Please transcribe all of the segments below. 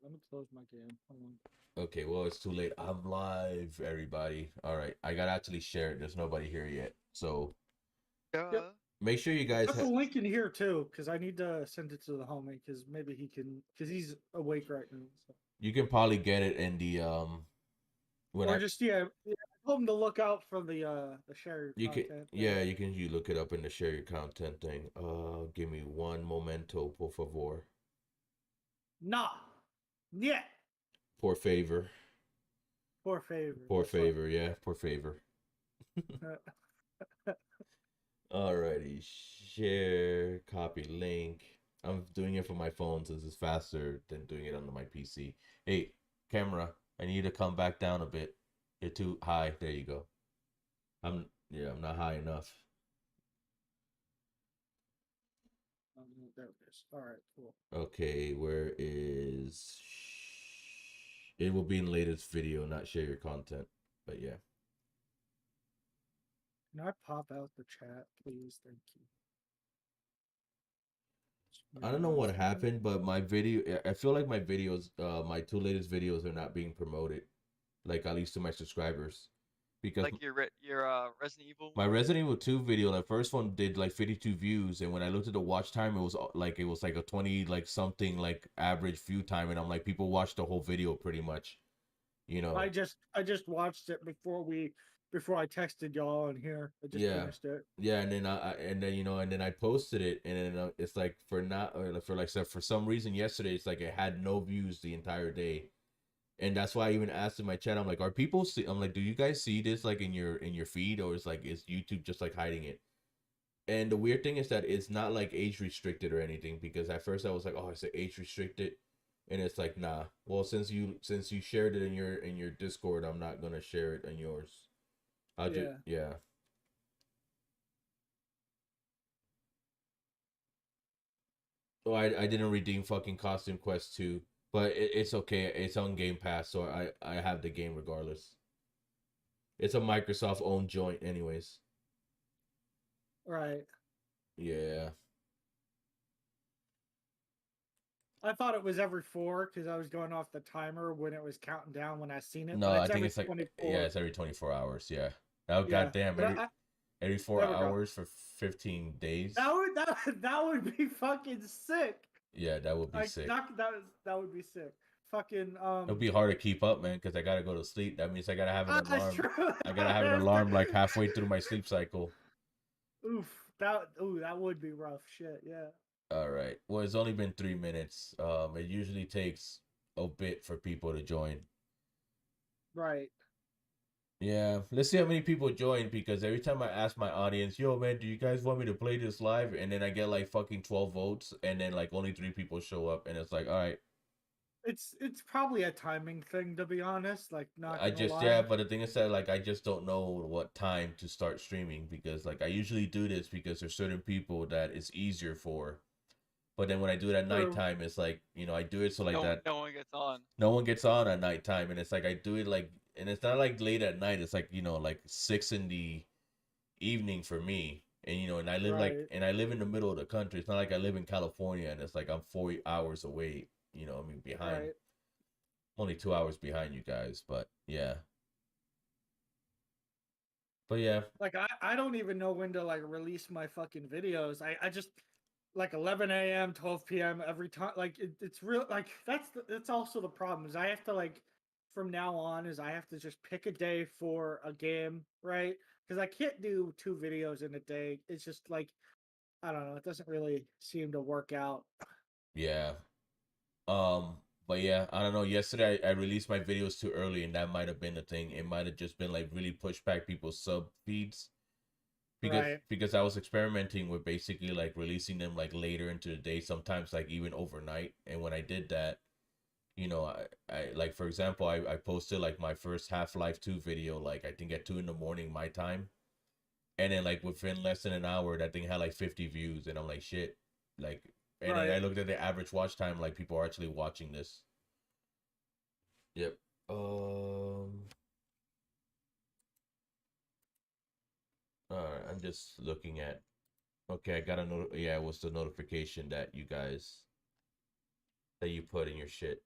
Let me close my game. Hold on. Okay, well, it's too late. I'm live, everybody. All right, I gotta actually share it. There's nobody here yet, so Yep. make sure you guys Put the link in here too, because I need to send it to the homie, because maybe he can, because he's awake right now. So. you can probably get it in the when Or I just tell him to look out for the share you can content thing. yeah you look it up in the share your content thing. Give me one momento, por favor. Nah, yeah, Por favor, poor favor. por That's right. favor, yeah, por favor. Alrighty, share, copy link. I'm doing it for my phone since it's faster than doing it on my PC. Hey, camera, I need to come back down a bit. You're too high. There you go. I'm not high enough. There it is. All right, cool. Okay, where is it will be in latest video, not share your content. But yeah. Can I pop out the chat, please? Thank you. I don't know what happened, but my video I feel like my videos, my two latest videos are not being promoted. Like at least to my subscribers. Because Like your Resident Evil my one. Resident Evil 2 video, the first one did like 52 views, and when I looked at the watch time, it was like a 20 like something like average view time, and I'm like people watched the whole video pretty much, you know. I just watched it before I texted y'all in here. I just Yeah. finished it. Yeah, and then and then and then I posted it, and then it's like for not for like for some reason yesterday it's like it had no views the entire day. And that's why I even asked in my chat. I'm like, are people see? I'm like, do you guys see this like in your feed, or is YouTube just like hiding it? And the weird thing is that it's not like age restricted or anything, because at first I was like, oh, it's age restricted, and it's like, nah. Well, since you shared it in your Discord, I'm not gonna share it on yours. I'll just Yeah. yeah. Oh, I didn't redeem fucking Costume Quest 2, but it's okay. It's on Game Pass, so I have the game regardless. It's a Microsoft owned joint, anyways. Right. Yeah. I thought it was every four because I was going off the timer when it was counting down when I seen it, No, but I it's think every it's like yeah, 24. it's every 24 hours. Yeah. Oh Yeah. goddamn, But every four there we go. hours for 15 days. That would be fucking sick. Yeah, that would be Like sick. that would be sick. Fucking It'll be hard to keep up, man, because I gotta go to sleep. That means I gotta have an that's alarm. true. I gotta have an alarm like halfway through my sleep cycle. Oof. That would be rough shit, yeah. All right. Well, it's only been 3 minutes. It usually takes a bit for people to join. Right. Yeah, let's see how many people join, because every time I ask my audience, yo man, do you guys want me to play this live? And then I get like fucking 12 votes, and then like only 3 people show up, and it's like, all right. It's probably a timing thing, to be honest, like not I gonna just yeah, lie. but the thing is that like I just don't know what time to start streaming, because like I usually do this because there's certain people that it's easier for. But then when I do it at True. nighttime, it's like, I do it so like No that no one gets on. no one gets on at nighttime, and it's like I do it like, and it's not like late at night, it's like, like 6 in the evening for me. And and Right. I live in the middle of the country. It's not like I live in California and it's like I'm 4 hours away, I mean behind. Right. Only 2 hours behind you guys, but yeah. But yeah. Like I don't even know when to like release my fucking videos. I just like 11 a.m., 12 p.m. every time. Like it's real. Like that's also the problem is I have to like from now on is I have to just pick a day for a game, right? Because I can't do two videos in a day. It's just like I don't know. It doesn't really seem to work out. Yeah. Um, but yeah, I don't know. Yesterday I released my videos too early, and that might have been the thing. It might have just been like really pushed back people's sub feeds, because Right. I was experimenting with basically like releasing them like later into the day, sometimes like even overnight. And when I did that, I like, for example, I posted like my first Half-Life 2 video like I think at 2 in the morning my time. And then like within less than an hour that thing had like 50 views, and I'm like, shit. Like, and then I Right. looked at the average watch time, like people are actually watching this. Yep. All right, I'm just looking at. Okay, I got a yeah, it was the notification that you guys that you put in your shit.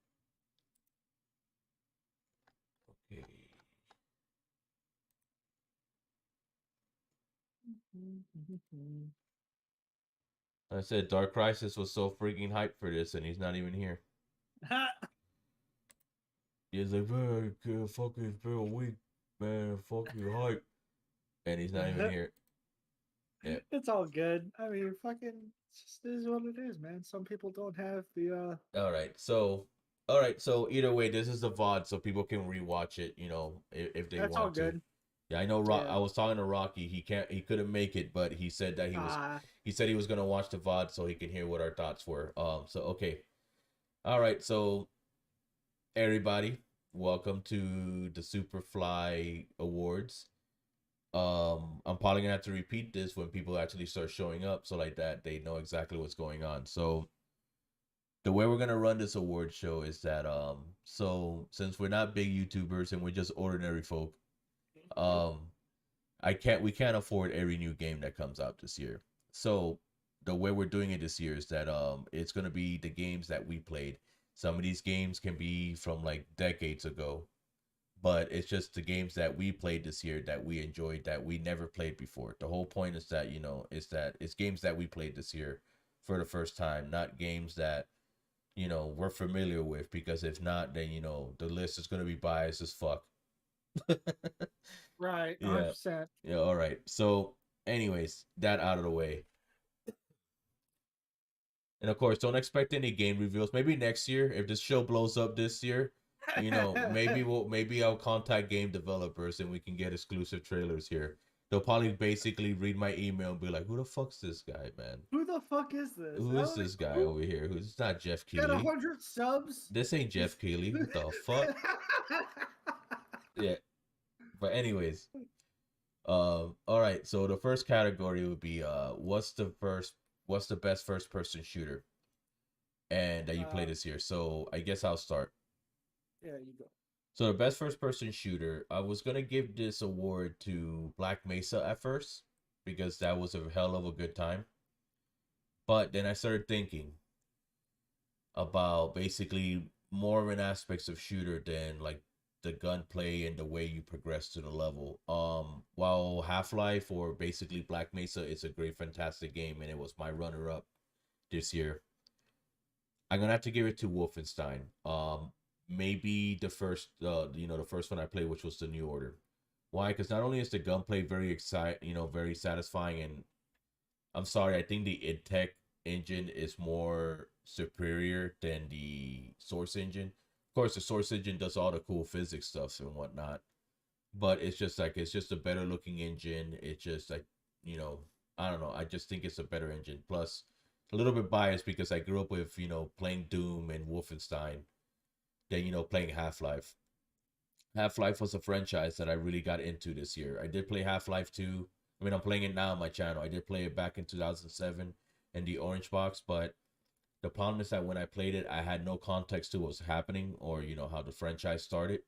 I said Dark Crisis was so freaking hyped for this, and he's not even here. He's like, man, fucking feel weak, man, fucking hype, and he's not even here. Yeah. It's all good. I mean, fucking, it just is what it is, man. Some people don't have the. All right, so either way, this is the VOD, so people can rewatch it, you know, if they That's all want to. good. Yeah, I know. Yeah. I was talking to Rocky. He couldn't make it, but he said that he said he was gonna watch the VOD so he can hear what our thoughts were. So okay, all right. So everybody, welcome to the Superfly Awards. I'm probably gonna have to repeat this when people actually start showing up, so like that they know exactly what's going on. So the way we're gonna run this award show is that so since we're not big YouTubers and we're just ordinary folk, we can't afford every new game that comes out this year. So the way we're doing it this year is that it's gonna be the games that we played. Some of these games can be from like decades ago, but it's just the games that we played this year that we enjoyed that we never played before. The whole point is that, you know, it's games that we played this year for the first time, not games that, you know, we're familiar with, because if not, then, you know, the list is going to be biased as fuck. Right, Yeah. 100%. Yeah, all right. So, anyways, that out of the way. And of course, don't expect any game reveals. Maybe next year, if this show blows up this year, you know, maybe I'll contact game developers and we can get exclusive trailers here. They'll probably basically read my email and be like, "Who the fuck's this guy, man? Who the fuck is this? Who is this guy over here? Who's not Jeff Got Keighley? 100 subs. This ain't Jeff Keighley. What the fuck?" Yeah. But anyways, all right. So the first category would be what's the best first person shooter and that you play this year. So I guess I'll start. Yeah, you go. So the best first person shooter, I was gonna give this award to Black Mesa at first because that was a hell of a good time. But then I started thinking about basically more of an aspects of shooter than like the gunplay and the way you progress to the level. While Half-Life or basically Black Mesa is a great, fantastic game, and it was my runner-up this year, I'm gonna have to give it to Wolfenstein. Maybe the first, the first one I played, which was the New Order. Why? Because not only is the gunplay very very satisfying, and I'm sorry, I think the id engine is more superior than the Source engine. Of course, the Source engine does all the cool physics stuff and whatnot, but it's just a better looking engine. It's just like, I don't know. I just think it's a better engine. Plus, a little bit biased because I grew up with, playing Doom and Wolfenstein, then, playing Half-Life. Half-Life was a franchise that I really got into this year. I did play Half-Life 2. I mean, I'm playing it now on my channel. I did play it back in 2007 in the orange box, but the problem is that when I played it, I had no context to what was happening or, how the franchise started.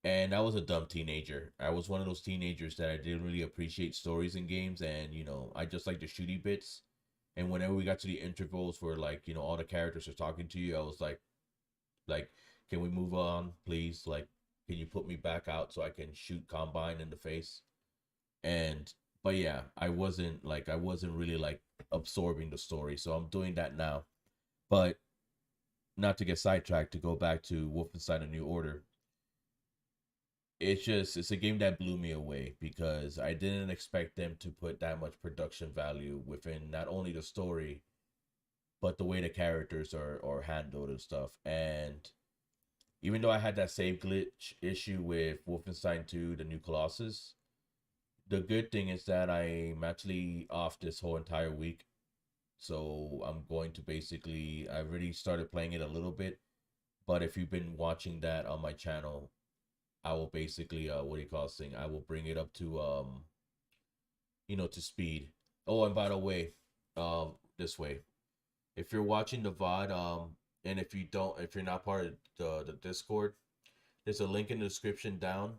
And I was a dumb teenager. I was one of those teenagers that I didn't really appreciate stories in games, and, I just like the shooty bits. And whenever we got to the intervals where, like, all the characters are talking to you, I was like, can we move on, please? Like, can you put me back out so I can shoot Combine in the face? But yeah, I wasn't really like absorbing the story. So I'm doing that now. But not to get sidetracked, to go back to Wolfenstein: A New Order. It's a game that blew me away because I didn't expect them to put that much production value within not only the story, but the way the characters are handled and stuff. And even though I had that save glitch issue with Wolfenstein 2, The New Colossus, the good thing is that I'm actually off this whole entire week. So I'm going to I already started playing it a little bit. But if you've been watching that on my channel, I will basically, I will bring it up to, to speed. Oh, and by the way, this way, if you're watching the VOD, and if you're not part of the Discord, there's a link in the description down,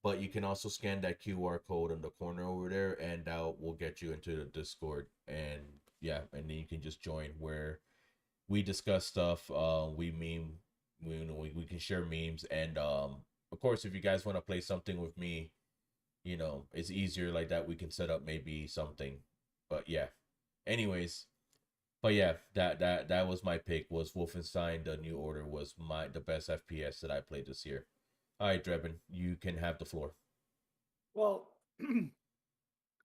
but you can also scan that QR code in the corner over there, and that will get you into the Discord. And yeah, and then you can just join where we discuss stuff. We meme, we can share memes, and of course, if you guys want to play something with me, it's easier like that. We can set up maybe something, but yeah. Anyways, but yeah, that was my pick. Was Wolfenstein: The New Order was the best FPS that I played this year. All right, Drebin, you can have the floor. Well,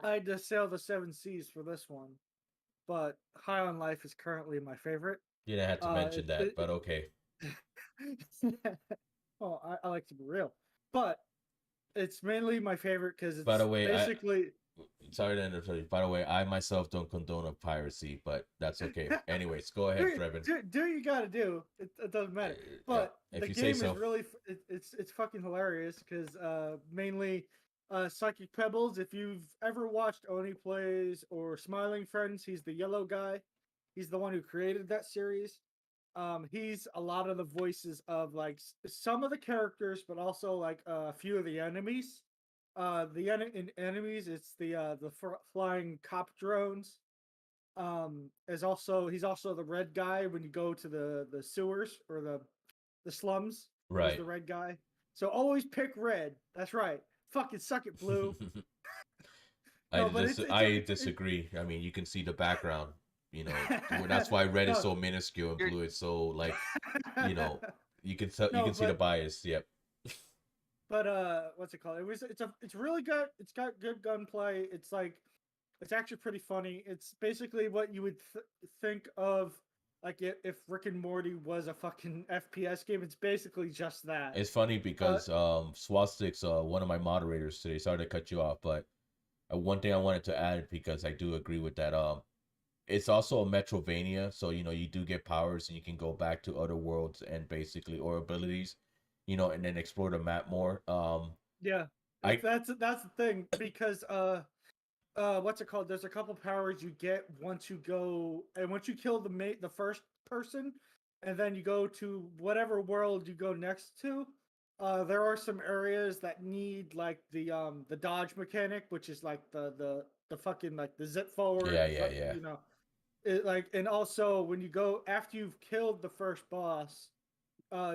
I had to sail the seven seas for this one, but High on Life is currently my favorite. You didn't have to mention that, but okay. Oh, I like to be real, but it's mainly my favorite because By it's the way, basically. sorry to interrupt you. By the way, I myself don't condone of piracy, but that's okay. Anyways, go ahead, Drebin. Do you gotta do? It doesn't matter. But if the you say game so. is really it's fucking hilarious because mainly Psychic Pebbles. If you've ever watched Oni Plays or Smiling Friends, he's the yellow guy. He's the one who created that series. He's a lot of the voices of like some of the characters, but also like a few of the enemies. In enemies, it's the flying cop drones. He's also the red guy when you go to the sewers or the slums. He's Right. the red guy. So always pick red. That's right. Fucking suck it, blue. I disagree. I mean, you can see the background. That's why red is so minuscule and blue is so like, you can tell, you can see the bias. Yep. But what's it called? It's really good. It's got good gunplay. It's actually pretty funny. It's basically what you would think of like if Rick and Morty was a fucking FPS game. It's basically just that. It's funny because Swastik's one of my moderators today. Sorry to cut you off, but one thing I wanted to add, because I do agree with that. It's also a Metrovania, so you do get powers and you can go back to other worlds and basically, or abilities, and then explore the map more. Yeah, that's the thing, because what's it called? There's a couple powers you get once you kill the first person, and then you go to whatever world you go next to. There are some areas that need like the dodge mechanic, which is like the fucking like the zip forward. Yeah. And also when you go after you've killed the first boss,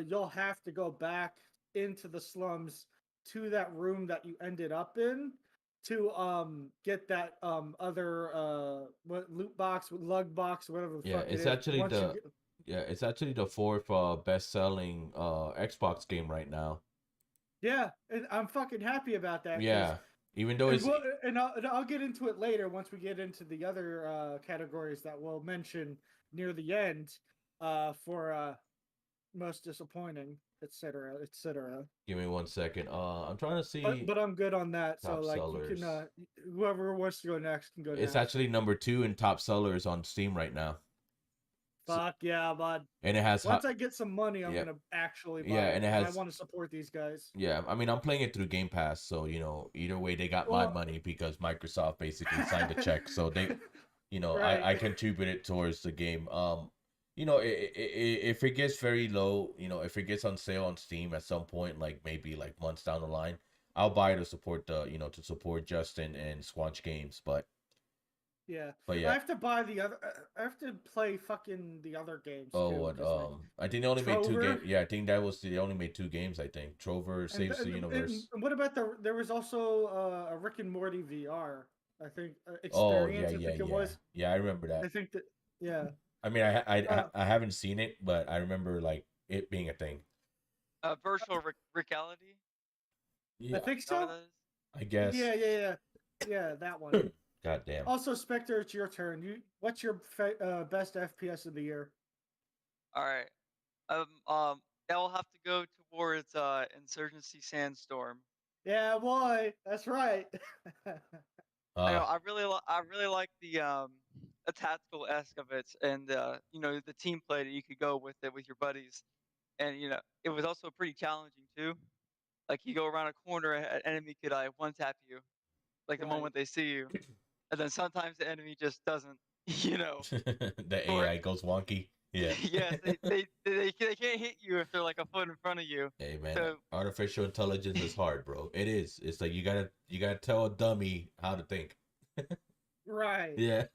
you'll have to go back into the slums to that room that you ended up in to get that other what loot box, lug box, whatever the fuck it is. It's actually the fourth best selling Xbox game right now. Yeah, and I'm fucking happy about that. Yeah, even though it's and I'll get into it later once we get into the other categories that we'll mention near the end for most disappointing, etc., etc. Give me 1 second. I'm trying to see. But I'm good on that. So like sellers. you can whoever wants to go next can go next. It's actually number 2 in top sellers on Steam right now. Fuck yeah, bud. And it has once I get some money, I'm gonna actually buy it. And I want to support these guys. Yeah, I mean, I'm playing it through Game Pass, so either way they got my money because Microsoft basically signed a check, so they, right. I contributed towards the game. If it gets very low, if it gets on sale on Steam at some point, like maybe like months down the line, I'll buy it to support to support Justin and Squanch Games, but. Yeah, but yeah, I have to buy the other. I have to play fucking the other games. I think they only made 2 games. Yeah, I think they only made 2 games. I think Trover Saves the Universe. And what about there was also a Rick and Morty VR. I think experience. I think it was. Yeah, I remember that. I think that. Yeah. I mean, I haven't seen it, but I remember like it being a thing. Virtual reality. Yeah. I think so. I guess. Yeah, that one. God damn. Also, Spectre, it's your turn. What's your best FPS of the year? All right. That will have to go towards Insurgency Sandstorm. Yeah, boy, that's right. I really like the tactical esque of it, and the team play that you could go with it with your buddies, and it was also pretty challenging too. Like you go around a corner, an enemy could one tap you, like the moment they see you. And then sometimes the enemy just doesn't, the AI goes wonky. Yeah. Yes, they can't hit you if they're like a foot in front of you. Hey man, artificial intelligence is hard, bro. It is. It's like you gotta tell a dummy how to think. Right. Yeah.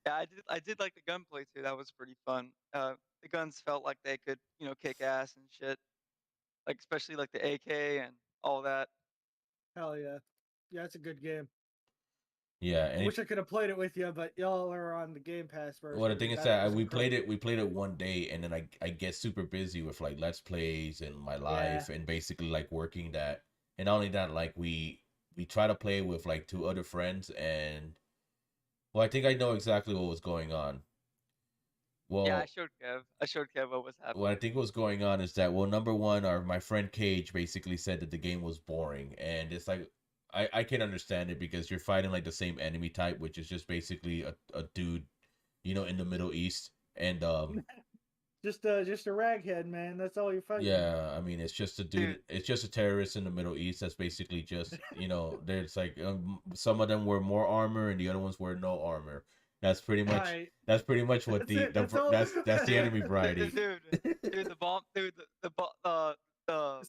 Yeah, I did like the gunplay too. That was pretty fun. The guns felt like they could, kick ass and shit. Like especially like the AK and all that. Hell yeah. Yeah, it's a good game. Yeah, I and wish I could have played it with you, but y'all are on the Game Pass version. well, the thing is That that was we played incredible. it. We played it one day, and then I get super busy with like let's plays and my Yeah. life, and basically like working that. And not only that, like we try to play with like 2 other friends, and well, I think I know exactly what was going on. Yeah, Well, I showed Kev what was what I happening. think was going on is that, well, number one, my friend Cage basically said that the game was boring, and it's like I can understand it because you're fighting like the same enemy type, which is just basically a dude, in the Middle East, and Just a raghead, man. That's all you're fighting. yeah, I mean, it's just a dude. Dude, It's just a terrorist in the Middle East. That's basically just, there's like some of them wear more armor and the other ones wear no armor. That's pretty much. Right. That's pretty much what That's it. That's all. that's the enemy variety. dude, the bomb, dude, the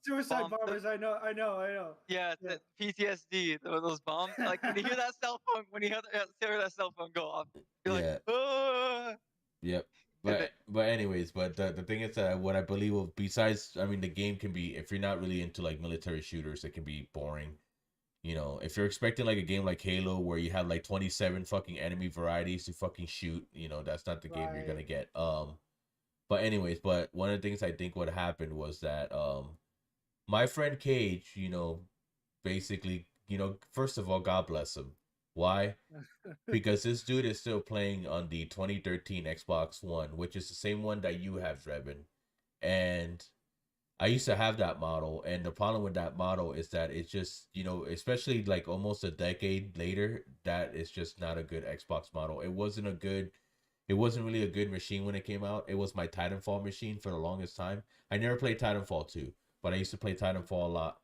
Suicide bomb, bombers. I know. yeah, Yeah. the PTSD, those bombs. Like when you hear that cell phone, when you hear that cell phone go off, you're like, Yeah. oh. Yep. And then, But anyways, but the thing is that what I believe of, besides, I mean, the game can be, if you're not really into like military shooters, it can be boring. If you're expecting like a game like Halo where you have like 27 fucking enemy varieties to fucking shoot, that's not the game you're gonna Right. get. But anyways, but one of the things I think what happened was that my friend Cage, basically, first of all, God bless him. Why? Because this dude is still playing on the 2013 Xbox One, which is the same one that you have, Drebin. And I used to have that model, and the problem with that model is that it's just, especially like almost a decade later, that is just not a good Xbox model. It wasn't really a good machine when it came out. It was my Titanfall machine for the longest time. I never played Titanfall 2, but I used to play Titanfall a lot.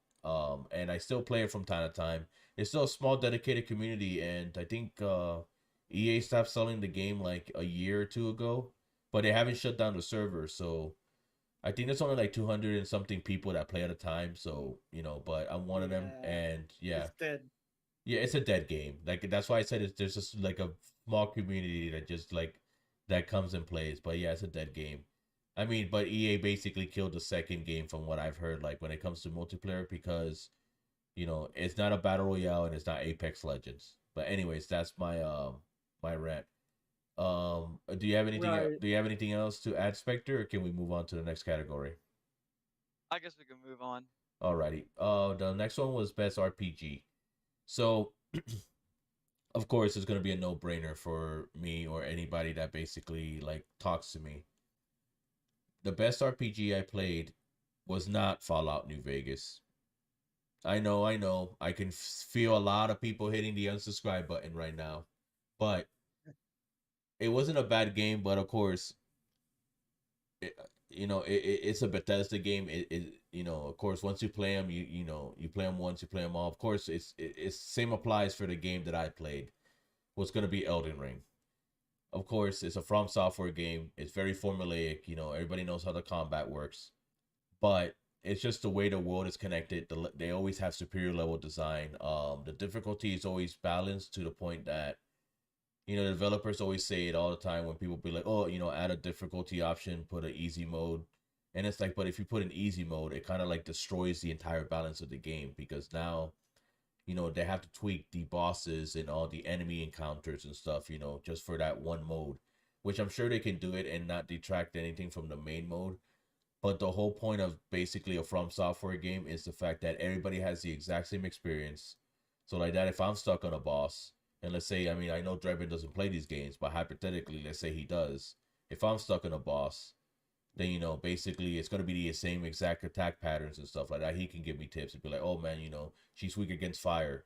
And I still play it from time to time. It's still a small dedicated community, and I think EA stopped selling the game like a year or two ago, but they haven't shut down the server, so I think there's only like 200 and something people that play at a time. So, but I'm one of them, Yeah. and yeah, It's dead. yeah, it's a dead game. Like that's why I said there's just like a small community that just like that comes and plays. But yeah, it's a dead game. I mean, but EA basically killed the second game from what I've heard. Like when it comes to multiplayer, because it's not a battle royale and it's not Apex Legends. But anyways, that's my rant. Right. Do you have anything else to add, Spectre, or can we move on to the next category? I guess we can move on. Alrighty. The next one was best RPG. So, of course, it's gonna be a no-brainer for me or anybody that basically like talks to me. The best RPG I played was not Fallout New Vegas. I know, I know. I can feel a lot of people hitting the unsubscribe button right now, but it wasn't a bad game. But of course, it's a Bethesda game. Of course, once you play them, you play them once, you play them all. Of course, it's same applies for the game that I played. Was going to be Elden Ring. Of course, it's a From Software game. It's very formulaic. Everybody knows how the combat works, but it's just the way the world is connected. They always have superior level design. The difficulty is always balanced to the point that the developers always say it all the time when people be like, oh, add a difficulty option, put an easy mode. And it's like, but if you put an easy mode, it kind of like destroys the entire balance of the game, because now, they have to tweak the bosses and all the enemy encounters and stuff, just for that one mode, which I'm sure they can do it and not detract anything from the main mode. But the whole point of basically a From Software game is the fact that everybody has the exact same experience. So like that, if I'm stuck on a boss, and let's say, I mean, I know Drebin doesn't play these games, but hypothetically, let's say he does. If I'm stuck on a boss, then basically it's gonna be the same exact attack patterns and stuff like that. He can give me tips and be like, oh man, she's weak against fire.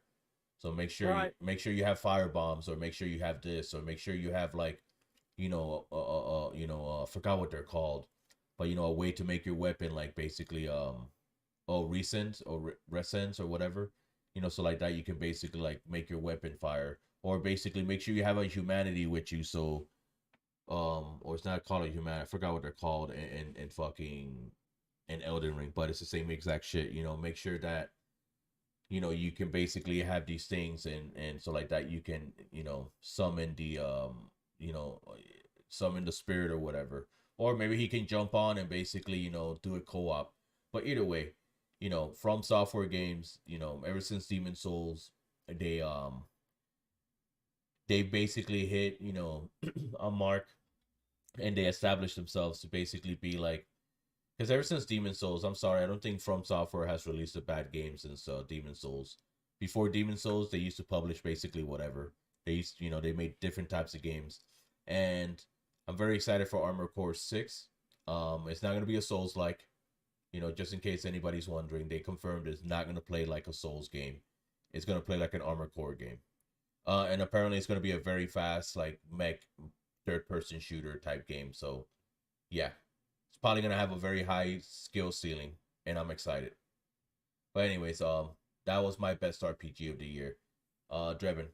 So Right. make sure you have fire bombs, or make sure you have this, or make sure you have like, forgot what they're called, but a way to make your weapon like basically recent or resence or whatever, so like that you can basically like make your weapon fire, or basically make sure you have a humanity with you, so or it's not called a humanity, I forgot what they're called in fucking in Elden Ring, but it's the same exact shit. Make sure that you can basically have these things, and so like that you can summon the you know summon the spirit or whatever, or maybe he can jump on and basically do a co-op. But either way, you know, From Software games, you know, ever since Demon Souls, they they basically hit, you know, a mark, and they established themselves to basically be like, because ever since Demon Souls, I'm sorry, I don't think From Software has released a bad game since Demon Souls. Before Demon Souls, they used to publish basically whatever. They used, you know, they made different types of games, and I'm very excited for Armored Core 6. It's not gonna be a Souls like, you know, just in case anybody's wondering, they confirmed it's not gonna play like a Souls game. It's gonna play like an Armored Core game. And apparently it's gonna be a very fast, like mech third person shooter type game. So yeah, it's probably gonna have a very high skill ceiling, and I'm excited. But anyways, that was my best RPG of the year. Drebin.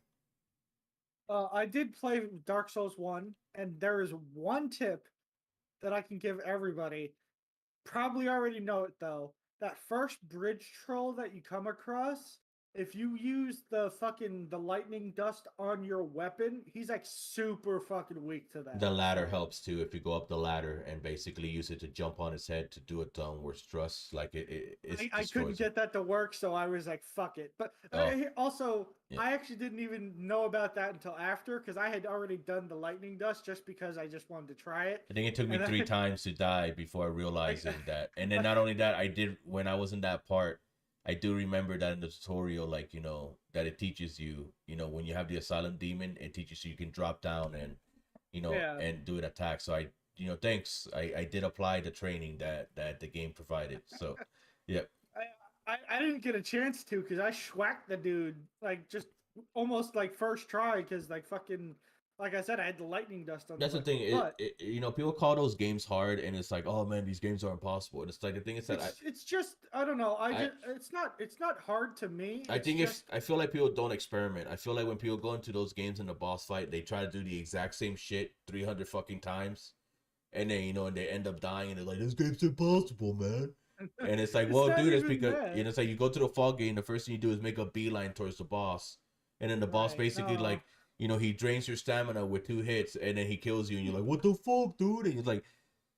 I did play Dark Souls 1, and there is one tip that I can give everybody. Probably already know it though. That first bridge troll that you come across, if you use the lightning dust on your weapon, he's like super fucking weak to that. The ladder helps too. If you go up the ladder and basically use it to jump on his head to do a downward thrust, like I couldn't get that to work, so I was like, "Fuck it." But also, yeah. I actually didn't even know about that until after, because I had already done the lightning dust just because I just wanted to try it. I think it took me 3 times to die before I realized that. And then not only that, I did when I was in that part. I do remember that in the tutorial, like, you know, that it teaches you, you know, when you have the Asylum Demon, it teaches you can drop down and, you know, and do an attack. So I, you know, thanks. I did apply the training that the game provided. So, yep. I didn't get a chance to, because I schwacked the dude, like, just almost like first try, because like fucking, like I said, I had the lightning dust on. That's the thing. You know, people call those games hard, and it's like, oh man, these games are impossible. And it's like the thing is that it's just I don't know. It's not hard to me. I think I feel like people don't experiment. I feel like when people go into those games in the boss fight, they try to do the exact same shit 300 fucking times, and then, you know, and they end up dying, and they're like, this game's impossible, man. And it's like, well, dude, it's because you know, it's like you go to the fall game, the first thing you do is make a beeline towards the boss, and then the boss basically like, you know, he drains your stamina with 2 hits, and then he kills you, and you're like, what the fuck, dude? And he's like,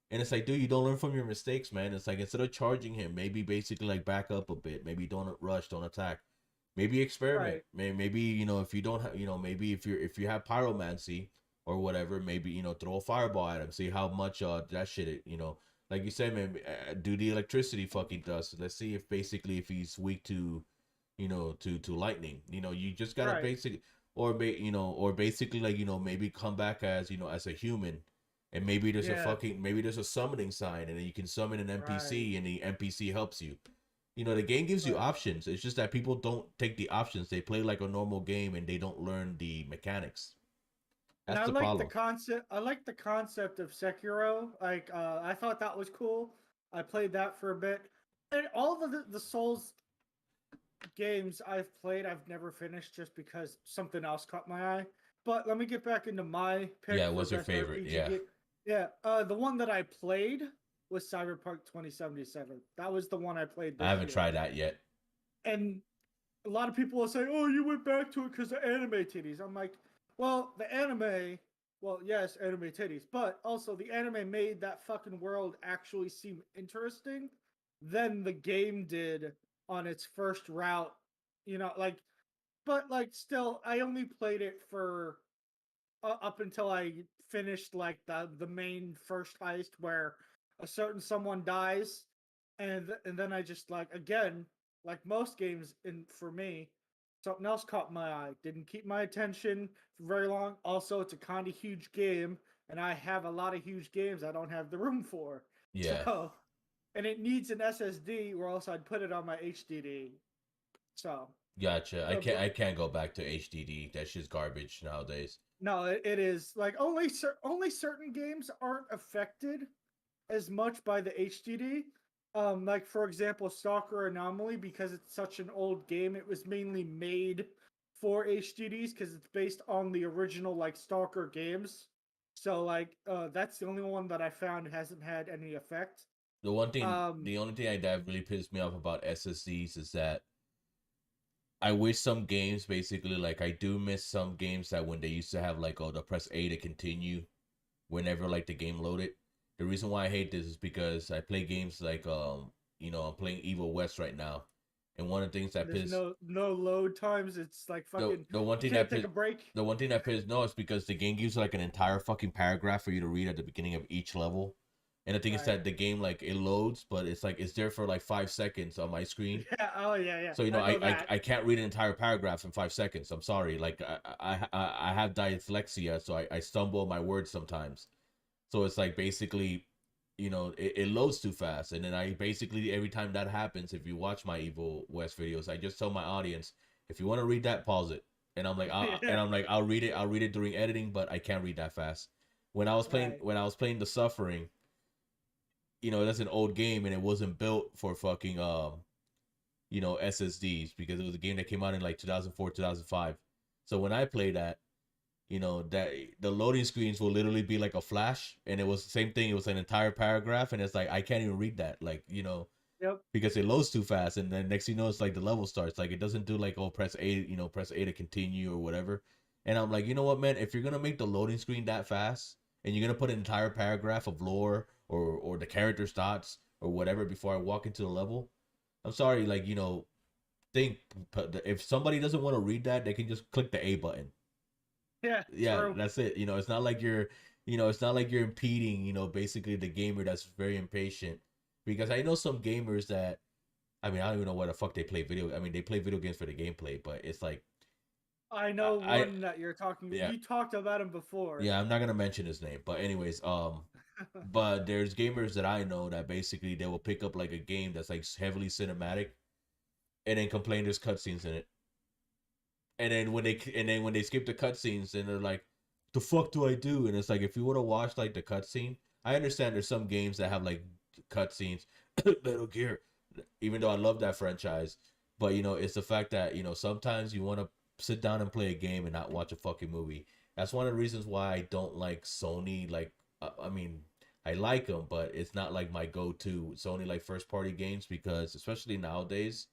and it's like, dude, you don't learn from your mistakes, man. It's like, instead of charging him, maybe basically like back up a bit, maybe don't rush, don't attack, maybe experiment, maybe, you know, if you don't have, you know, maybe if you have pyromancy or whatever, maybe, you know, throw a fireball at him, see how much that shit, you know, like you said, man, do the electricity fucking dust. Let's see if basically if he's weak to, you know, to lightning. You know, you just gotta basically, you know, or basically like, you know, maybe come back as, you know, as a human, and maybe there's a summoning sign, and then you can summon an NPC, and the NPC helps you. You know, the game gives you options. It's just that people don't take the options. They play like a normal game, and they don't learn the mechanics. That's the problem. I like the concept of Sekiro. Like, I thought that was cool. I played that for a bit. And all the Souls games I've played, I've never finished just because something else caught my eye. But let me get back into my pick. Yeah, what's your favorite? Yeah. The one that I played was Cyberpunk 2077. That was the one I played. I haven't tried that yet. And a lot of people will say, "Oh, you went back to it because of anime titties." I'm like, well, the anime, well, yes, anime titties, but also the anime made that fucking world actually seem interesting than the game did on its first route. You know, like, but like, still, I only played it for up until I finished like the main first heist where a certain someone dies, and then I just, like, again, like most games for me, something else caught my eye. Didn't keep my attention for very long. Also, it's a kind of huge game, and I have a lot of huge games I don't have the room for. Yeah. So, and it needs an SSD, or else I'd put it on my HDD. So. Gotcha. I can't go back to HDD. That shit's garbage nowadays. No, it is. Like, only certain games aren't affected as much by the HDD. Like, for example, Stalker Anomaly, because it's such an old game, it was mainly made for HDDs because it's based on the original, like, Stalker games. So, like, that's the only one that I found hasn't had any effect. The only thing that really pissed me off about SSDs is that I wish some games, basically, like, I do miss some games that when they used to have, like, the press A to continue whenever, like, the game loaded. The reason why I hate this is because I play games like I'm playing Evil West right now, and one of the things that There's pissed no load times. It's like fucking. the one You thing can't that take a break. the one thing that pissed no is because the game gives like an entire fucking paragraph for you to read at the beginning of each level. And the thing is Right. that the game like it loads, but it's like it's there for like 5 seconds on my screen. Yeah. Oh yeah, yeah. So I know that. I can't read an entire paragraph in 5 seconds. I'm sorry. Like I have dyslexia, so I stumble my words sometimes. So it's like basically, it loads too fast, and then I basically every time that happens, if you watch my Evil West videos, I just tell my audience, if you want to read that, pause it. And I'm like, I'll read it. I'll read it during editing, but I can't read that fast. Right. When I was playing The Suffering, that's an old game, and it wasn't built for fucking SSDs because it was a game that came out in like 2004, 2005. So when I play that, that the loading screens will literally be like a flash, and it was the same thing. It was an entire paragraph, and it's like I can't even read that, like Yep. because it loads too fast, and then next thing you know, it's like the level starts. Like it doesn't do like press A, press A to continue or whatever. And I'm like, you know what, man? If you're gonna make the loading screen that fast, and you're gonna put an entire paragraph of lore or the character's thoughts or whatever before I walk into the level, I'm sorry, like think if somebody doesn't want to read that, they can just click the A button. Yeah. Yeah, True. that's it. It's not like you're impeding, basically the gamer that's very impatient. Because I know some gamers that, I mean, I don't even know what the fuck they play I mean, they play video games for the gameplay, but it's like, I know I one that you're talking. yeah, You talked about him before. yeah, I'm not gonna mention his name, but anyways, but there's gamers that I know that basically they will pick up like a game that's like heavily cinematic, and then complain there's cutscenes in it. And then when they skip the cutscenes, then they're like, "The fuck do I do?" And it's like if you would have watched like the cutscene, I understand there's some games that have like cutscenes, Metal Gear, even though I love that franchise, but it's the fact that sometimes you want to sit down and play a game and not watch a fucking movie. That's one of the reasons why I don't like Sony. Like, I mean, I like them, but it's not like my go-to Sony like first party games because especially nowadays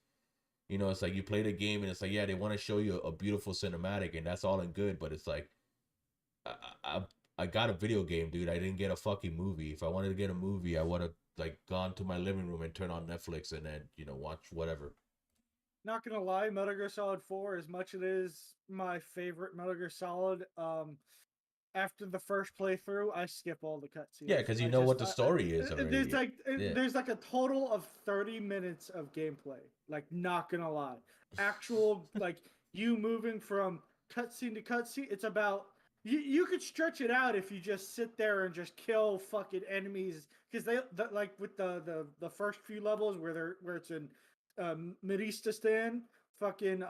it's like you play the game and it's like, yeah, they want to show you a beautiful cinematic and that's all and good, but it's like, I, I I got a video game, dude. I didn't get a fucking movie. If I wanted to get a movie, I would have like gone to my living room and turn on Netflix and then watch whatever. Not gonna lie, Metal Gear Solid 4, as much it is my favorite Metal Gear Solid, after the first playthrough, I skip all the Yeah, cutscenes. because you I know just, what the story is there's already. like, Yeah. there's like a total of 30 minutes of gameplay. Like, not gonna lie, actual like you moving from cutscene to cutscene. It's about you could stretch it out if you just sit there and just kill fucking enemies because like with the first few levels where it's in Midististan, fucking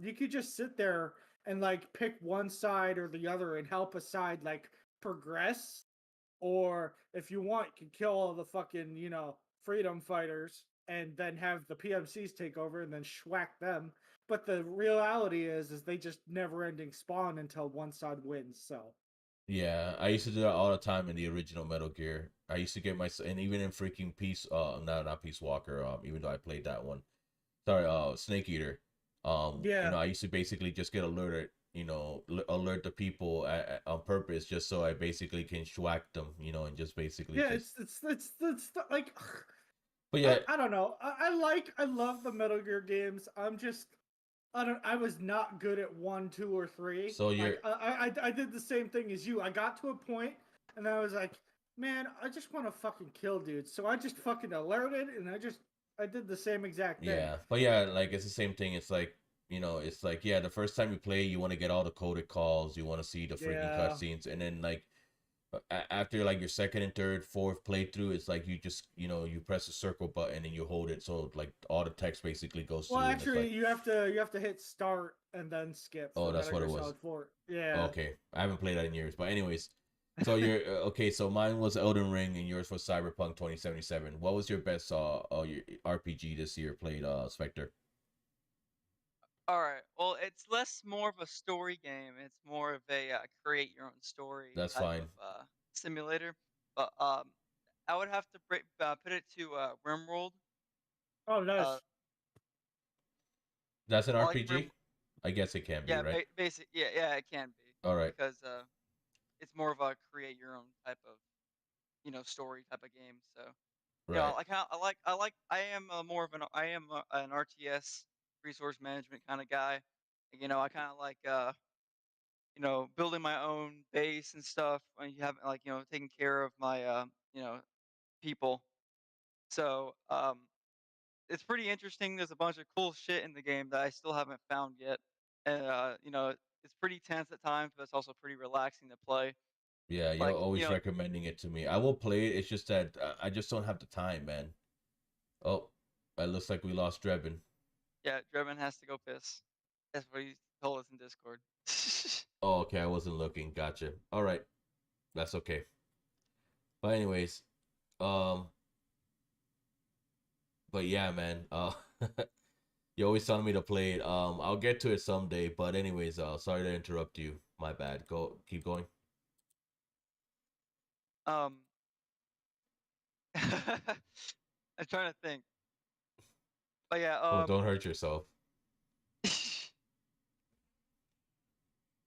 you could just sit there and like pick one side or the other and help a side like progress. Or if you want, you can kill all the fucking, freedom fighters and then have the PMCs take over and then schwack them. But the reality is they just never ending spawn until one side wins. So Yeah, I used to do that all the time in the original Metal Gear. I used to get my and even in freaking Peace, no, not Peace Walker. Even though I played that one, sorry, Snake Eater. yeah, I used to basically just get alerted, alert the people on purpose, just so I basically can schwack them, and just basically yeah, just. it's like But yeah, I don't know. I love the Metal Gear games. I was not good at 1, 2, or 3. so you're Like I did the same thing as you. I got to a point and I was like, man, I just want to fucking kill dudes. So I just fucking alerted and I did the same exact thing. yeah, but yeah, like it's the same thing. It's like it's like yeah, the first time you play, you want to get all the coded calls, you want to see the freaking Yeah. cutscenes, and then like after like your second and third, fourth playthrough, it's like you just you press the circle button and you hold it, so like all the text basically goes Well, through, and it's actually, like you have to hit start and then skip oh, for that's Metal what Gear it was. Solid 4. Yeah. Okay, I haven't played that in years, but anyways, so you're okay. So mine was Elden Ring, and yours was Cyberpunk 2077. What was your best your RPG this year played, Spectre? All right. Well, it's less more of a story game. It's more of a create your own story That's type fine. of simulator. But I would have to put it to RimWorld. Oh, Uh, nice. That's an I like Rim. RPG. I guess it can be, Yeah, right? basic. Yeah, yeah, it can be All right. because it's more of a create your own type of story type of game. So You know, Right. I am more of an RTS resource management kind of guy. You know, I kind of like you know, building my own base and stuff. And you have like, you know, taking care of my you know, people. So it's pretty interesting. There's a bunch of cool shit in the game that I still haven't found yet. And you know, it's pretty tense at times, but it's also pretty relaxing to play. Yeah, you're Like, you always know, recommending it to me. I will play it. It's just that I just don't have the time, man. Oh, it looks like we lost Drebin. yeah, Drebin has to go piss. That's what he told us in Discord. Oh, okay, I wasn't looking. Gotcha. All right, that's okay. But anyways, um, but yeah, man. You always telling me to play it. I'll get to it someday. But anyways, sorry to interrupt you. My bad. Go, keep going. um, I'm trying to think. But yeah, Oh, don't hurt yourself.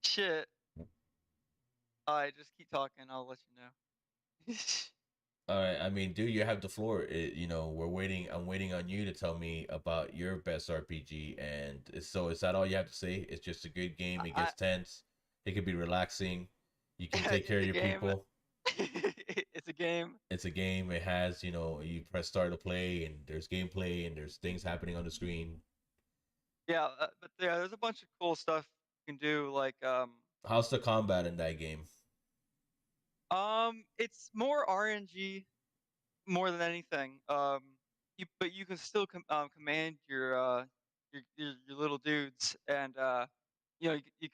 shit. I just keep talking. I'll let you know. All right. I mean, dude, you have the floor. You know, we're waiting. I'm waiting on you to tell me about your best RPG. And so, is that all you have to say? It's just a good game. It I, gets tense. It can be relaxing. You can take care it's of a your game. people. It's a game. It's a game. It has, you know, you press start to play, and there's gameplay, and there's things happening on the screen. Yeah, but yeah, there's a bunch of cool stuff you can do. Like How's the combat in that game? it's more RNG more than anything. But you can still command your little dudes, and you know, you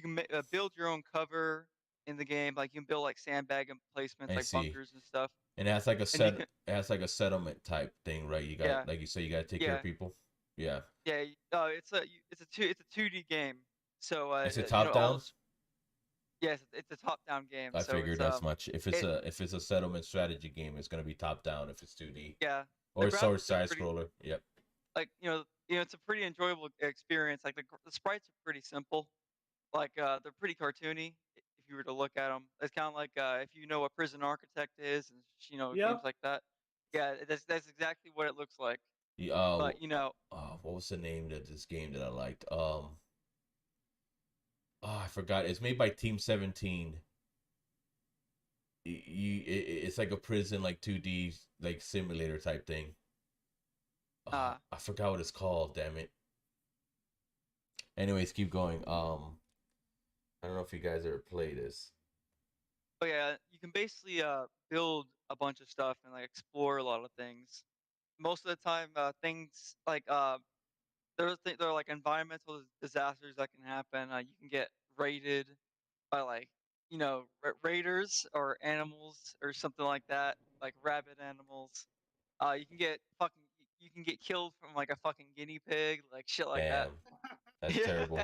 can build your own cover in the game. Like you can build like sandbag emplacements, I like see. bunkers and stuff. And it has like a And you set. can, It has like a settlement type thing, right? You got, yeah, like you say, you got to take care yeah, of people. Yeah. yeah. It's a 2D game. So Is it you top know, all down? this. Yes, it's a top-down game. I So figured as much. it If it's a settlement strategy game, it's gonna be top down. If it's 2D yeah. The or sword graphics are side pretty scroller. Yep. like it's a pretty enjoyable experience. Like the sprites are pretty simple. Like they're pretty cartoony if you were to look at them. It's kind of like if you know what Prison Architect is and games Yep. like that. Yeah, that's exactly what it looks like. Yeah, But you know, what was the name of this game that I liked? Oh, I forgot. It's made by Team 17. It's like a prison, like 2D, like simulator type thing. uh, I forgot what it's called. Damn it. Anyways, keep going. I don't know if you guys ever play this. but yeah, you can basically build a bunch of stuff and like explore a lot of things. Most of the time, things like there are like environmental disasters that can happen. You can get raided by like raiders or animals or something like that, like rabid animals. You can get killed from like a fucking guinea pig, like shit like that. Damn, that's Yeah. terrible.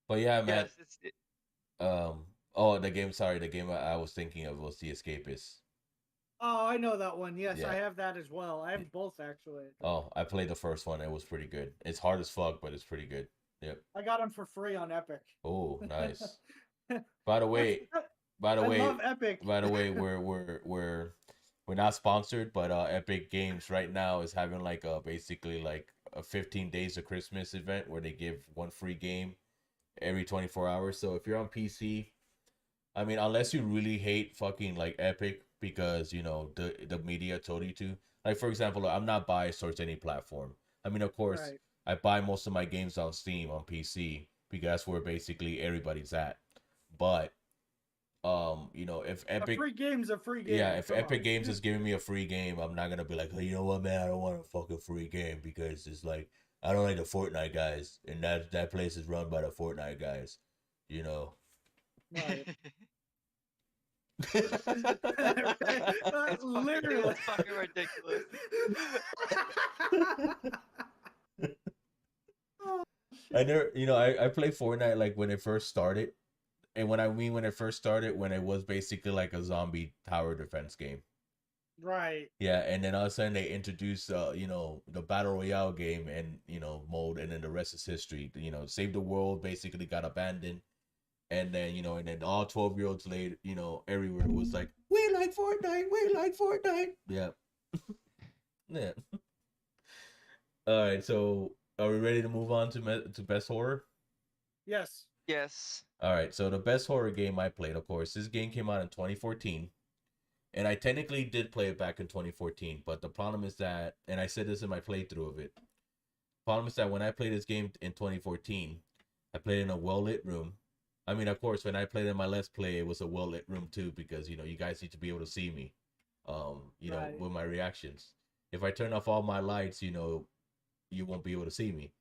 But yeah, man. Yes, Oh, the game. Sorry, the game I was thinking of was The Escapist. Oh, I know that one. Yes, Yeah. I have that as well. I have both actually. Oh, I played the first one. It was pretty good. It's hard as fuck, but it's pretty good. Yep. I got them for free on Epic. Oh, nice. By the way, by the I way, love Epic. by the way, we're not sponsored, but Epic Games right now is having like basically like a 15 days of Christmas event where they give one free game every 24 hours. So if you're on PC, I mean, unless you really hate fucking like Epic because you know the media told you to. Like for example, I'm not biased towards any platform. I mean, of course, Right. I buy most of my games on Steam on PC because that's where basically everybody's at. But you know, if Epic, A free game's a free game. yeah, if Come Epic on. Games is giving me a free game, I'm not gonna be like, hey, you know what, man, I don't want a fucking free game because it's like I don't like the Fortnite guys, and that place is run by the Fortnite guys, you know. Right. Literally, it's fucking ridiculous. I never, you know, I played Fortnite like when it first started, and when I mean when it first started, when it was basically like a zombie tower defense game. Right. Yeah, and then all of a sudden they introduced, you know, the battle royale game and you know mode, and then the rest is history. You know, Save the World basically got abandoned, and then you know, and then all 12-year-olds later, you know, everywhere was like, we like Fortnite, we like Fortnite. Yeah. Yeah. All right, so are we ready to move on to best horror? Yes. Yes. All right, so the best horror game I played, of course, this game came out in 2014, and I technically did play it back in 2014, but the problem is that, and I said this in my playthrough of it, problem is that when I played this game in 2014, I played in a well-lit room. I mean, of course, when I played in my Let's Play, it was a well-lit room too, because, you know, you guys need to be able to see me, you know, Right. with my reactions. If I turn off all my lights, you know, you won't be able to see me.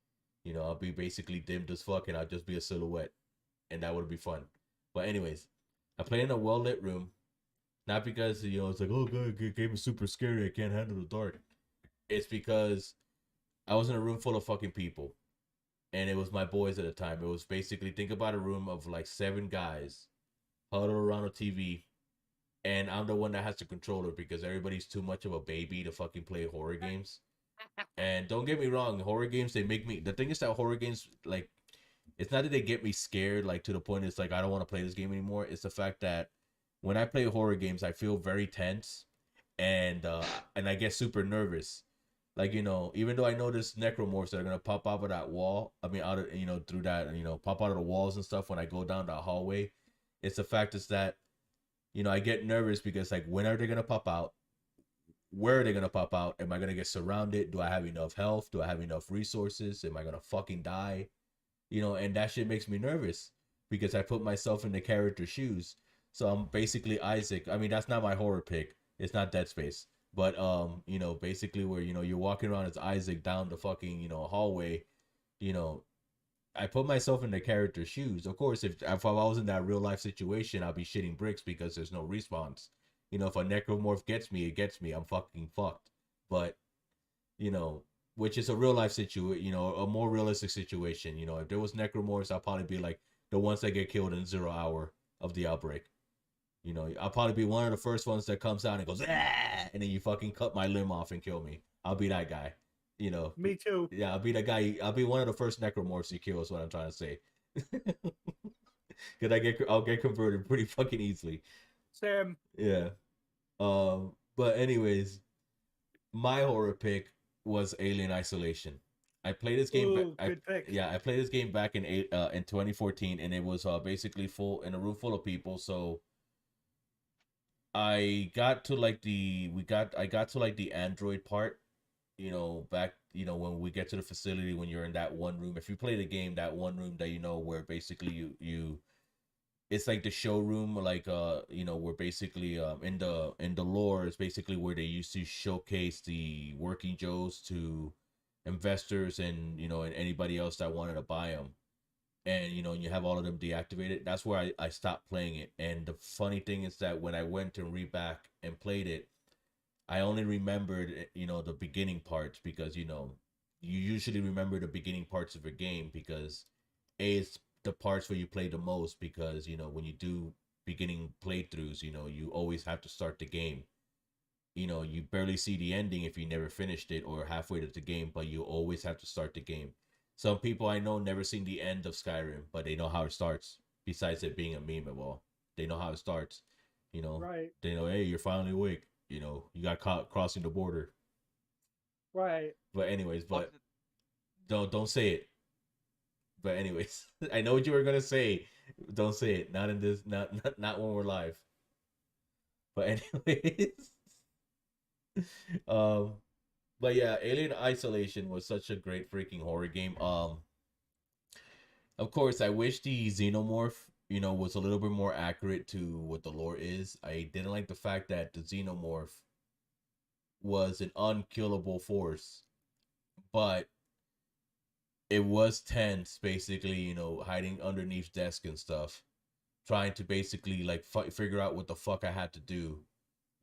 You know, I'll be basically dimmed as fuck, and I'll just be a silhouette, and that would be fun. But anyways, I play in a well lit room, not because, you know, it's like, oh god, the game is super scary, I can't handle the dark. It's because I was in a room full of fucking people, and it was my boys at the time. It was basically, think about a room of like 7 guys huddled around a TV, and I'm the one that has the controller because everybody's too much of a baby to fucking play horror games. And don't get me wrong, horror games, they make me, the thing is that horror games, like, it's not that they get me scared, like, to the point it's like I don't want to play this game anymore. It's the fact that when I play horror games, I feel very tense, and I get super nervous. Like, you know, even though I know there's necromorphs that are gonna pop out of that wall, I mean, out of, you know, through that, you know, pop out of the walls and stuff when I go down that hallway. It's the fact is that, you know, I get nervous because, like, when are they gonna pop out? Where are they gonna pop out? Am I gonna get surrounded? Do I have enough health? Do I have enough resources? Am I gonna fucking die? You know, and that shit makes me nervous because I put myself in the character's shoes. So I'm basically Isaac. I mean, that's not my horror pick. It's not Dead Space. But you know, basically where, you know, you're walking around as Isaac down the fucking, you know, hallway, you know, I put myself in the character's shoes. Of course, if I was in that real life situation, I'd be shitting bricks because there's no response. You know, if a necromorph gets me, it gets me. I'm fucking fucked. But, you know, which is a real life situation, you know, a more realistic situation. You know, if there was necromorphs, I'll probably be like the ones that get killed in 0 hour of the outbreak. You know, I'll probably be one of the first ones that comes out and goes, ah! And then you fucking cut my limb off and kill me. I'll be that guy. You know, Me too. yeah, I'll be that guy. I'll be one of the first necromorphs you kill. Is what I'm trying to say. Cause I'll get converted pretty fucking easily. Sam. Yeah. But anyways, my horror pick was Alien Isolation. I played this game. Ooh, good pick. Yeah, I played this game back in 2014, and it was basically full in a room full of people. So I got to like I got to like the Android part. You know, back, you know, when we get to the facility, when you're in that one room. If you play the game, that one room that, you know, where basically you it's like the showroom, like you know, where basically in the lore is basically where they used to showcase the working Joes to investors and, you know, and anybody else that wanted to buy them. And, you know, you have all of them deactivated. That's where I stopped playing it. And the funny thing is that when I went to read back and played it, I only remembered, you know, the beginning parts because, you know, you usually remember the beginning parts of a game because it's the parts where you play the most, because, you know, when you do beginning playthroughs, you know, you always have to start the game. You know, you barely see the ending if you never finished it or halfway to the game, but you always have to start the game. Some people I know never seen the end of Skyrim, but they know how it starts. Besides it being a meme of all, they know how it starts. You know, Right. they know, hey, you're finally awake. You know, you got caught crossing the border. Right. But anyways, but don't say it. But anyways, I know what you were gonna say. Don't say it. Not in this. Not when we're live. But anyways, um, but yeah, Alien Isolation was such a great freaking horror game. Of course, I wish the xenomorph, you know, was a little bit more accurate to what the lore is. I didn't like the fact that the xenomorph was an unkillable force, but it was tense, basically, you know, hiding underneath desk and stuff, trying to basically like figure out what the fuck I had to do,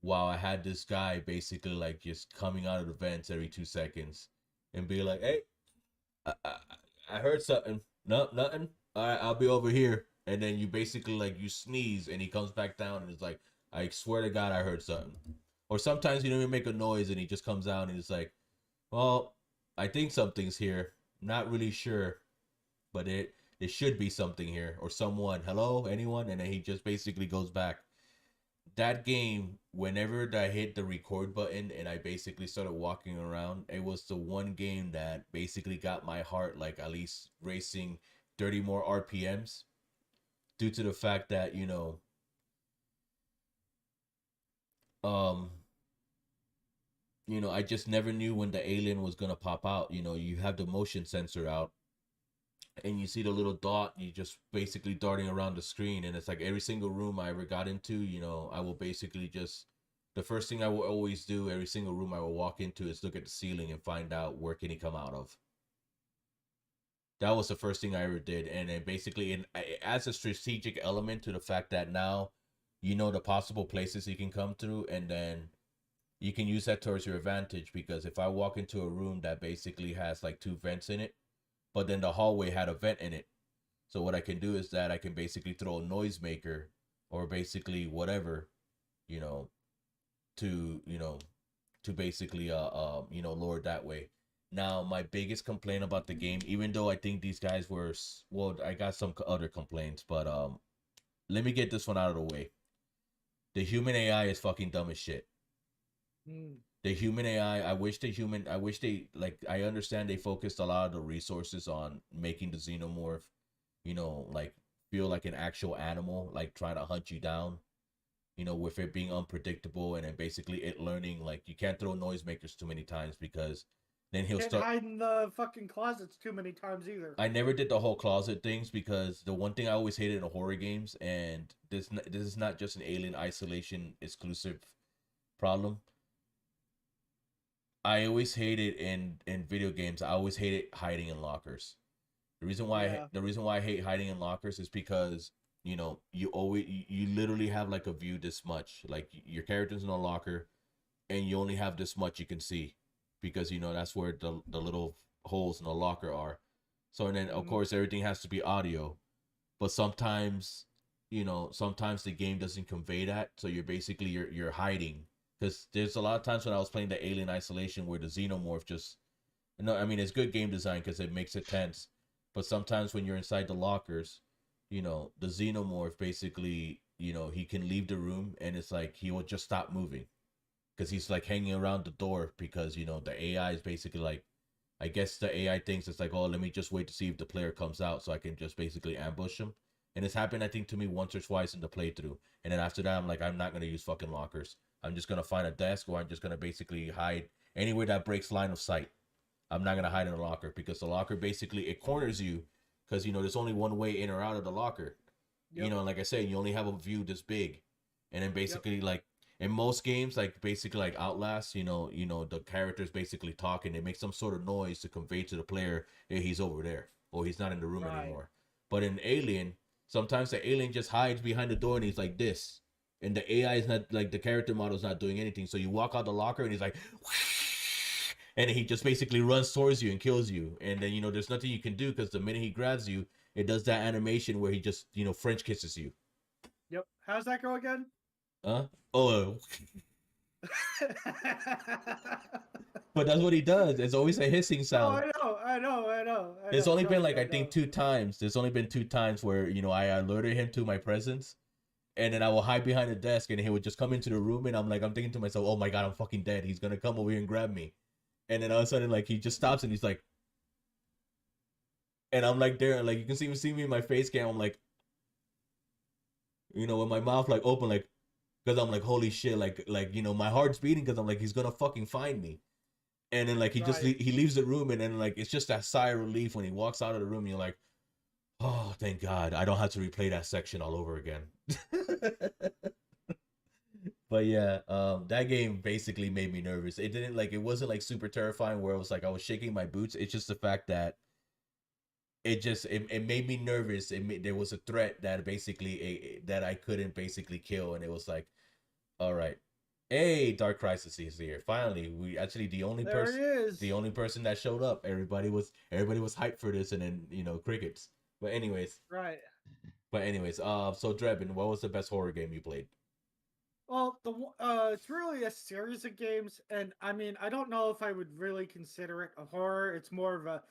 while I had this guy basically like just coming out of the vents every 2 seconds and be like, hey, I heard something. No, nothing. All right, I'll be over here. And then you basically like you sneeze and he comes back down and it's like, I swear to God, I heard something. Or sometimes you don't even make a noise and he just comes out and it's like, well, I think something's here. Not really sure, but it should be something here or someone. Hello, anyone? And then he just basically goes back. that game, whenever I hit the record button and I basically started walking around, it was the one game that basically got my heart like at least racing 30 more RPMs, due to the fact that, um I just never knew when the alien was gonna pop out. You have the motion sensor out, and you see the little dot, you just basically darting around the screen, and it's like every single room I ever got into, I will basically just, the first thing I will always do, every single room I will walk into, is look at the ceiling and find out where can he come out of. That was the first thing I ever did, and then basically it adds a strategic element to the fact that now you know the possible places he can come through, and then you can use that towards your advantage, because if I walk into a room that basically has like 2 vents in it, but then the hallway had a vent in it, so what I can do is that I can basically throw a noisemaker or basically whatever, to basically lure it that way. Now, my biggest complaint about the game, even though I think these guys were, well, I got some other complaints, but let me get this one out of the way. The human AI is fucking dumb as shit. The human AI, I wish they, like, I understand they focused a lot of the resources on making the xenomorph, like, feel like an actual animal, like trying to hunt you down, with it being unpredictable, and then basically it learning, like, you can't throw noisemakers too many times, because then he'll Can't hide in the fucking closets too many times either. I never did the whole closet things, because the one thing I always hated in horror games, and this is not just an Alien Isolation exclusive problem, I always hated in video games. I always hated hiding in lockers. The reason why I hate hiding in lockers is because you literally have like a view this much. Like, your character's in a locker, and you only have this much you can see, because that's where the little holes in the locker are. So, and then of course everything has to be audio, but sometimes sometimes the game doesn't convey that, so you're hiding. Because there's a lot of times when I was playing the Alien Isolation where the xenomorph just, no, I mean, it's good game design because it makes it tense. But sometimes when you're inside the lockers, the xenomorph basically, he can leave the room, and it's like he will just stop moving because he's like hanging around the door, because the AI is basically like, I guess the AI thinks it's like, oh, let me just wait to see if the player comes out so I can just basically ambush him. And it's happened, I think, to me once or twice in the playthrough. And then after that, I'm like, I'm not going to use fucking lockers. I'm just going to find a desk, or I'm just going to basically hide anywhere that breaks line of sight. I'm not going to hide in a locker, because the locker basically, it corners you, because, there's only one way in or out of the locker. Yep. Like I said, you only have a view this big. And then basically, like, in most games, like basically like Outlast, the characters basically talk, and they make some sort of noise to convey to the player, hey, he's over there, or he's not in the room anymore. But in Alien, sometimes the alien just hides behind the door, and he's like this. And the AI is not, like, the character model is not doing anything. So you walk out the locker, and he's like, and he just basically runs towards you and kills you. And then, there's nothing you can do, because the minute he grabs you, it does that animation where he just, French kisses you. Yep. How's that go again? Oh. But that's what he does. It's always a hissing sound. Oh, I know. There's only been like, I think 2 times. There's only been 2 times where, I alerted him to my presence, and then I will hide behind the desk, and he would just come into the room, and I'm thinking to myself, oh my God, I'm fucking dead. He's gonna come over here and grab me. And then all of a sudden, like, he just stops, and he's like, and I'm like there, and like, you can see me in my face cam. I'm like, with my mouth like open, like, because I'm like, holy shit, like, my heart's beating, because I'm like, he's gonna fucking find me. And then, like, he just he leaves the room, and then, like, it's just that sigh of relief when he walks out of the room, and you're like, oh, thank God, I don't have to replay that section all over again. But yeah, that game basically made me nervous. It didn't, like, it wasn't like super terrifying where it was like I was shaking my boots. It's just the fact that it made me nervous. There was a threat that basically that I couldn't basically kill, and it was like, all right, hey, Dark Crisis is here. Finally, we actually the only person that showed up. Everybody was hyped for this, and then crickets. But anyways, right. So Drebin, what was the best horror game you played? Well, it's really a series of games, and I mean, I don't know if I would really consider it a horror. It's more of a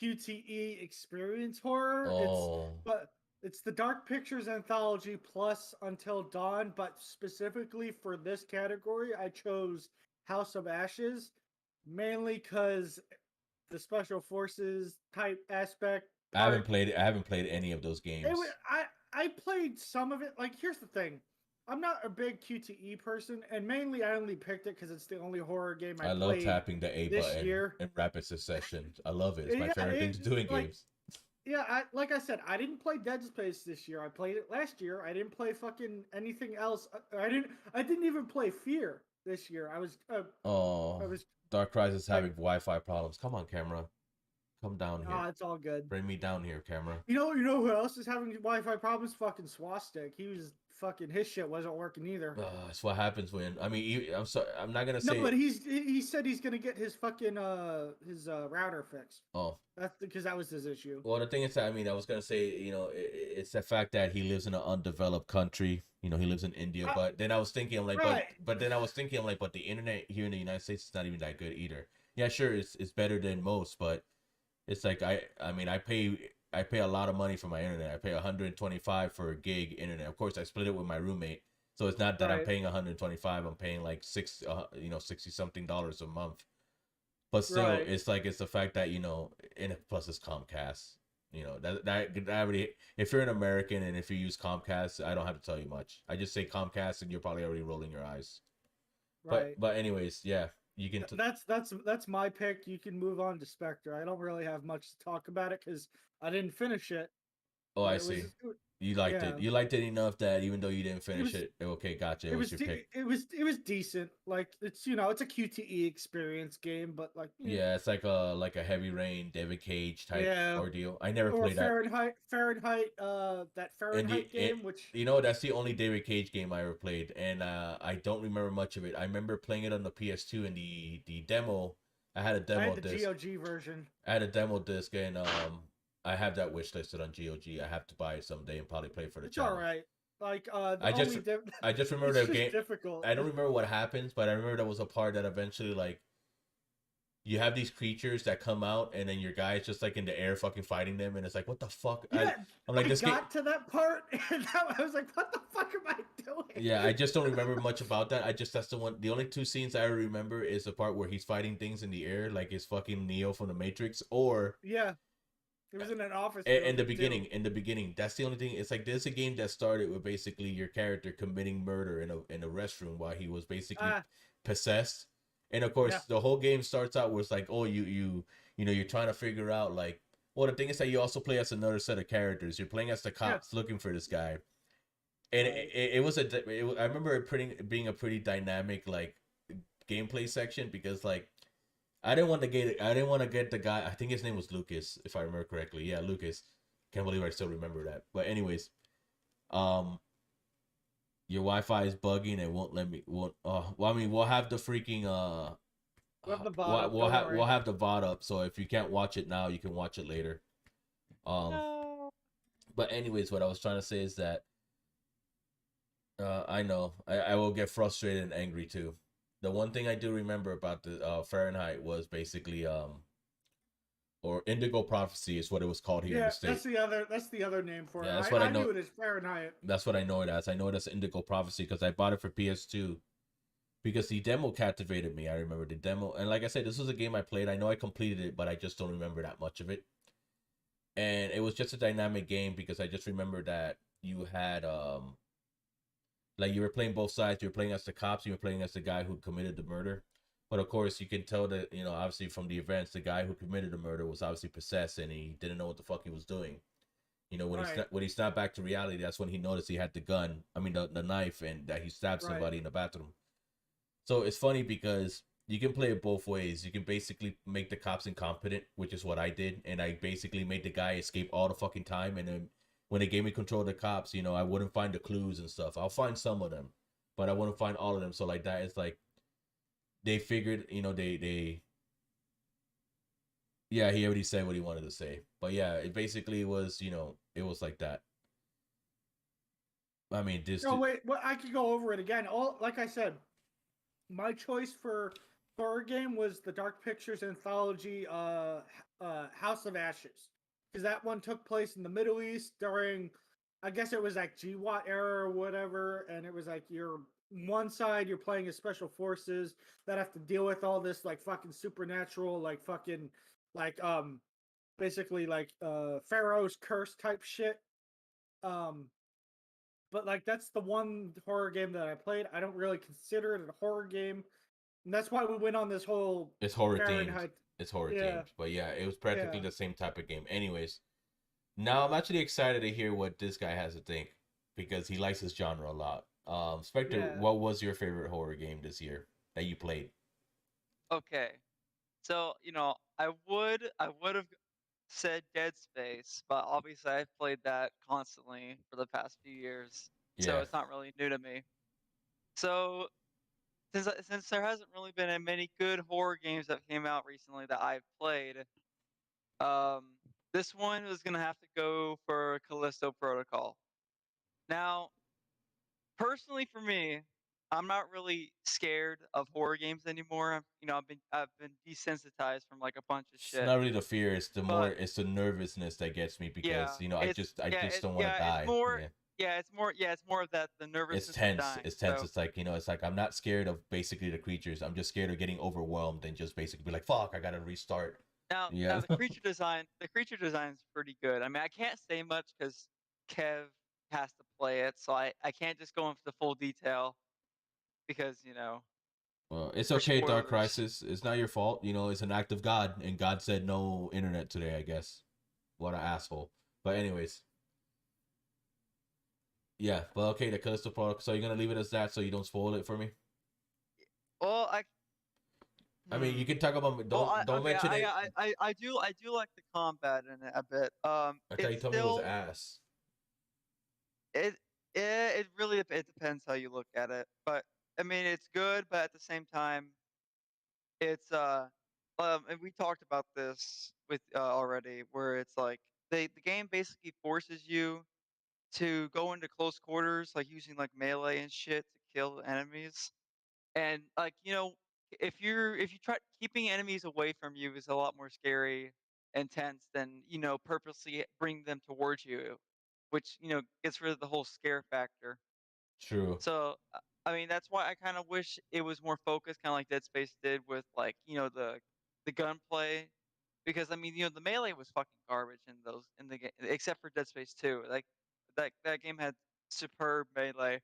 QTE experience horror. Oh. It's the Dark Pictures Anthology plus Until Dawn, but specifically for this category, I chose House of Ashes, mainly because the Special Forces type aspect. I haven't played. I haven't played any of those games. I played some of it. Like, here's the thing. I'm not a big QTE person, and mainly I only picked it because it's the only horror game I love played tapping the A this button year. in rapid succession. I love it. It's my Yeah, favorite thing to do in games. Yeah, like I said, I didn't play Dead Space this year. I played it last year. I didn't play fucking anything else. I didn't even play Fear this year. I was Dark Rise is having Wi-Fi problems. Come on, camera. Come down here. It's all good. Bring me down here, camera. You know who else is having Wi-Fi problems? Fucking Swastik. His shit wasn't working either. That's what happens when I'm sorry. I'm not gonna say. No, but he said he's gonna get his fucking router fixed. Oh, that's because that was his issue. Well, the thing is, I was gonna say, it's the fact that he lives in an undeveloped country. He lives in India. But then I was thinking, I'm like, right. but the internet here in the United States is not even that good either. Yeah, sure, it's better than most, but it's like I pay a lot of money for my internet. I pay $125 for a gig internet. Of course, I split it with my roommate, so it's not that I'm paying $125. I'm paying like $60 something a month. But still, it's the fact that and plus it's Comcast. That already. If you're an American and if you use Comcast, I don't have to tell you much. I just say Comcast, and you're probably already rolling your eyes. Right. But anyways, yeah. You can that's my pick. You can move on to Spectre. I don't really have much to talk about it because I didn't finish it. Oh, I see. You liked it. You liked it enough that even though you didn't finish it, okay, gotcha. It was your pick. It was decent. Like it's it's a QTE experience game, but like it's like a Heavy Rain, David Cage type ordeal. I never played that. Fahrenheit game, which that's the only David Cage game I ever played, and I don't remember much of it. I remember playing it on the PS2 and the demo. I had a demo disc. GOG version. I had a demo disc, and I have that wish listed on GOG. I have to buy it someday and probably play for the channel. All right. Like I just remember the game. Difficult. I don't remember what happens, but I remember there was a part that eventually like you have these creatures that come out, and then your guy's just like in the air fucking fighting them, and it's like, what the fuck? Yeah, I'm like, this got to that part, and I was like, what the fuck am I doing? Yeah, I just don't remember much about that. That's the one. The only two scenes I remember is the part where he's fighting things in the air, like it's fucking Neo from the Matrix, or it was in an office. In the beginning, that's the only thing. It's like there's a game that started with basically your character committing murder in a restroom while he was basically possessed. And of course, the whole game starts out with like, oh, you're trying to figure out like, well, the thing is that you also play as another set of characters. You're playing as the cops looking for this guy, and I remember it being a pretty dynamic like gameplay section because like. I didn't want to get the guy. I think his name was Lucas, if I remember correctly. Yeah, Lucas. Can't believe I still remember that. But anyways, your Wi-Fi is bugging and won't let me. We'll have the freaking we'll have the VOD up. So if you can't watch it now, you can watch it later. No. But anyways, what I was trying to say is that I know I will get frustrated and angry too. The one thing I do remember about the Fahrenheit was basically or Indigo Prophecy is what it was called here in the States. That's the other name for it. That's what I know. Knew it as Fahrenheit. That's what I know it as. I know it as Indigo Prophecy because I bought it for PS2 because the demo captivated me. I remember the demo, and like I said, this was a game I played. I know I completed it, but I just don't remember that much of it. And it was just a dynamic game because I just remember that you had like you were playing both sides. You were playing as the cops. You were playing as the guy who committed the murder. But of course, you can tell that, obviously from the events, the guy who committed the murder was obviously possessed and he didn't know what the fuck he was doing. When he snapped back to reality, that's when he noticed he had the gun. I mean, the knife, and that he stabbed somebody in the bathroom. So it's funny because you can play it both ways. You can basically make the cops incompetent, which is what I did. And I basically made the guy escape all the fucking time. And then when they gave me control of the cops, I wouldn't find the clues and stuff. I'll find some of them, but I wouldn't find all of them. So like that, it's like they figured, he already said what he wanted to say. But yeah, it basically was, it was like that. I mean, I could go over it again. Like I said, my choice for horror game was the Dark Pictures Anthology, House of Ashes. Because that one took place in the Middle East during I guess it was like GWAT era or whatever, and it was like you're one side you're playing as special forces that have to deal with all this like fucking supernatural, like fucking like basically like Pharaoh's curse type shit. Um but like that's the one horror game that I played. I don't really consider it a horror game. And that's why we went on this whole It's horror themed. Fahrenheit. It's horror Yeah, themed. But yeah, it was practically yeah, the same type of game. Anyways, now I'm actually excited to hear what this guy has to think because he likes this genre a lot. Spectre, yeah. what was your favorite horror game this year that you played? Okay. So, I would have said Dead Space, but obviously I've played that constantly for the past few years, so Yeah. it's not really new to me. So, since there hasn't really been many good horror games that came out recently that I've played, um, this one was gonna have to go for Callisto Protocol. Now, personally for me, I'm not really scared of horror games anymore. I've been desensitized from like a bunch of It's shit. not really the fear, it's the more But it's the nervousness that gets me yeah, because I just don't want to it's die. more Yeah. it's more of that the It's nervousness of tense. dying. It's tense. So It's like I'm not scared of basically the creatures. I'm just scared of getting overwhelmed and just basically be like, fuck, I gotta restart. now Yeah. the creature design is pretty good. I mean, I can't say much because Kev has to play it, so I can't just go into the full detail because Well, it's for okay, Dark spoilers. Crisis. It's not your fault. It's an act of God, and God said no internet today, I guess. What an asshole. But anyways, yeah. But okay, the Callisto Protocol. So you're gonna leave it as that, so you don't spoil it for me. Well, I mean, you can talk about. Well, Don't okay, mention it. I do like the combat in it a bit. I thought It's you told me it was still ass. it it really it depends how you look at it, but I mean it's good, but at the same time, it's and we talked about this with already, where it's like the game basically forces you to go into close quarters, like using like melee and shit to kill enemies. And like, if you try keeping enemies away from you is a lot more scary and tense than, purposely bring them towards you, which, gets rid of the whole scare factor. True. So, I mean, that's why I kind of wish it was more focused, kind of like Dead Space did with like, the gunplay, because I mean, the melee was fucking garbage in the game, except for Dead Space 2. Like that game had superb melee,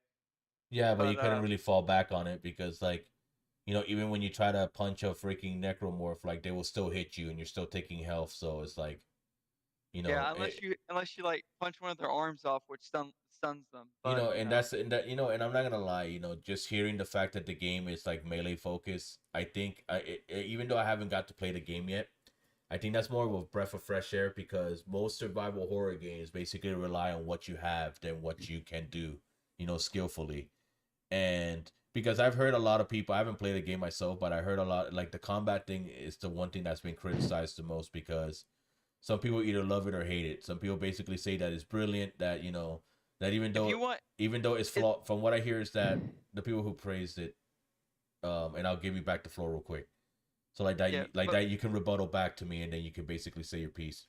Yeah, but you but couldn't really fall back on it because, like, even when you try to punch a freaking necromorph, like they will still hit you and you're still taking health. So it's like, yeah, unless it, you like punch one of their arms off, which stuns them. But and that's and that and I'm not gonna lie, just hearing the fact that the game is like melee focus, I think even though I haven't got to play the game yet, I think that's more of a breath of fresh air because most survival horror games basically rely on what you have than what you can do, skillfully. And because I've heard a lot of people, I haven't played the game myself, but I heard a lot, like the combat thing is the one thing that's been criticized the most because some people either love it or hate it. Some people basically say that it's brilliant, that that if you want even though it's it, flawed, from what I hear is that the people who praised it, and I'll give you back the floor real quick. So like that, yeah, like that, you can rebuttal back to me, and then you can basically say your piece.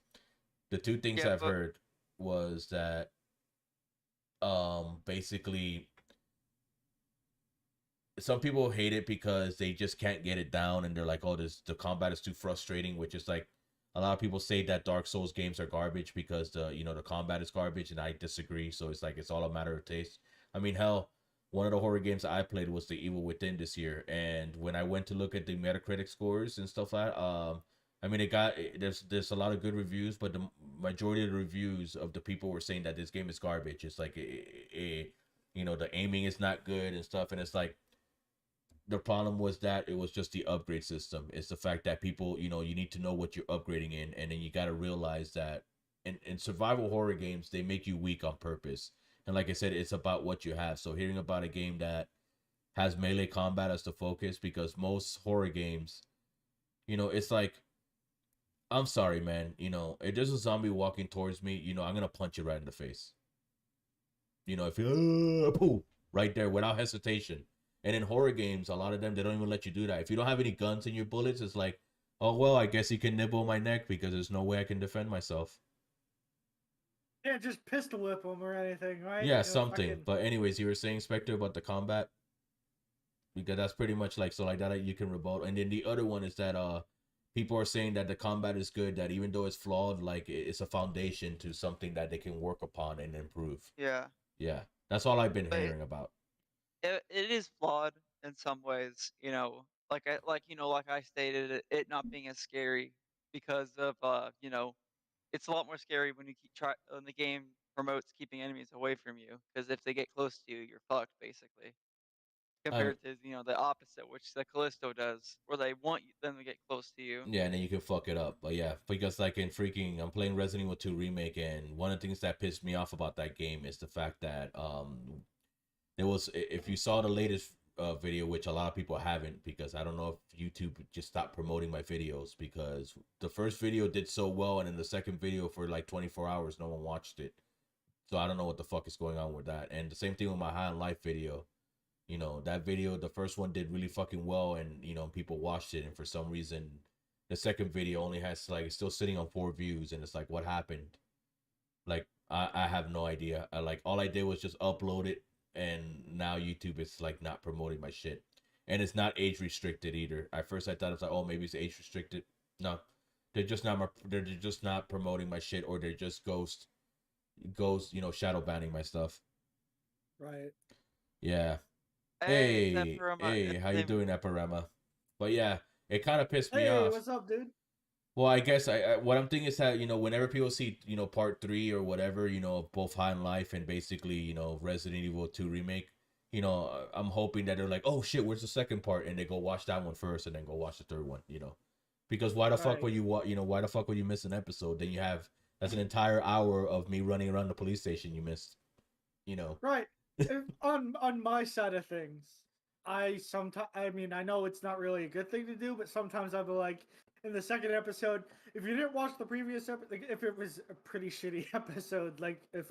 The two things yeah, I've but heard was that, basically some people hate it because they just can't get it down and they're like, oh, the combat is too frustrating, which is like a lot of people say that Dark Souls games are garbage because the combat is garbage, and I disagree. So it's like it's all a matter of taste. I mean, hell, one of the horror games I played was The Evil Within this year, and when I went to look at the Metacritic scores and stuff like that, I mean, there's a lot of good reviews, but the majority of the reviews of the people were saying that this game is garbage. It's like the aiming is not good and stuff, and it's like the problem was that it was just the upgrade system. It's the fact that people, you need to know what you're upgrading in, and then you got to realize that in survival horror games, they make you weak on purpose. And like I said, it's about what you have. So hearing about a game that has melee combat as the focus, because most horror games, it's like, I'm sorry, man, if there's a zombie walking towards me, I'm going to punch it right in the face. If you, poof, right there without hesitation. And in horror games, a lot of them, they don't even let you do that. If you don't have any guns in your bullets, it's like, oh, well, I guess you can nibble my neck because there's no way I can defend myself. can't just pistol whip them or anything, right? Yeah, You know, something. fucking But anyways, you were saying, Spectre, about the combat, because that's pretty much like, so like that you can rebut. And then the other one is that people are saying that the combat is good, that even though it's flawed, like it's a foundation to something that they can work upon and improve. Yeah. Yeah, that's all I've been But hearing about. it is flawed in some ways, you know. Like I stated, it not being as scary because of you know, it's a lot more scary when you when the game promotes keeping enemies away from you, because if they get close to you, you're fucked basically. I Compared to, you know, the opposite, which the Callisto does, where they want them to get close to you. Yeah, and then you can fuck it up. But yeah, because like in freaking, I'm playing Resident Evil 2 remake, and one of the things that pissed me off about that game is the fact that there was, if you saw the latest video, which a lot of people haven't, because I don't know if YouTube just stopped promoting my videos, because the first video did so well, and then the second video for like 24 hours no one watched it. So I don't know what the fuck is going on with that. And the same thing with my High on Life video. You know, that video, the first one did really fucking well, and you know, people watched it, and for some reason the second video only has like, it's still sitting on 4 views, and it's like, what happened? Like, I have no idea. Like, all I did was just upload it, and now YouTube is like not promoting my shit. And it's not age restricted either. At first I thought it's like, oh, maybe it's age restricted. No. They're just not promoting my shit, or they're just ghost, you know, shadow banning my stuff. right. Yeah. Hey, Hey, how you doing, Epirema? But yeah, it kind of pissed me Hey, off. what's up, dude? Well, I guess what I'm thinking is that, you know, whenever people see, you know, part 3 or whatever, you know, both High on Life and basically, you know, Resident Evil 2 remake, you know, I'm hoping that they're like, oh shit, where's the second part? And they go watch that one first and then go watch the third one, you know, because why the fuck Right. would you why the fuck would you miss an episode? Then you have, that's an entire hour of me running around the police station you missed, you know. Right. On my side of things, I mean, I know it's not really a good thing to do, but sometimes I'll be like, in the second episode, if you didn't watch the previous episode, like, if it was a pretty shitty episode, like if,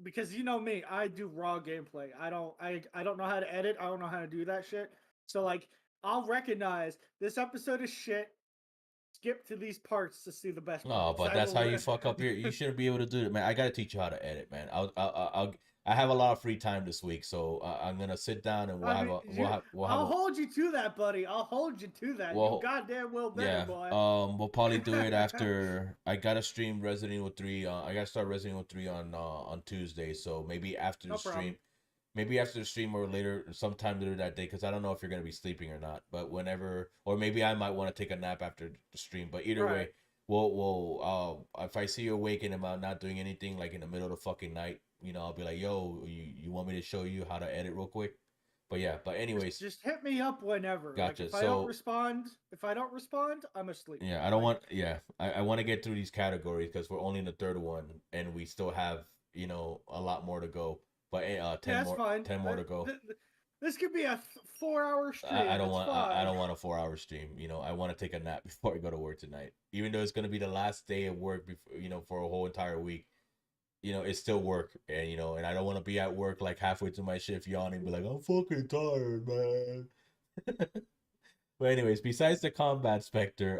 because you know me, I do raw gameplay. I don't know how to edit. I don't know how to do that shit. So like, I'll recognize this episode is shit. Skip to these parts to see the best Oh, parts. but that's how you fuck up your. You shouldn't be able to do it, man. I gotta teach you how to edit, man. I have a lot of free time this week, so I'm gonna sit down and I'll hold you to that, buddy. I'll hold you to that. You goddamn well better, yeah. boy. We'll probably do it after I gotta stream Resident Evil 3. I gotta start Resident Evil 3 on Tuesday, so maybe after the stream. Problem. Maybe after the stream or later, sometime later that day, because I don't know if you're gonna be sleeping or not. But whenever, or maybe I might want to take a nap after the stream. But either way, we'll if I see you awake and I'm not doing anything, like in the middle of the fucking night, you know, I'll be like, yo, you want me to show you how to edit real quick? But yeah, but anyways, just hit me up whenever. Gotcha. Like, if I don't respond, I'm asleep. Yeah, I don't want. Yeah, I want to get through these categories because we're only in the third one and we still have, you know, a lot more to go. But 10 more to go. This could be a 4-hour stream. I don't want a 4-hour stream. You know, I want to take a nap before I go to work tonight. Even though it's gonna be the last day of work before, you know, for a whole entire week. You know, it's still work, and you know, and I don't want to be at work like halfway through my shift yawning, be like, I'm fucking tired, man. But anyways, besides the combat, Spectre,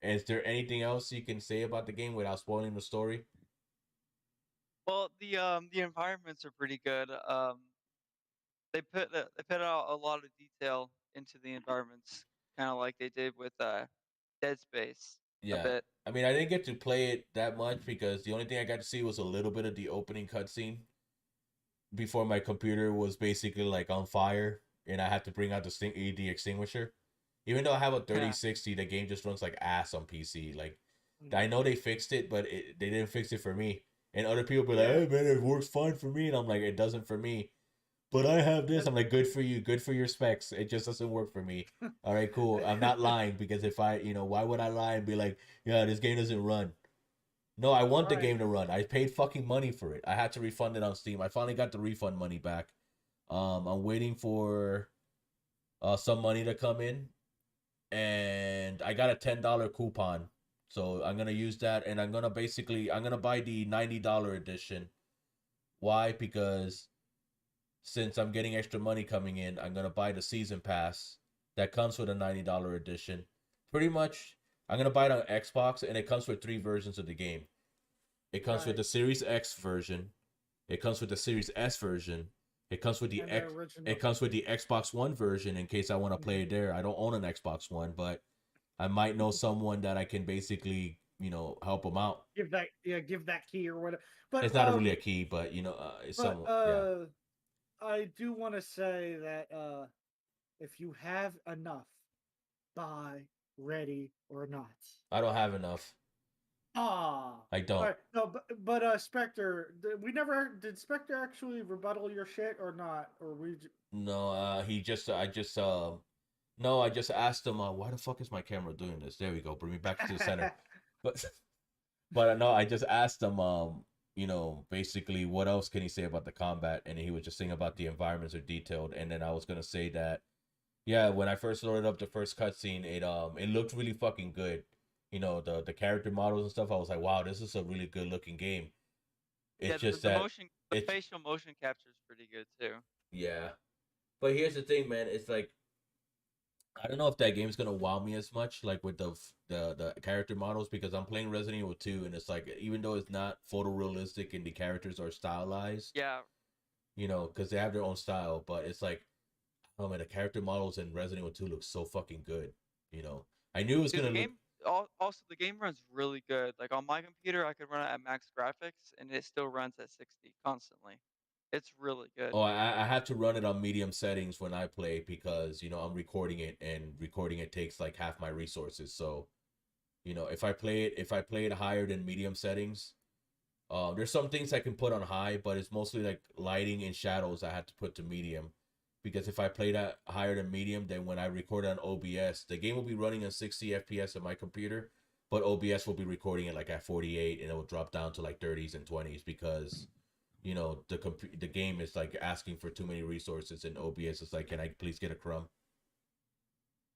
is there anything else you can say about the game without spoiling the story? Well, the environments are pretty good. They put out a lot of detail into the environments, kind of like they did with Dead Space. Yeah. A bit. I mean, I didn't get to play it that much because the only thing I got to see was a little bit of the opening cutscene before my computer was basically like on fire and I had to bring out the extinguisher. Even though I have a 3060, the game just runs like ass on PC. Like, I know they fixed it, but they didn't fix it for me. And other people be like, hey, man, it works fine for me. And I'm like, it doesn't for me. But I have this. I'm like, good for you. Good for your specs. It just doesn't work for me. All right, cool. I'm not lying because if I, you know, why would I lie and be like, yeah, this game doesn't run? No, I want the game to run. I paid fucking money for it. I had to refund it on Steam. I finally got the refund money back. I'm waiting for some money to come in. And I got a $10 coupon. So I'm going to use that. And I'm going to buy the $90 edition. Why? Because since I'm getting extra money coming in, I'm going to buy the season pass that comes with a $90 edition. Pretty much, I'm going to buy it on Xbox, and it comes with 3 versions of the game. It comes with the Series X version. It comes with the Series S version. It comes with the X. It comes with the Xbox One version in case I want to play it there. I don't own an Xbox One, but I might know someone that I can basically, help them out. Give that key or whatever. But it's not really a key, but it's someone. Yeah. I do want to say that if you have enough, buy Ready or Not. I don't have enough. I don't. Right. No, but Spectre, did Spectre actually rebuttal your shit or not? Or we? No, I just no, I just asked him, why the fuck is my camera doing this? There we go, bring me back to the center. but no, I just asked him, basically what else can he say about the combat, and he was just saying about the environments are detailed, and then I was gonna say that, yeah, when I first loaded up the first cutscene, it looked really fucking good. The character models and stuff. I was like, wow, this is a really good looking game. It's just the facial motion capture is pretty good too. Yeah, but here's the thing, man. It's like, I don't know if that game's gonna wow me as much, like with the character models, because I'm playing Resident Evil 2, and it's like, even though it's not photorealistic and the characters are stylized, yeah, because they have their own style, but it's like, oh man, the character models in Resident Evil 2 look so fucking good. I knew it was gonna look. Also, the game runs really good. Like on my computer, I could run it at max graphics, and it still runs at 60 constantly. It's really good. Oh, I have to run it on medium settings when I play because I'm recording it, and recording it takes like half my resources. So, if I play it higher than medium settings, there's some things I can put on high, but it's mostly like lighting and shadows I have to put to medium. Because if I play that higher than medium, then when I record on OBS, the game will be running on 60 FPS on my computer, but OBS will be recording it like at 48, and it will drop down to like 30s and 20s because, the game is like asking for too many resources, and OBS is like, can I please get a crumb?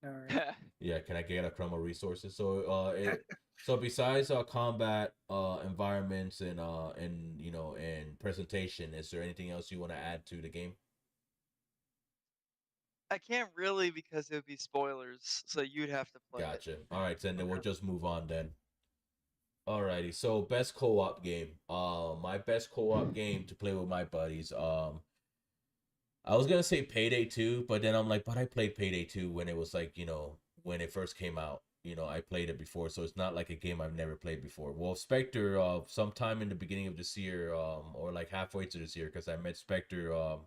All right. Yeah, can I get a crumb of resources? So so besides combat, environments, and presentation, is there anything else you want to add to the game? I can't really, because it would be spoilers, so you'd have to play Gotcha. All right, then we'll just move on then. Alrighty, so best co-op game. My best co-op game to play with my buddies. I was gonna say Payday 2, but then I'm like, but I played Payday 2 when it was like, when it first came out. I played it before, so it's not like a game I've never played before. Well, Spectre, sometime in the beginning of this year, or like halfway to this year, because I met Spectre,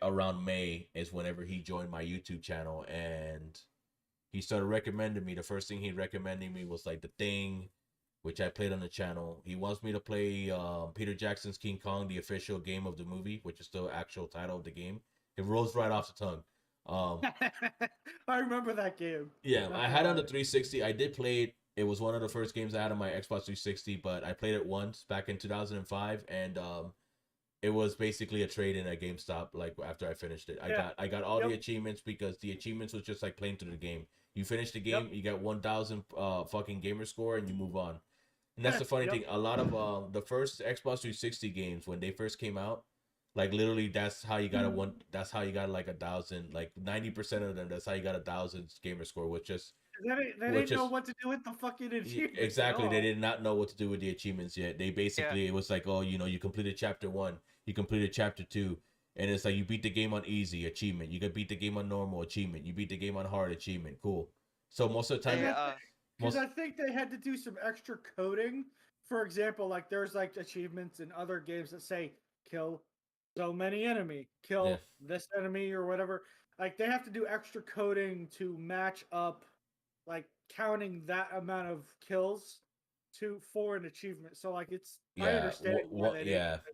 around May is whenever he joined my YouTube channel, and he started recommending me. The first thing he recommended me was like The Thing, which I played on the channel. He wants me to play Peter Jackson's King Kong, the official game of the movie, which is the actual title of the game. It rolls right off the tongue. I remember that game. Yeah, I had it on the 360. I did play it. It was one of the first games I had on my Xbox 360, but I played it once back in 2005, and it was basically a trade-in at GameStop. Like after I finished it, I got all the achievements, because the achievements was just like playing through the game. You finish the game, you got 1,000 fucking gamer score, and you move on. And that's the funny thing. A lot of the first Xbox 360 games, when they first came out, like literally that's how you got that's how you got like 1,000, like 90% of them. That's how you got 1,000 gamer score, which just they didn't know what to do with the fucking achievements. Exactly, they did not know what to do with the achievements yet. They basically, it was like, oh, you completed chapter 1, you completed chapter 2, and it's like you beat the game on easy, achievement. You could beat the game on normal, achievement. You beat the game on hard, achievement. Cool. So most of the time, because I think they had to do some extra coding. For example, like there's like achievements in other games that say kill so many enemy, kill this enemy or whatever. Like they have to do extra coding to match up, like counting that amount of kills for an achievement. So like it's I understand.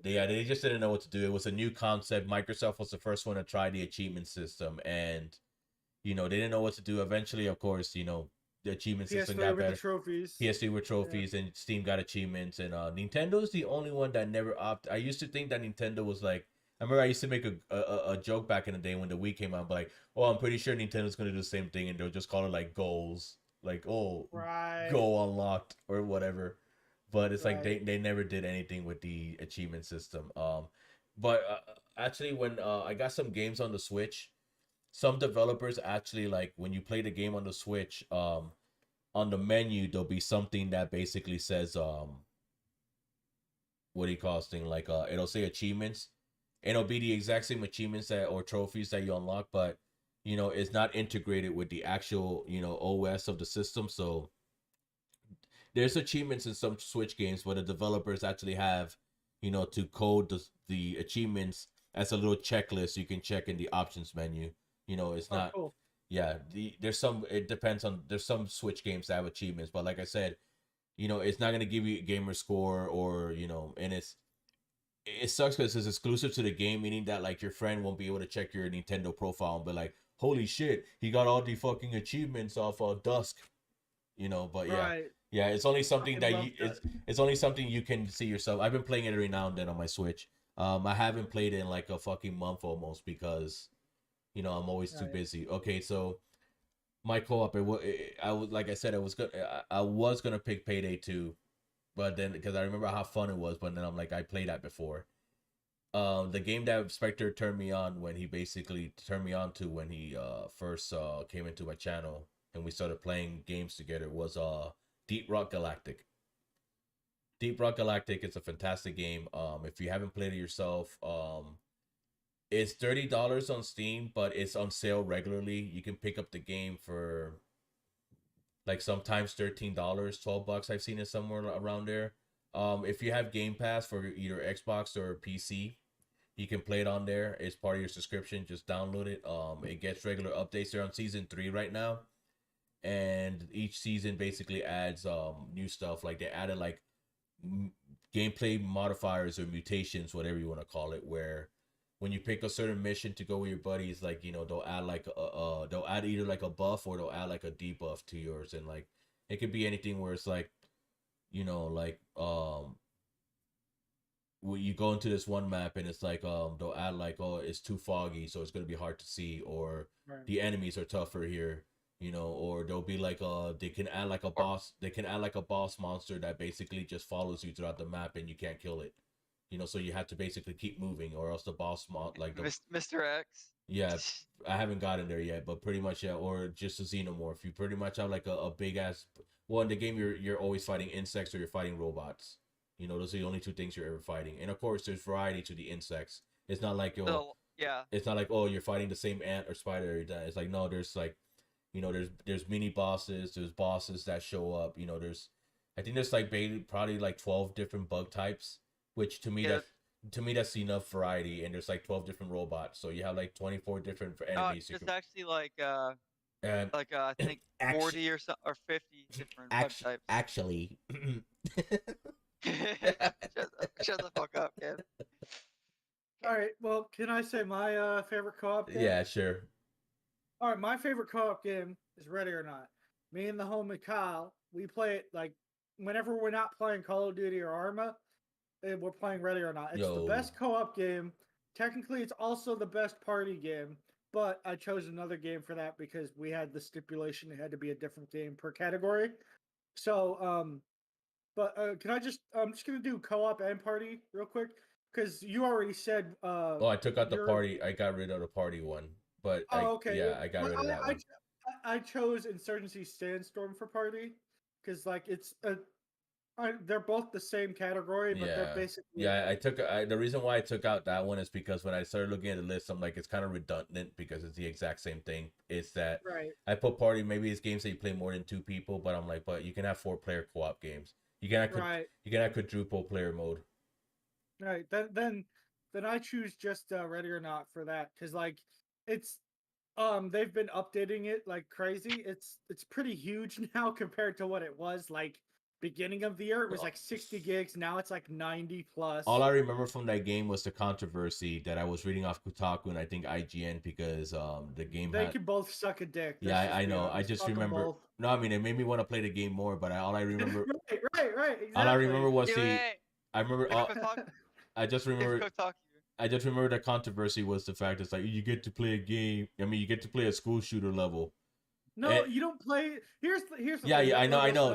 They just didn't know what to do. It was a new concept. Microsoft was the first one to try the achievement system, and they didn't know what to do. Eventually, of course, the achievement system got better. PS3 with trophies, and Steam got achievements, and Nintendo's the only one that never opted. I used to think that Nintendo was like, I remember I used to make a joke back in the day when the Wii came out, but like, oh, I'm pretty sure Nintendo's gonna do the same thing, and they'll just call it like goals, like, oh, goal unlocked or whatever. But it's like they never did anything with the achievement system. But actually, when I got some games on the Switch, some developers actually, like when you play the game on the Switch, on the menu there'll be something that basically says what do you call this thing? Like it'll say achievements, and it'll be the exact same achievements that or trophies that you unlock, but it's not integrated with the actual OS of the system. So there's achievements in some Switch games where the developers actually have to code the achievements as a little checklist you can check in the options menu. It's not. Cool. Yeah, there's some. It depends on. There's some Switch games that have achievements, but like I said, it's not gonna give you a gamer score or and it sucks because it's exclusive to the game, meaning that like your friend won't be able to check your Nintendo profile and be like, holy shit, he got all the fucking achievements off of Dusk, But Right. yeah, it's only something that love you that. it's only something you can see yourself. I've been playing it every now and then on my Switch. I haven't played it in like a fucking month almost because I'm always too Right. busy. Okay, so my co-op, I was like I said, I was gonna pick Payday 2, but then because I remember how fun it was, but then I'm like I played that before. The game that Spectre turned me on when he basically turned me on to when he first came into my channel and we started playing games together was Deep Rock Galactic. Deep Rock Galactic is a fantastic game. If you haven't played it yourself, it's $30 on Steam, but it's on sale regularly. You can pick up the game for like sometimes $13, $12. I've seen it somewhere around there. If you have Game Pass for either Xbox or PC, you can play it on there. It's part of your subscription. Just download it. It gets regular updates. They're on season 3 right now, and each season basically adds new stuff. Like they added like gameplay modifiers or mutations, whatever you want to call it, where when you pick a certain mission to go with your buddies, like they'll add like they'll add either like a buff or they'll add like a debuff to yours, and like it could be anything where it's like like when you go into this one map and it's like they'll add like, oh, it's too foggy so it's gonna be hard to see, or Right. the enemies are tougher here, or they'll be like they can add like a boss monster that basically just follows you throughout the map and you can't kill it. So you have to basically keep moving, or else the like the Mr. X. yeah, I haven't gotten there yet, but pretty much yeah, or just a xenomorph. You pretty much have like a big ass. Well, in the game, you're always fighting insects or you're fighting robots. Those are the only two things you're ever fighting. And of course, there's variety to the insects. It's not like Yeah. It's not like, oh, you're fighting the same ant or spider every time. It's like, no, there's like, there's mini bosses, there's bosses that show up. I think there's like probably like 12 different bug types, which to me that's enough variety. And there's like 12 different robots, so you have like 24 different enemies. It's actually like and I think 40 or 50 different bug types. Actually, shut the fuck up, kid. All right. Well, can I say my favorite co-op game? Yeah, sure. All right. My favorite co-op game is Ready or Not. Me and the homie Kyle, we play it like whenever we're not playing Call of Duty or Arma, we're playing Ready or Not. It's the best co-op game. Technically, it's also the best party game, but I chose another game for that because we had the stipulation it had to be a different game per category. So, but can I'm just gonna do co-op and party real quick because you already said. I took out the party. I got rid of the party one, but okay. Yeah, I got rid of that one. I chose Insurgency Sandstorm for party because like they're both the same category, but they're basically. Yeah, the reason why I took out that one is because when I started looking at the list, I'm like, it's kind of redundant because it's the exact same thing. It's that I put party, maybe it's games that you play more than 2 people, but I'm like, but you can have 4-player co-op games. You can have quadruple player mode. Right. Then I choose just Ready or Not for that because like it's they've been updating it like crazy. It's pretty huge now compared to what it was like beginning of the year. It was like 60 gigs. Now it's like 90 plus. All I remember from that game was the controversy that I was reading off Kotaku and I think IGN because the game can both suck a dick. Yeah, I know. I just remember. No, I mean it made me want to play the game more, but all I remember. right. Exactly. All I remember was I remember. I just remember the controversy was the fact it's like you get to play a game. I mean, you get to play a school shooter level. No, you don't play. Here's the thing. Yeah, I know.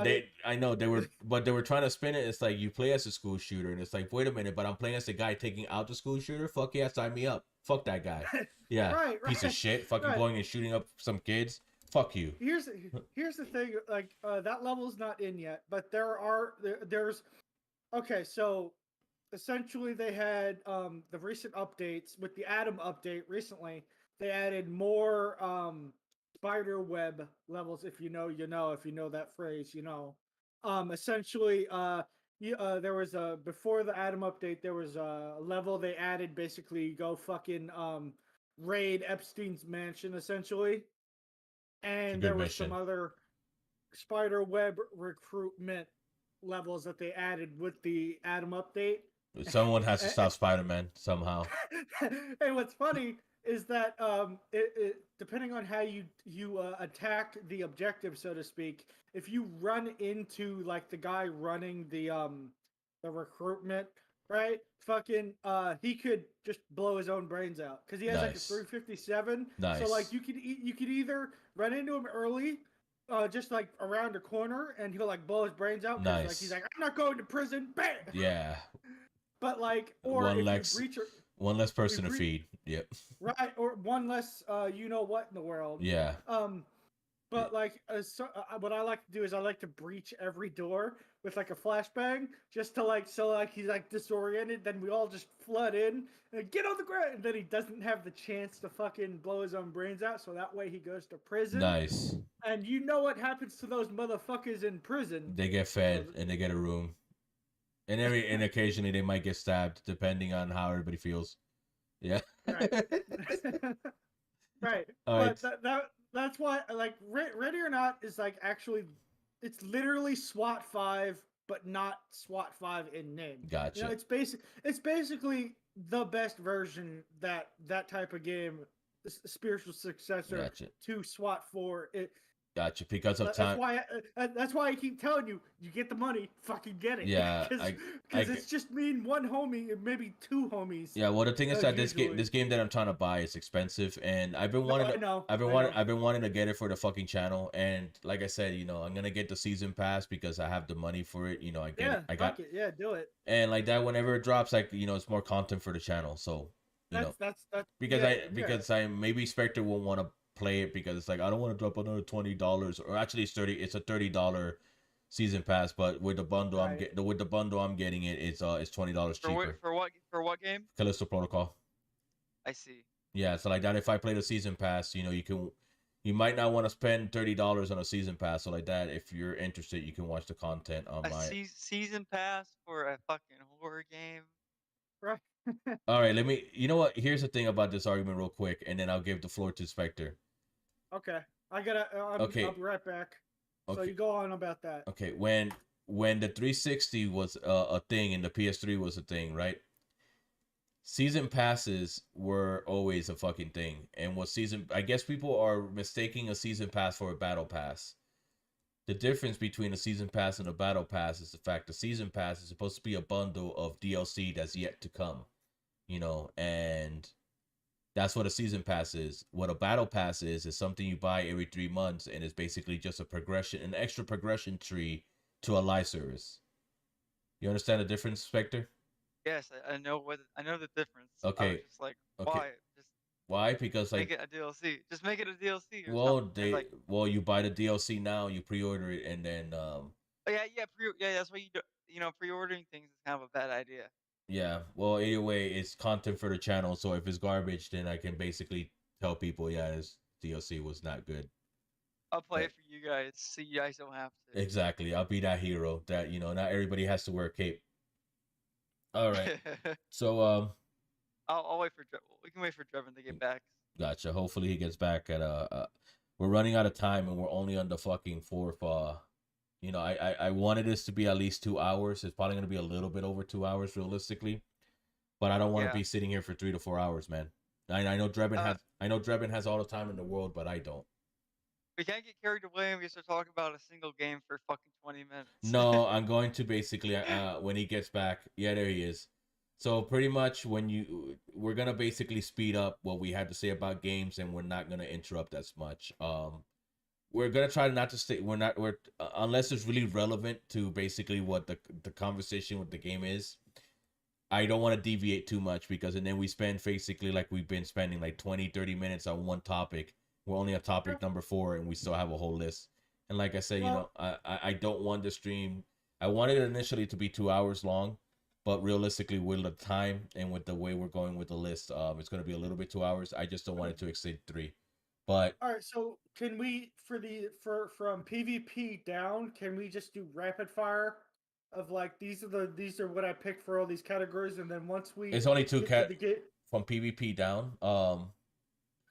They were trying to spin it. It's like you play as a school shooter, and it's like, wait a minute, but I'm playing as a guy taking out the school shooter. Fuck yeah, sign me up. Fuck that guy. Yeah, right. Piece of shit. Fucking going and shooting up some kids. Fuck you. Here's the thing. Like that level's not in yet, but there's. Okay, so essentially they had the recent updates with the Atom update recently. They added more spider web levels. If you know, you know. If you know that phrase, you know. Essentially, there was a before the Atom update. There was a level they added. Basically, you go fucking raid Epstein's mansion, essentially, It's a and good there was some mission. other spider web recruitment levels that they added with the Atom update. Someone has to stop Spider-Man somehow. And what's funny is that depending on how you attack the objective, so to speak, if you run into like the guy running the recruitment, right? Fucking he could just blow his own brains out because he has like a Nice. 357. Nice. So like you could either run into him early, just like around a corner, and he'll like blow his brains out. Nice. Like he's like, I'm not going to prison. Bam. Yeah. But like, or One if less, you breach, one less person to feed. Yep. right, or one less, you know what in the world. Yeah. But like, what I like to do is I like to breach every door with like a flashbang, just to like, so like he's like disoriented, then we all just flood in and get on the ground, and then he doesn't have the chance to fucking blow his own brains out, so that way he goes to prison. Nice. And you know what happens to those motherfuckers in prison? They get fed and they get a room. And occasionally they might get stabbed, depending on how everybody feels. Yeah. Right. Right. But that's why, like, Ready or Not is like actually, it's literally SWAT 5, but not SWAT 5 in name. Gotcha. You know, it's basically the best version that type of game, spiritual successor to SWAT 4. Gotcha. Because of time. That's why I keep telling you, you get the money, fucking get it. Yeah. Because it's just me and one homie, and maybe two homies. Yeah. Well, the thing is that this game that I'm trying to buy is expensive, and I've been wanting to get it for the fucking channel. And like I said, you know, I'm gonna get the season pass because I have the money for it. You know, I get it. I got it. Yeah, do it. And like that, whenever it drops, like, you know, it's more content for the channel. So that's because maybe Spectre will want to play it because it's like, I don't want to drop another $20, or actually it's a $30 season pass, but with the bundle I'm getting it's $20 cheaper. For what game? Callisto Protocol. I see. Yeah, so like that, if I play the season pass, you know, you might not want to spend $30 on a season pass. So like that, if you're interested, you can watch the content on season pass for a fucking horror game. Right. All right, you know what? Here's the thing about this argument real quick, and then I'll give the floor to Spectre. Okay, I'll be right back. Okay. So you go on about that. Okay, when the 360 was a thing and the PS3 was a thing, right? Season passes were always a fucking thing, and I guess people are mistaking a season pass for a battle pass. The difference between a season pass and a battle pass is the fact the season pass is supposed to be a bundle of DLC that's yet to come, you know, and that's what a season pass is. What a battle pass is something you buy every 3 months, and it's basically just an extra progression tree to a live service. You understand the difference, Spectre? Yes, I know the difference. Okay. I was just like, why? Why? Because like, make it a DLC. Just make it a DLC. Well, you buy the DLC now, you pre-order it, and then that's why pre-ordering things is kind of a bad idea. Yeah, well, anyway, it's content for the channel, so if it's garbage, then I can basically tell people, yeah, this DLC was not good. I'll play it for you guys, so you guys don't have to. Exactly, I'll be that hero that, you know, not everybody has to wear a cape. All right, so I'll wait for we can wait for Drebin to get back. Gotcha. Hopefully he gets back at we're running out of time and we're only on the fucking fourth. You know, I wanted this to be at least 2 hours. It's probably gonna be a little bit over 2 hours realistically, but I don't want to be sitting here for 3 to 4 hours, man. I know Drebin has all the time in the world, but I don't. We can't get carried away and we start talking about a single game for fucking 20 minutes. No, I'm going to basically when he gets back. Yeah, there he is. So pretty much we're gonna basically speed up what we had to say about games, and we're not gonna interrupt as much. We're gonna try not to stay. Unless it's really relevant to basically what the conversation with the game is. I don't want to deviate too much because then we spend basically like we've been spending like 20-30 minutes on one topic. We're only on topic number 4, and we still have a whole list. And like I said, you know, I don't want the stream. I wanted it initially to be 2 hours long, But realistically, with the time and with the way we're going with the list, it's going to be a little bit 2 hours. I just don't want it to exceed 3. But all right, so can we from PvP down? Can we just do rapid fire? Of like these are what I picked for all these categories, and then once we it's only 2 get to the from PvP down.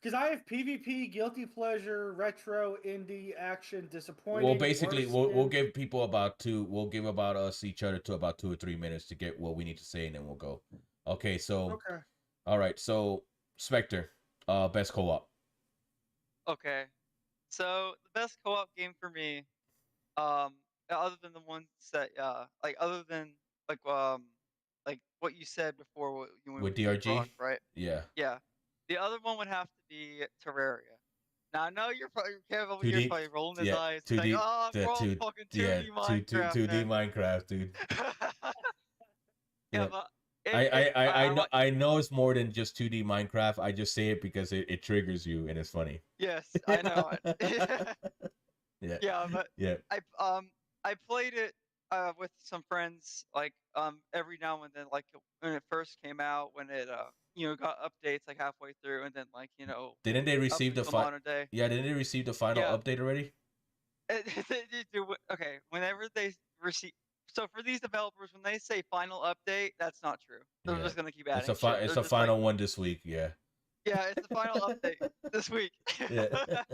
Because I have PvP, guilty pleasure, retro, indie, action, disappointing. Well, basically, we'll give people about 2. We'll give about us each other to about 2 or 3 minutes to get what we need to say, and then we'll go. Okay, so okay. All right, so Spectre, best co-op. Okay, so the best co-op game for me, other than the ones that like other than like what you said before when With we did DRG, Rock, right? yeah. Yeah, the other one would have to be Terraria. Now I know you're probably Kev over 2D, here probably rolling his yeah, eyes, 2D, like, oh, the we're all 2, fucking 2D yeah, Minecraft, 2D man. Minecraft, dude. Yeah, Yeah. but I know it's more than just 2D Minecraft. I just say it because it triggers you and it's funny. yes, I know it. Yeah. Yeah, but Yeah. I played it with some friends like every now and then, like when it first came out, when it got updates like halfway through, and then like Didn't they up receive the until modern day. Yeah, didn't they receive the final Yeah. update already? Okay, whenever they receive. So for these developers, when they say final update, that's not true. They're just gonna keep adding shit. It's They're a just final like, one this week, yeah. yeah, it's the final update this week. Yeah.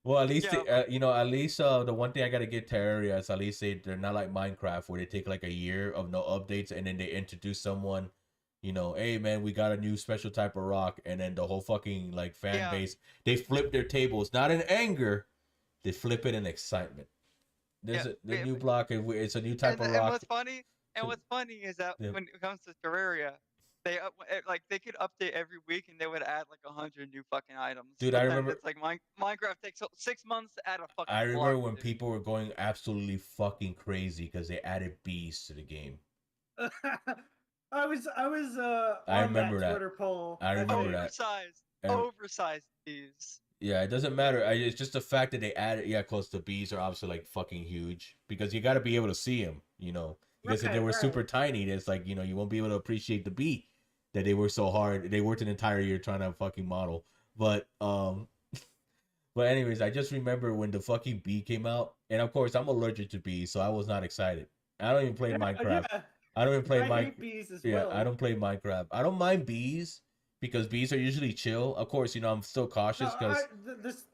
Well, at least Yeah, at least the one thing I gotta give Terraria is at least they're not like Minecraft where they take like a year of no updates and then they introduce someone, hey man, we got a new special type of rock, and then the whole fucking like fan base, they flip their tables, not in anger, they flip it in excitement. There's the new block, it's a new type of rock. And what's funny is that when it comes to Terraria, they could update every week and they would add like 100 new fucking items. Dude, but I then remember it's like Minecraft takes 6 months to add a fucking. I remember when people were going absolutely fucking crazy because they added bees to the game. I was I on remember that Twitter poll. I remember Oversized bees. Yeah, it doesn't matter. It's just the fact that they added. Yeah, close the bees are obviously like fucking huge because you got to be able to see them. Because if they were super tiny, it's like you won't be able to appreciate the bee that they were so hard. They worked an entire year trying to fucking model. But but anyways, I just remember when the fucking bee came out, and of course I'm allergic to bees, so I was not excited. I don't even play Minecraft. Yeah. I don't even play Minecraft. I hate bees as well. I don't play Minecraft. I don't mind bees because bees are usually chill. Of course, I'm still cautious because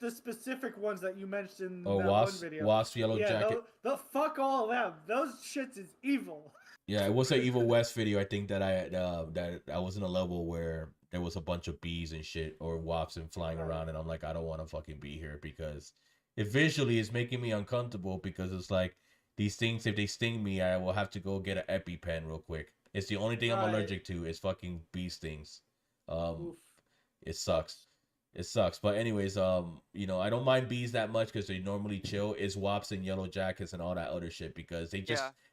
the specific ones that you mentioned in that wasp, one video. Wasp, Yellow Jacket. The fuck all of them. Those shits is evil. Yeah, it was an Evil West video. I think that I was in a level where there was a bunch of bees and shit or wasps and flying around, and I'm like, I don't want to fucking be here because it visually is making me uncomfortable because it's like these things, if they sting me, I will have to go get an EpiPen real quick. It's the only thing I'm allergic to is fucking bee stings. It sucks. But anyways, I don't mind bees that much because they normally chill. It's wasps and yellow jackets and all that other shit because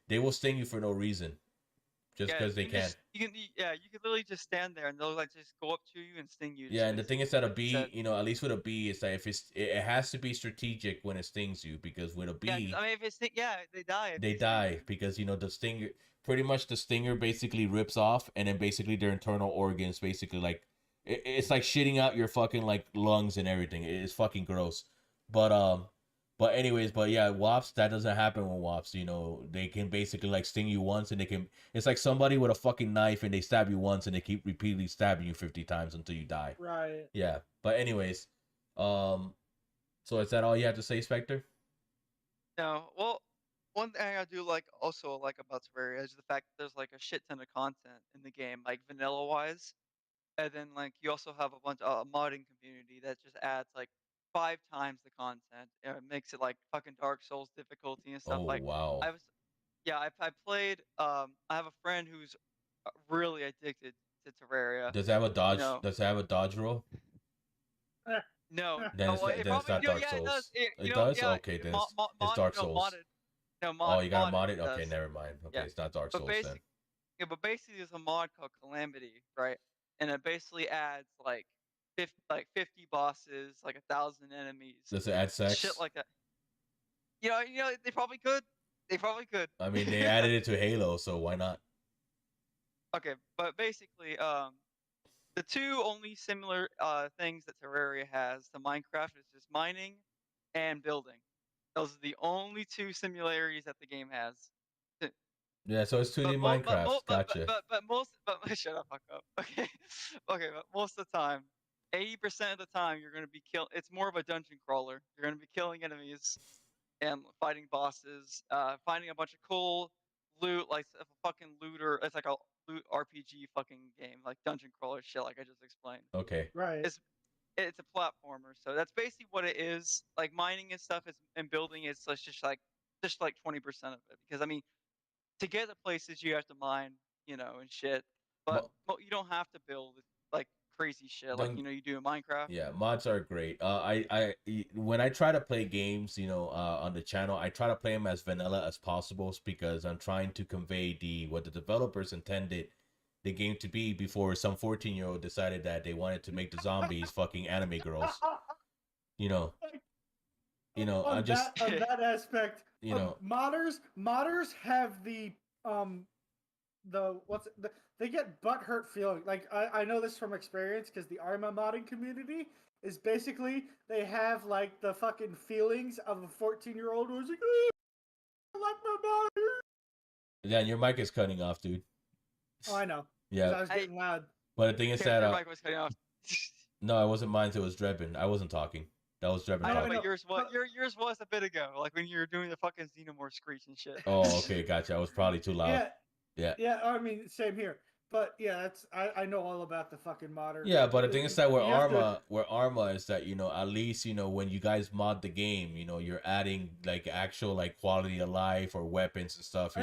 they will sting you for no reason, just because they can. You can literally just stand there and they'll like just go up to you and sting you. Yeah, and the thing is that a bee, at least with a bee, it's like it has to be strategic when it stings you because with a bee, I mean, if it they die. They die because the stinger, pretty much the stinger basically rips off, and then basically their internal organs basically like. It's like shitting out your fucking like lungs and everything. It's fucking gross. But yeah, wasps, that doesn't happen with wasps. They can basically like sting you once and it's like somebody with a fucking knife and they stab you once and they keep repeatedly stabbing you 50 times until you die. Right. Yeah. But anyways, so is that all you have to say, Spectre? No. Well, one thing I do also like about Terraria is the fact that there's like a shit ton of content in the game, like vanilla wise. And then like you also have a bunch of modding community that just adds like 5 times the content. It makes it like fucking Dark Souls difficulty and stuff. Oh, like wow. I played. I have a friend who's really addicted to Terraria. Does it have a dodge? Does it have a dodge roll? No. Then it's not Dark Souls. It does. Okay, then it's Dark Souls. Modded. You gotta mod it. Okay, never mind. Okay, it's not Dark Souls then. Yeah, but basically there's a mod called Calamity, right? And it basically adds like 50 bosses, like 1,000 enemies. Does it add sex? Shit like that. They probably could. I mean, they added it to Halo, so why not? Okay, but basically, the two only similar things that Terraria has to Minecraft is just mining and building. Those are the only two similarities that the game has. Yeah, so it's 2D Minecraft. Gotcha. But most but shut up, fuck up. Okay, okay, but most of the time, 80% of the time you're gonna be kill. It's more of a dungeon crawler. You're gonna be killing enemies and fighting bosses, finding a bunch of cool loot, like a fucking looter. It's like a loot RPG fucking game, like dungeon crawler shit, like I just explained. Okay. Right. It's a platformer, so that's basically what it is. Like mining and stuff is and building is just like 20% of it. Because I mean, to get the places you have to mine, and shit. But you don't have to build like crazy shit like you do in Minecraft. Yeah, mods are great. When I try to play games, on the channel, I try to play them as vanilla as possible because I'm trying to convey what the developers intended the game to be before some 14-year-old decided that they wanted to make the zombies fucking anime girls. On I just on that aspect, modders have the they get butthurt feeling. Like I know this from experience because the Arma modding community is basically they have like the fucking feelings of a 14-year-old who's like, oh, I like my modder. Yeah, your mic is cutting off, dude. Oh, I know. Yeah, I was getting loud. But the thing is that your mic was cutting off. No, it wasn't mine. It was Drebin. I wasn't talking. That was Drebin. I know, but yours was a bit ago, like when you were doing the fucking Xenomorph screech and shit. Oh, okay, gotcha. I was probably too loud. Yeah. I mean, same here. But yeah, I know all about the fucking modern. Yeah, but the thing is that where Arma is that at least when you guys mod the game, you're adding like actual like quality of life or weapons and stuff.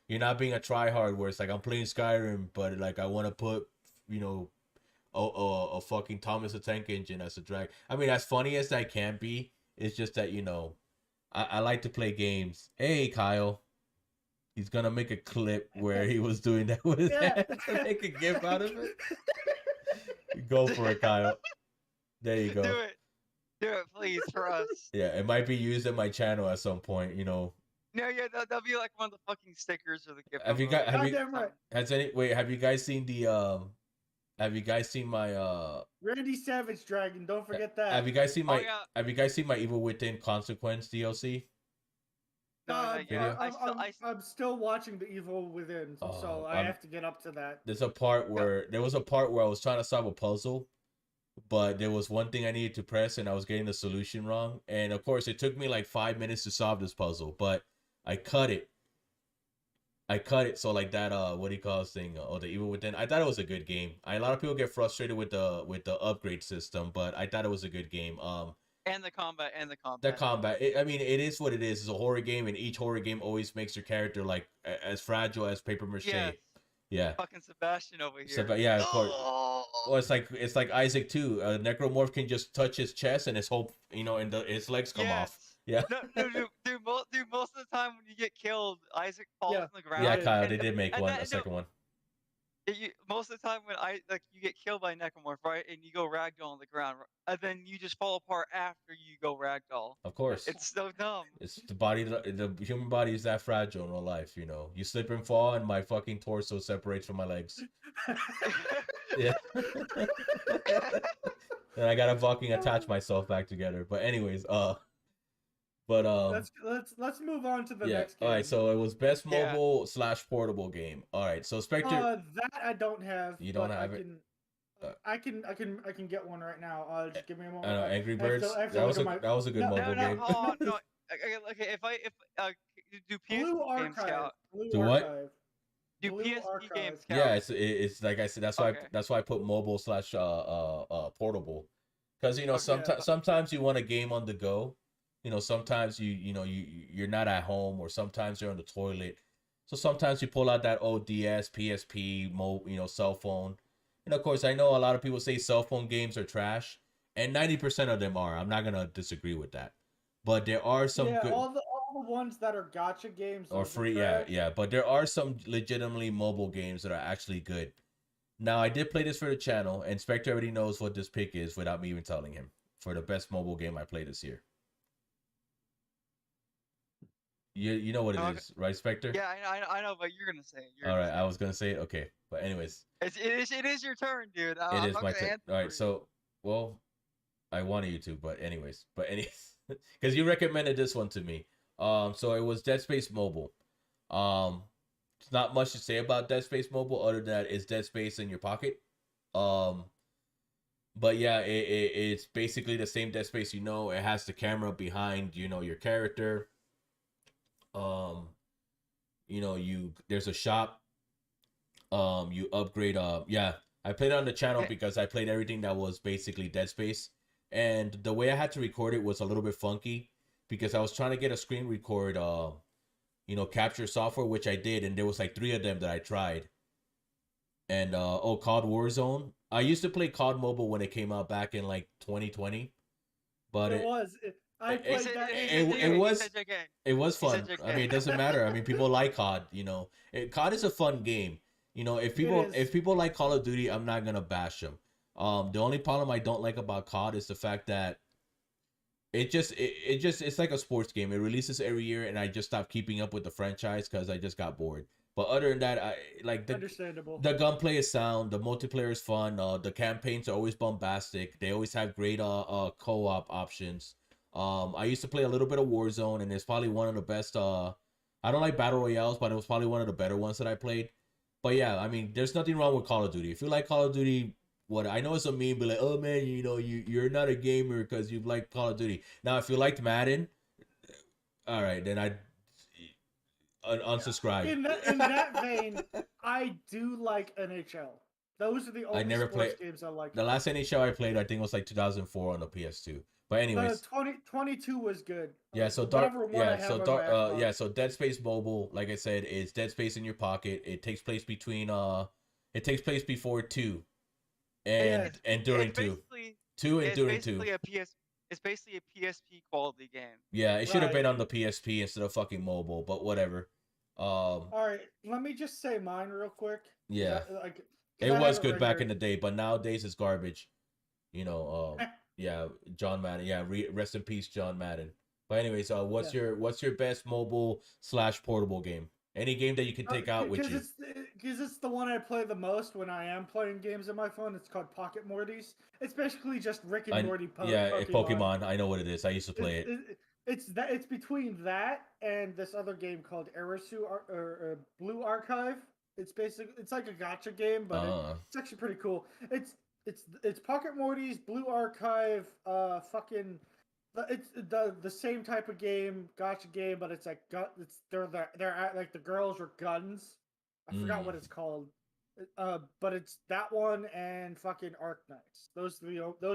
You're not being a tryhard where it's like I'm playing Skyrim, but like I want to put a fucking Thomas the Tank Engine as a drag. I mean, as funny as that can be, it's just that I like to play games. Hey, Kyle. He's gonna make a clip where he was doing that with his hand to make a gif out of it. Go for it, Kyle. There you go. Do it, please, for us. Yeah, it might be used in my channel at some point. No, yeah, that'll be like one of the fucking stickers or the gift. Have you guys seen the Have you guys seen my Randy Savage Dragon? Don't forget that. Have you guys seen my Have you guys seen my Evil Within Consequence DLC? I'm still watching the Evil Within, so I have to get up to that. There was a part where I was trying to solve a puzzle, but there was one thing I needed to press, and I was getting the solution wrong. And of course, it took me like 5 minutes to solve this puzzle, but I cut it. So like that, what do you call this thing? The Evil Within. I thought it was a good game. A lot of people get frustrated with the upgrade system, but I thought it was a good game. And the combat. The combat. I mean, it is what it is. It's a horror game, and each horror game always makes your character like as fragile as paper mache. Yeah. Fucking Sebastian over here. Yeah, of course. Well, it's like Isaac too. Necromorph can just touch his chest, and his whole and his legs come off. Yeah. No, dude, most of the time when you get killed, Isaac falls on the ground. Yeah, Kyle, they did make a second one. Most of the time when you get killed by Necromorph, right, and you go ragdoll on the ground, and then you just fall apart after you go ragdoll. Of course. It's so dumb. It's the human body is that fragile in real life, You slip and fall, and my fucking torso separates from my legs. Yeah. And I gotta fucking attach myself back together. But anyways, let's move on to the next game. All right, so it was best mobile / portable game. All right, so Spectre. That I don't have. You don't have it. I can get one right now. Just give me a moment. Angry Birds. That was a good mobile game. Oh no. Okay, if do PSP games count? Do what? Do PSP games count? Yeah, it's like I said. That's why I put mobile / portable, because sometimes you want a game on the go. Sometimes you're not at home, or sometimes you're on the toilet. So sometimes you pull out that old DS, PSP, cell phone. And of course, I know a lot of people say cell phone games are trash, and 90% of them are. I'm not gonna disagree with that, but there are some good. All the ones that are gacha games or free, yeah. But there are some legitimately mobile games that are actually good. Now, I did play this for the channel, and Spectre already knows what this pick is without me even telling him for the best mobile game I played this year. You know what it is, right, Spectre? Yeah, I know, but you're gonna say it. All right, I was gonna say it. Okay, but anyways, it is your turn, dude. it I'm is not my gonna turn. answer All for right, you. so well, I wanted you to, but anyways, because you recommended this one to me. So it was Dead Space Mobile. Um, it's not much to say about Dead Space Mobile other than that it's Dead Space in your pocket. Um, but yeah, it's basically the same Dead Space. It has the camera behind your character. Um, there's a shop. You upgrade. Yeah, I played it on the channel Eh, because I played everything that was basically Dead Space, and the way I had to record it was a little bit funky because I was trying to get a screen record. Capture software, which I did, and there was like 3 of them that I tried. And COD Warzone. I used to play COD Mobile when it came out back in like 2020, but I he played said, that. he it, said it JK. He was said JK. it was He fun. said I mean, it JK. doesn't matter. I mean, people like COD. COD is a fun game. If is. people like Call of Duty, I'm not gonna bash them. The only problem I don't like about COD is the fact that it's like a sports game. It releases every year, and I just stopped keeping up with the franchise because I just got bored. But other than that, I like Understandable. the gunplay is sound, the multiplayer is fun, the campaigns are always bombastic. They always have great co-op options. I used to play a little bit of Warzone, and it's probably one of the best. I don't like battle royales, but it was probably one of the better ones that I played. But yeah, I mean, there's nothing wrong with Call of Duty. If you like Call of Duty, what I know it's a meme, but like, oh man, you're not a gamer because you like Call of Duty. Now, if you liked Madden, all right, then I unsubscribe. In that vein, I do like NHL. Those are the I only never sports played. games I like. The last NHL I played, I think, was like 2004 on the PS2. But anyways, 2022 was good. yeah. So Whatever one I have on my Xbox. yeah. So Dead Space Mobile, like I said, is Dead Space in your pocket. It takes place before 2 and Yes. and during 2, 2 and during 2. It's basically a PSP quality game. Yeah, it should have Right. been on the PSP instead of fucking mobile, but whatever. All right, let me just say mine real quick. Yeah. 'Cause It I was have good right back here. in the day, but nowadays it's garbage. Yeah, John Madden. Yeah, rest in peace, John Madden. But anyways, what's Yeah. your best mobile / portable game? Any game that you can take out with you. Because it's the one I play the most when I am playing games on my phone. It's called Pocket Mortys. It's basically just Rick and Morty. Pokemon. I know what it is. I used to play it. It's between that and this other game called Erasu or Blue Archive. It's like a gotcha game, but it's actually pretty cool. It's Pocket Mortys, Blue Archive, it's the same type of game, gotcha game, but it's like they're like the girls are guns. I forgot what it's called. But it's that one and fucking Arc Knights. Those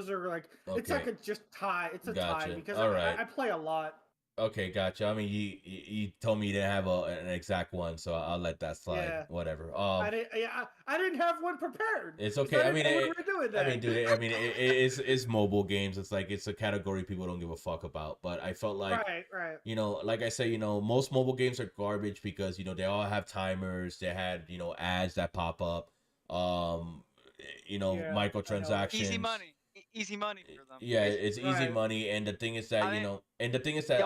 are like it's like a just tie. It's a tie because I play a lot. Okay, gotcha. I mean, you told me you didn't have an exact one, so I'll let that slide. Yeah. Whatever. I didn't have one prepared. It's okay. I mean, dude, it's mobile games. It's like it's a category people don't give a fuck about. But I felt like, right. Like I say, most mobile games are garbage because they all have timers. They had ads that pop up. Microtransactions. Easy money for them. Yeah, it's easy money, and the thing is that why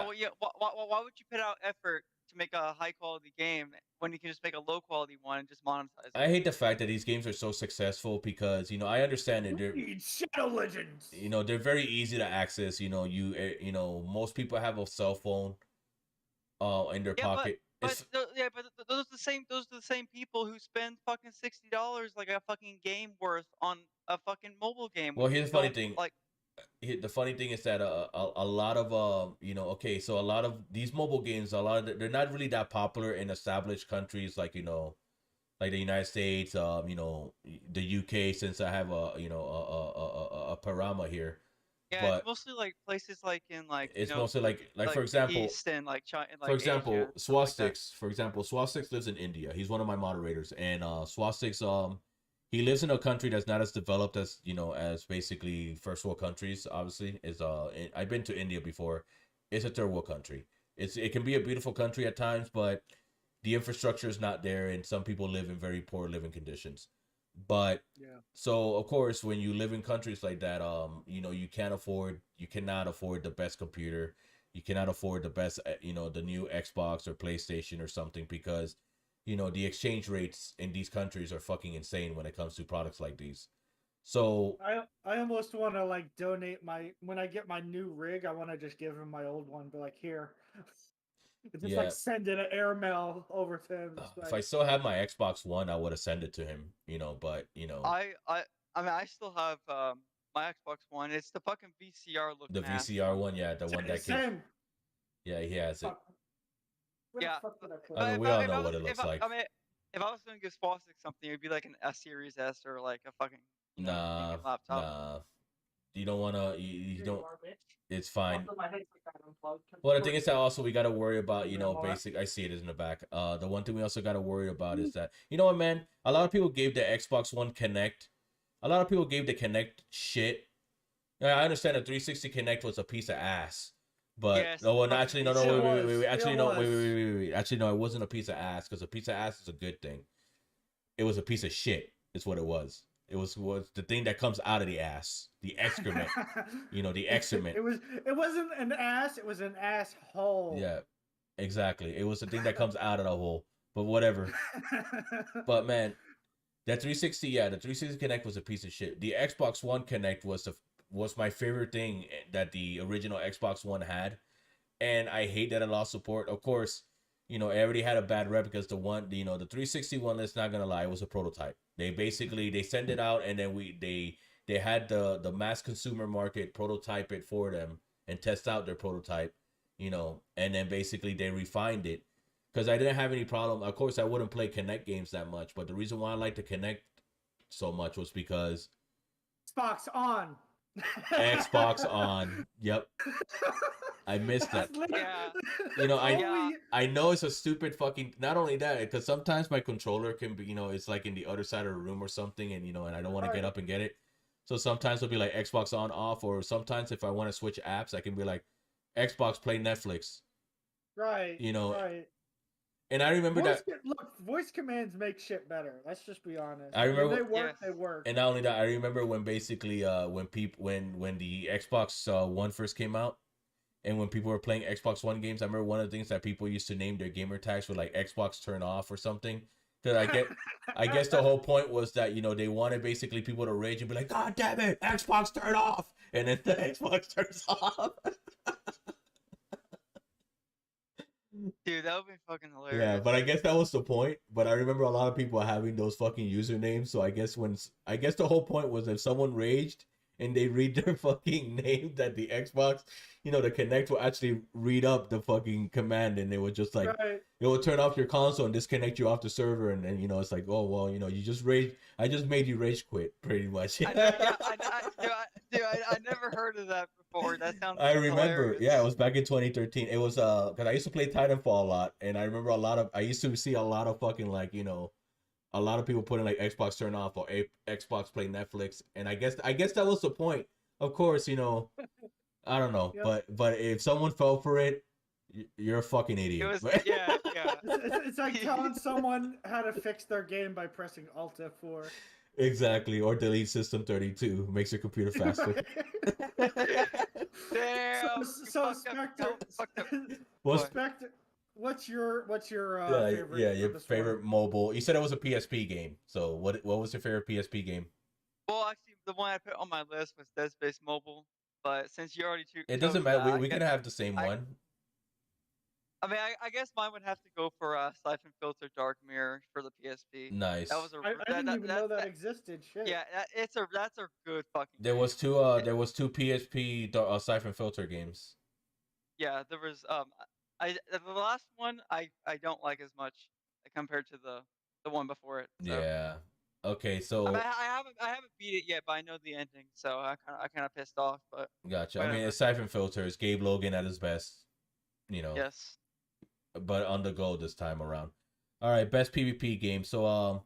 would you put out effort to make a high quality game when you can just make a low quality one and just monetize it? I hate the fact that these games are so successsucil because I understand that they're Shadow Legends. They're very easy to access. Most people have a cell phone in their pocket. But those are the same people who spend fucking $60 like a fucking game worth on a fucking mobile game. Well, here's the funny thing. The funny thing is that a lot of so a lot of these mobile games, they're not really that popular in established countries like like the United States, the UK, since I have a parama here. Yeah, but it's mostly like places like in like it's mostly like for example, East and like China, for example, Asia, Swastix. For example, Swastix lives in India. He's one of my moderators, and Swastix he lives in a country that's not as developed as as basically first world countries. Obviously, I've been to India before. It's a third world country. It can be a beautiful country at times, but the infrastructure is not there, and some people live in very poor living conditions. But so of course, when you live in countries like that, you cannot afford the best computer. you cannot afford the best, the new Xbox or PlayStation or something, because the exchange rates in these countries are fucking insane when it comes to products like these. So I almost want to like donate when I get my new rig. I want to just give him my old one, be like, here, just like send it an airmail over to him. If I still had my Xbox One, I would have sent it to him. But I mean, I still have my Xbox One. It's the fucking VCR looking the VCR one, the one that same. Yeah, he has it. Yeah, I mean, we all know what it looks like. I mean, if I was going to give Spastic something, it'd be like an S Series S or like a fucking laptop. Nah. You don't want to. You don't. It's fine. Well, the thing is that also we got to worry about, basic. I see it is in the back. The one thing we also got to worry about is that, you know what, man? A lot of people gave the Xbox One Connect. A lot of people gave the Connect shit. I understand the 360 Connect was a piece of ass. But yes, actually, no, wait. Actually, no, wait. Actually, no, it wasn't a piece of ass, because a piece of ass is a good thing. It was a piece of shit, is what it was. It was the thing that comes out of the ass, the excrement. The excrement. It wasn't an ass. It was an asshole. Yeah, exactly. It was the thing that comes out of the hole. But whatever. But man, that 360, the 360 Connect was a piece of shit. The Xbox One Connect was my favorite thing that the original Xbox One had, and I hate that it lost support. Of course, it already had a bad rep because the 360 one, let's not gonna lie, it was a prototype. They send it out, and then they had the mass consumer market prototype it for them and test out their prototype, and then basically they refined it, because I didn't have any problem. Of course, I wouldn't play Connect games that much, but the reason why I liked the Connect so much was because Xbox on. Xbox on. Yep. I missed that. Yeah. I know it's a stupid fucking, not only that, because sometimes my controller can be, it's like in the other side of the room or something, and and I don't want to get up and get it. So sometimes it'll be like Xbox on off, or sometimes if I want to switch apps, I can be like Xbox play Netflix. Right. Right. And I remember voice commands make shit better. Let's just be honest. I remember when they work, they work. And not only that, I remember when basically when the Xbox One first came out, and when people were playing Xbox One games, I remember one of the things that people used to name their gamer tags were like Xbox turn off or something. Because I guess the whole point was that they wanted basically people to rage and be like, God damn it, Xbox turn off, and then the Xbox turns off. Dude, that would be fucking hilarious. Yeah, but I guess that was the point. But I remember a lot of people having those fucking usernames. So I guess the whole point was if someone raged and they read their fucking name, that the Xbox, the Connect will actually read up the fucking command, and they would just like, it will turn off your console and disconnect you off the server, and then it's like, oh well, you just rage. I just made you rage quit, pretty much. I never heard of that before. That sounds. I remember, hilarious. Yeah, it was back in 2013. It was because I used to play Titanfall a lot, and I remember I used to see a lot of fucking like a lot of people putting like Xbox turn off or Xbox play Netflix, and I guess that was the point. Of course, I don't know, yep. but if someone fell for it, you're a fucking idiot. Yeah. It's like telling someone how to fix their game by pressing Alt F4. Exactly, or delete System 32 makes your computer faster. Damn. So Spectre. Spectre. What's your favorite? Yeah, your favorite mobile. You said it was a PSP game. So what was your favorite PSP game? Well, actually, the one I put on my list was Dead Space Mobile. But since you already it doesn't matter. We can have the same one. I mean, I guess mine would have to go for Siphon Filter Dark Mirror for the PSP. Nice. That was I didn't even know that existed. Shit. Yeah, that's a good fucking. There game. Was two PSP Siphon Filter games. Yeah, there was the last one I don't like as much compared to the one before it. So. Yeah. Okay, so I mean, I haven't beat it yet, but I know the ending, so I kind of pissed off. But gotcha. Whatever. I mean, it's Siphon Filters, Gabe Logan at his best. Yes. But on the go this time around. All right, best PvP game. So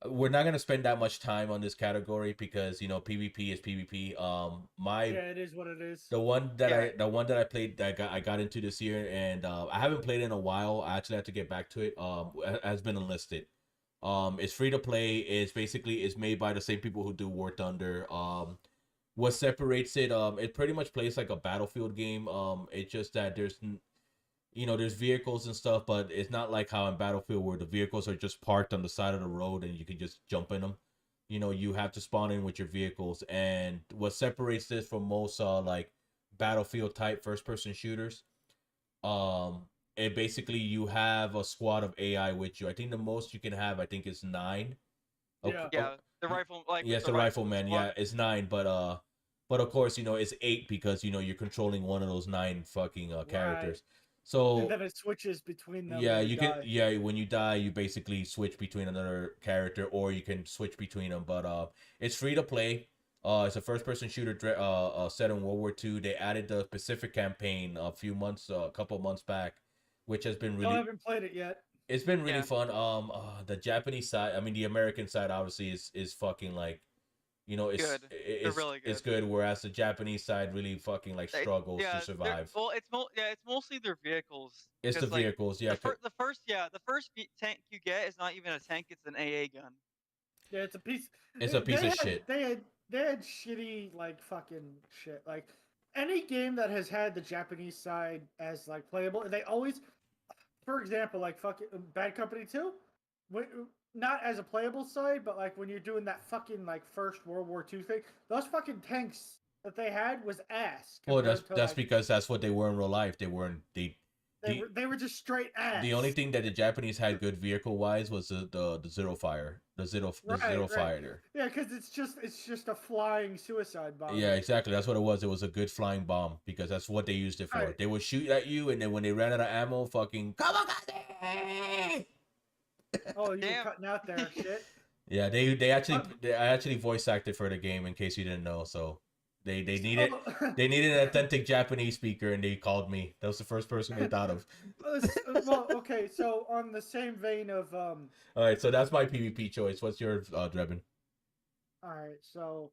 we're not gonna spend that much time on this category because PvP is PvP. It is what it is. The one that I played that I got into this year, and I haven't played it in a while. I actually have to get back to it. Has been enlisted. It's free to play. It's made by the same people who do War Thunder. what separates it, it pretty much plays like a Battlefield game. It's just that there's vehicles and stuff, but it's not like how in Battlefield where the vehicles are just parked on the side of the road and you can just jump in them. You have to spawn in with your vehicles. And what separates this from most like Battlefield type first person shooters, it basically you have a squad of AI with you. I think the most you can have, I think, is 9. Yeah. Yeah, the rifle, like Yes, the rifleman. Yeah, it's 9, but of course, it's 8 because you're controlling one of those 9 fucking characters. So and then it switches between them. yeah, you can. Yeah, when you die, you basically switch between another character, or you can switch between them. But it's free to play. It's a first-person shooter set in World War II. They added the Pacific campaign a couple months back, which has been really. I haven't played it yet. It's been really fun. The Japanese side, I mean, the American side, obviously is fucking like, it's good. It's really good. It's good. Whereas the Japanese side really fucking like struggles to survive. Well, it's mostly their vehicles. It's the vehicles, yeah. The first tank you get is not even a tank; it's an AA gun. Yeah, it's a piece. It's a piece of shit. They had shitty like fucking shit. Like any game that has had the Japanese side as like playable, they always, for example, like fucking Bad Company 2, not as a playable side, but like when you're doing that fucking like first World War II thing, those fucking tanks that they had was ass. Well, that's because that's what they were in real life. They weren't they were just straight ass. The only thing that the Japanese had good vehicle wise was the Zero Fire, the Zero Fighter. Yeah, because it's just a flying suicide bomb. Yeah, exactly. That's what it was. It was a good flying bomb because that's what they used it for. Right. They would shoot at you, and then when they ran out of ammo, fucking oh, you were cutting out there, shit. Yeah, I actually voice acted for the game in case you didn't know. So they needed an authentic Japanese speaker, and they called me. That was the first person they thought of. Well, okay, so on the same vein of All right, so that's my PvP choice. What's yours, Drebin? All right, so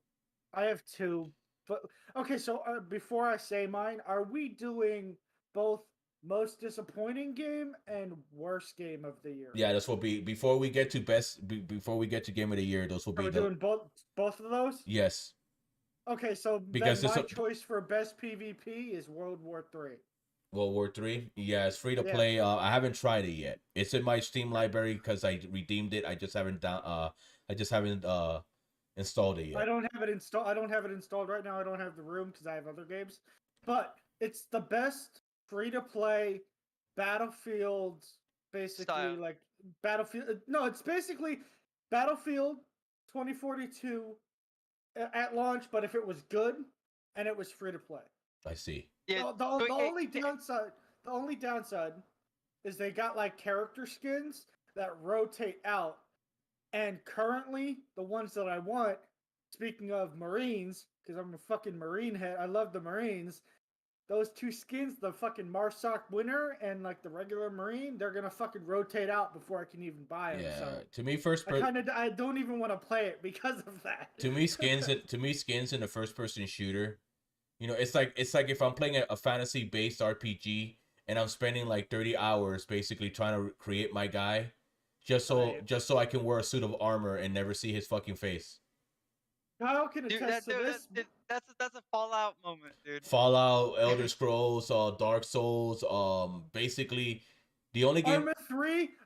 I have 2, but okay, so before I say mine, are we doing both most disappointing game and worst game of the year? Yeah, this will be before we get to game of the year. Those will be doing both of those. Yes. Okay, so because my choice for best PvP is World War 3. World War 3? Yeah, it's free to play. I haven't tried it yet. It's in my Steam library because I redeemed it. I just haven't installed it yet. I don't have it installed right now. I don't have the room because I have other games. But it's the best free-to-play Battlefield, basically style. Like Battlefield. No, it's basically Battlefield 2042 at launch, but if it was good and it was free-to-play. I see. Yeah. The only downside is they got like character skins that rotate out, and currently the ones that I want. Speaking of Marines, because I'm a fucking Marine head, I love the Marines. Those 2 skins, the fucking Marsoc winner and like the regular Marine, they're gonna fucking rotate out before I can even buy them. Yeah, so to me, I don't even want to play it because of that. To me, skins in a first-person shooter, it's like if I'm playing a fantasy-based RPG and I'm spending like 30 hours basically trying to create my guy, just so I can wear a suit of armor and never see his fucking face. Kyle can attest to this. That's a Fallout moment, dude. Fallout, Elder Scrolls, Dark Souls, basically the only game.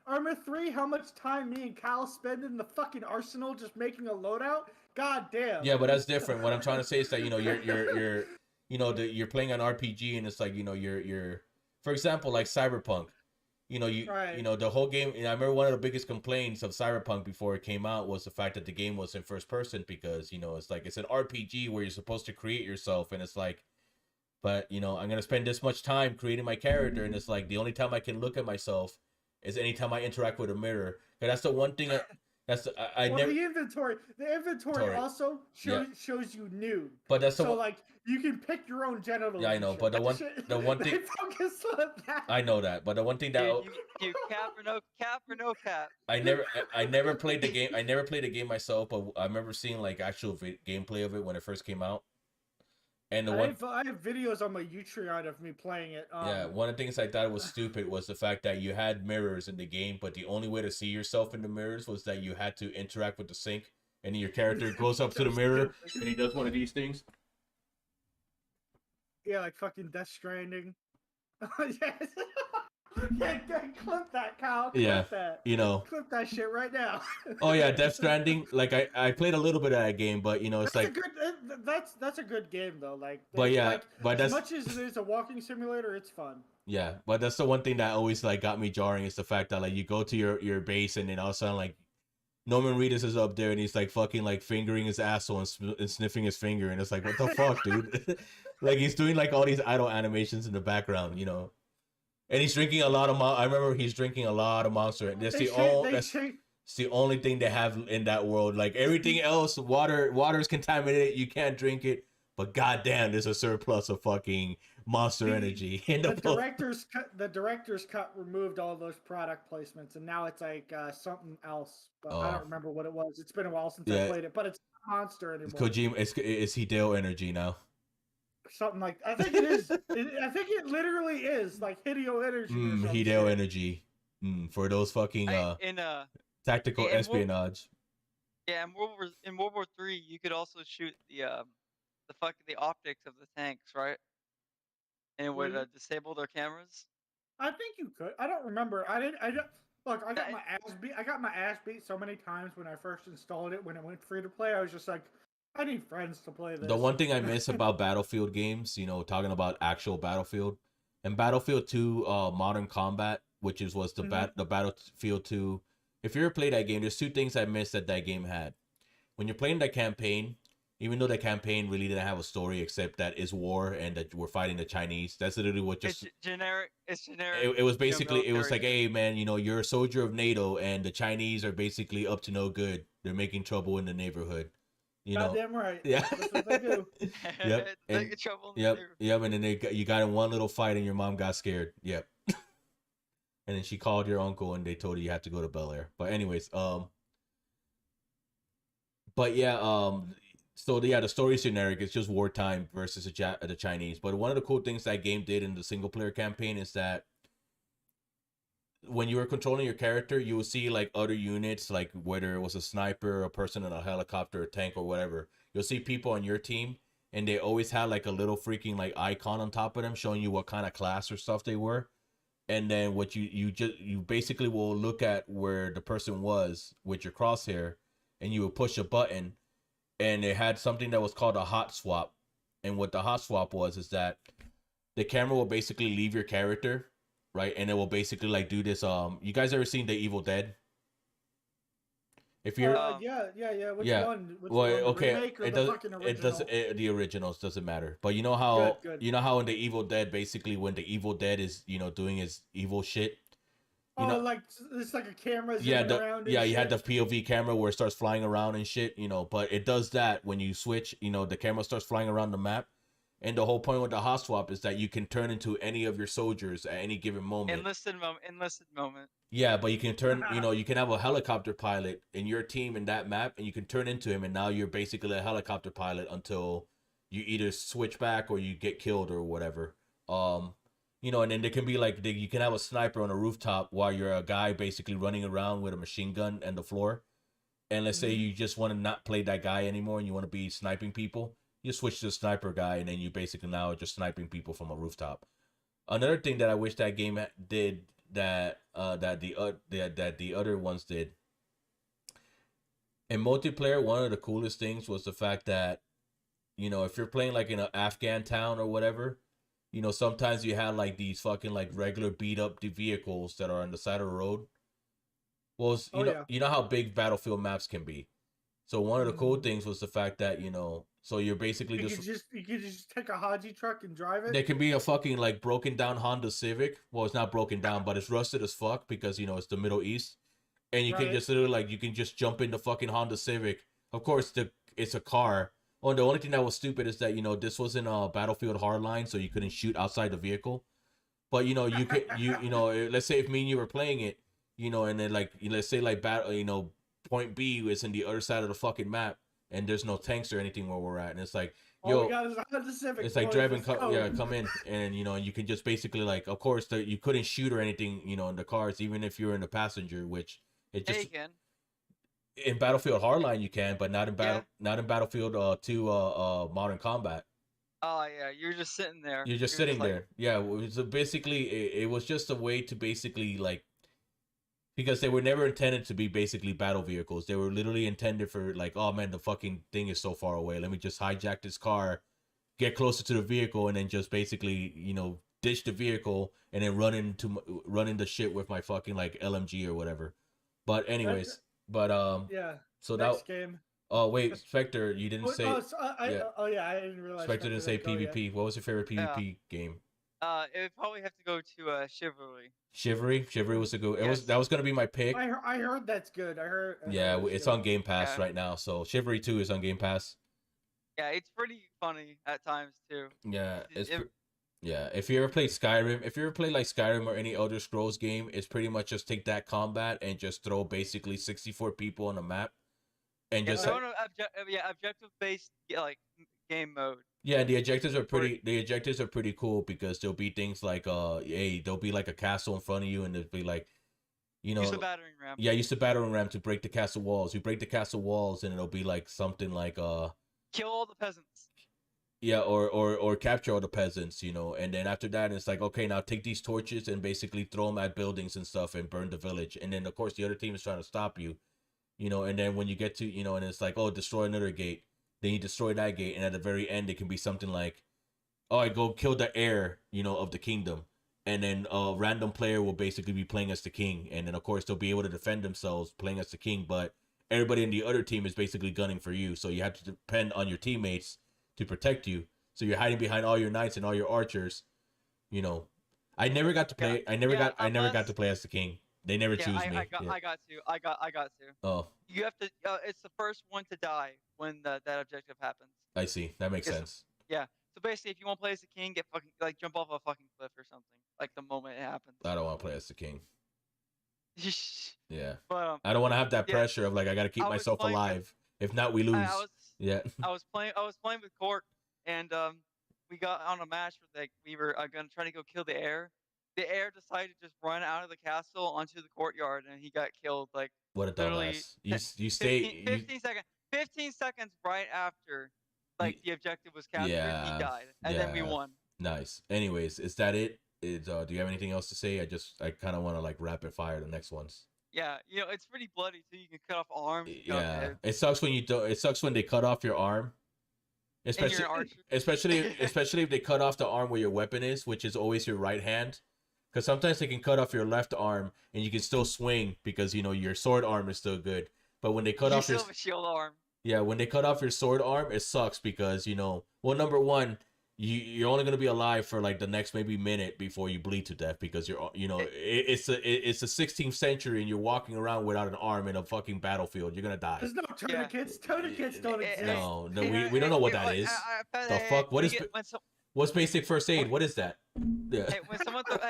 Armor 3. How much time me and Kyle spend in the fucking arsenal just making a loadout? God damn. Yeah, but that's different. What I'm trying to say is that you're playing an RPG and it's like you're for example like Cyberpunk. The whole game. I remember one of the biggest complaints of Cyberpunk before it came out was the fact that the game was in first person because it's like it's an RPG where you're supposed to create yourself, and it's like, but I'm gonna spend this much time creating my character, and it's like the only time I can look at myself is anytime I interact with a mirror. Because that's the one thing. The inventory also shows you nude. But that's like you can pick your own genitals. Yeah, I know. But the one thing focus on that. I know that. But the one thing that you cap or no cap. I never played the game. I never played the game myself, but I remember seeing like actual gameplay of it when it first came out. And I have videos on my Utreon of me playing it. Yeah, one of the things I thought was stupid was the fact that you had mirrors in the game, but the only way to see yourself in the mirrors was that you had to interact with the sink, and your character goes up to the mirror and he does one of these things. Yeah, like fucking Death Stranding. Yes. Yeah, clip that, Kyle. Yeah, Clip that. you know. Clip that shit right now. Oh yeah, Death Stranding. Like I played a little bit of that game, but you know, it's That's a like, good. That's a good game though. Like, but yeah, like but as that's much as it is a walking simulator, it's fun. yeah, but that's the one thing that always like got me jarring is the fact that like you go to your base and then all of a sudden like Norman Reedus is up there and he's like fucking like fingering his asshole and sniffing his finger and it's like what the fuck, dude? Like he's doing like all these idle animations in the background, you know. And he's drinking a lot of I remember he's drinking a lot of Monster. That's it's the only thing they have in that world. Like everything else, water is contaminated. You can't drink it. But goddamn, there's a surplus of fucking Monster Energy in the director's cut removed all those product placements, and now it's like something else. But I don't remember what it was. It's been a while since I played it, but it's not Monster anymore. It's Kojima. It's Hideo Energy now. Something like I think it is. I think it literally is like Hideo Energy. Hideo Energy. For those fucking tactical espionage. In World War III, you could also shoot the optics of the tanks, right? And it would disable their cameras. I think you could. I don't remember. Look, I got my ass beat. I got my ass beat so many times when I first installed it. When it went free to play, I was just like, I need friends to play this. The one thing I miss about Battlefield games, you know, talking about actual Battlefield, and Battlefield 2 Modern Combat, which was the Battlefield 2. If you ever played that game, there's two things I missed that game had. When you're playing that campaign, even though the campaign really didn't have a story except that it's war and that we're fighting the Chinese, that's literally what just... It's generic. It was basically, it was like, hey, man, you know, you're a soldier of NATO and the Chinese are basically up to no good. They're making trouble in the neighborhood. You know? Goddamn right. Yeah. That's what they do. Yep. And, yep. And then you got in one little fight and your mom got scared. Yep. And then she called your uncle and they told you had to go to Bel Air. But anyways, but yeah, so yeah, the story's generic. It's just wartime versus the Chinese. But one of the cool things that game did in the single player campaign is that when you were controlling your character, you would see like other units, like whether it was a sniper, a person in a helicopter, a tank, or whatever. You'll see people on your team, and they always had like a little freaking like icon on top of them showing you what kind of class or stuff they were. And then what you basically will look at where the person was with your crosshair, and you would push a button, and it had something that was called a hot swap. And what the hot swap was is that the camera will basically leave your character, right? And it will basically like do this. You guys ever seen The Evil Dead? If you're yeah. Which one? Which well, one? Okay. Remake or the fucking original? It doesn't. The originals doesn't matter. But you know how good. You know how in The Evil Dead, basically when the Evil Dead is doing his evil shit. Like it's like a camera zooming around. You had the POV camera where it starts flying around and shit. But it does that when you switch. The camera starts flying around the map. And the whole point with the hot swap is that you can turn into any of your soldiers at any given moment. Enlisted moment. Yeah, but you can turn, you can have a helicopter pilot in your team in that map, and you can turn into him, and now you're basically a helicopter pilot until you either switch back or you get killed or whatever. And then there can be like, you can have a sniper on a rooftop while you're a guy basically running around with a machine gun on the floor. And let's say you just want to not play that guy anymore and you want to be sniping people. You switch to the sniper guy, and then you basically now are just sniping people from a rooftop. Another thing that I wish that game did that the other ones did in multiplayer, one of the coolest things was the fact that if you're playing like in an Afghan town or whatever, sometimes you have like these fucking like regular beat up vehicles that are on the side of the road. Well, you know how big Battlefield maps can be. So one of the cool things was the fact that so you're basically you could just take a Haji truck and drive it. There can be a fucking like broken down Honda Civic. Well, it's not broken down, but it's rusted as fuck because it's the Middle East, and you can just literally like you can just jump in the fucking Honda Civic. Of course, it's a car. Oh, the only thing that was stupid is that this wasn't a Battlefield Hardline, so you couldn't shoot outside the vehicle. But you could let's say if me and you were playing it, and then like let's say like battle point B is in the other side of the fucking map, and there's no tanks or anything where we're at, and it's like, yo, it's like Drebin, come in, and you can just basically like, of course, you couldn't shoot or anything, in the cars, even if you're in the passenger, which it just in Battlefield Hardline you can, but not in Battlefield 2 Modern Combat. Oh yeah, you're just sitting there. You're just sitting there. Yeah. So basically, it was just a way to basically like, because they were never intended to be basically battle vehicles. They were literally intended for like, oh man, the fucking thing is so far away. Let me just hijack this car, get closer to the vehicle, and then just basically, ditch the vehicle and then run into shit with my fucking like LMG or whatever. But anyways, yeah. So next game. Oh wait, Spectre, you didn't say. I didn't realize. Spectre didn't say PvP. What was your favorite PvP game? It would probably have to go to Chivalry. Chivalry was a good. That was gonna be my pick. I heard that's good. Yeah, it's on Game Pass right now. So Chivalry 2 is on Game Pass. Yeah, it's pretty funny at times too. Yeah, if you ever played Skyrim, if you ever played like Skyrim or any Elder Scrolls game, it's pretty much just take that combat and just throw basically 64 people on a map, and just objective based like game mode. Yeah, the objectives are pretty cool because there'll be things like there'll be like a castle in front of you and there'll be like, use the battering ram. Yeah, use the battering ram to break the castle walls. You break the castle walls and it'll be like something like kill all the peasants. Yeah, or capture all the peasants, and then after that it's like, okay, now take these torches and basically throw them at buildings and stuff and burn the village. And then of course the other team is trying to stop you, and then when you get to, and it's like, oh, destroy another gate. Then you destroy that gate, and at the very end, it can be something like, oh, I go kill the heir, of the kingdom. And then a random player will basically be playing as the king. And then, of course, they'll be able to defend themselves playing as the king. But everybody in the other team is basically gunning for you. So you have to depend on your teammates to protect you. So you're hiding behind all your knights and all your archers. I never got to play. I never got to play as the king. They never choose me. I got to. Oh. You have to. It's the first one to die when that objective happens. I see. That makes sense. Yeah. So basically, if you want to play as the king, get fucking jump off a fucking cliff or something. Like the moment it happens. I don't want to play as the king. Yeah. But, I don't want to have that pressure of like I got to keep myself alive. If not, we lose. I was playing with Cork, and we got on a match where like we were gonna try to go kill the heir. The heir decided to just run out of the castle onto the courtyard, and he got killed. Like what a dumbass! You stay 15 seconds right after like the objective was captured. He died, and then we won. Nice. Anyways, is that it? Do you have anything else to say? I kind of want to like rapid fire the next ones. Yeah, it's pretty bloody too. You can cut off arms. Yeah, it sucks when you don't. It sucks when they cut off your arm. Especially if they cut off the arm where your weapon is, which is always your right hand. Because sometimes they can cut off your left arm and you can still swing because your sword arm is still good. But when they cut off your shield arm. Yeah, when they cut off your sword arm, it sucks because well, number one, you're only gonna be alive for like the next maybe minute before you bleed to death because it's the 16th century and you're walking around without an arm in a fucking battlefield. You're gonna die. There's no tourniquets. Tourniquets don't exist. No, we don't know what that is. The fuck? What's basic first aid? What is that? Yeah. Hey, when someone throws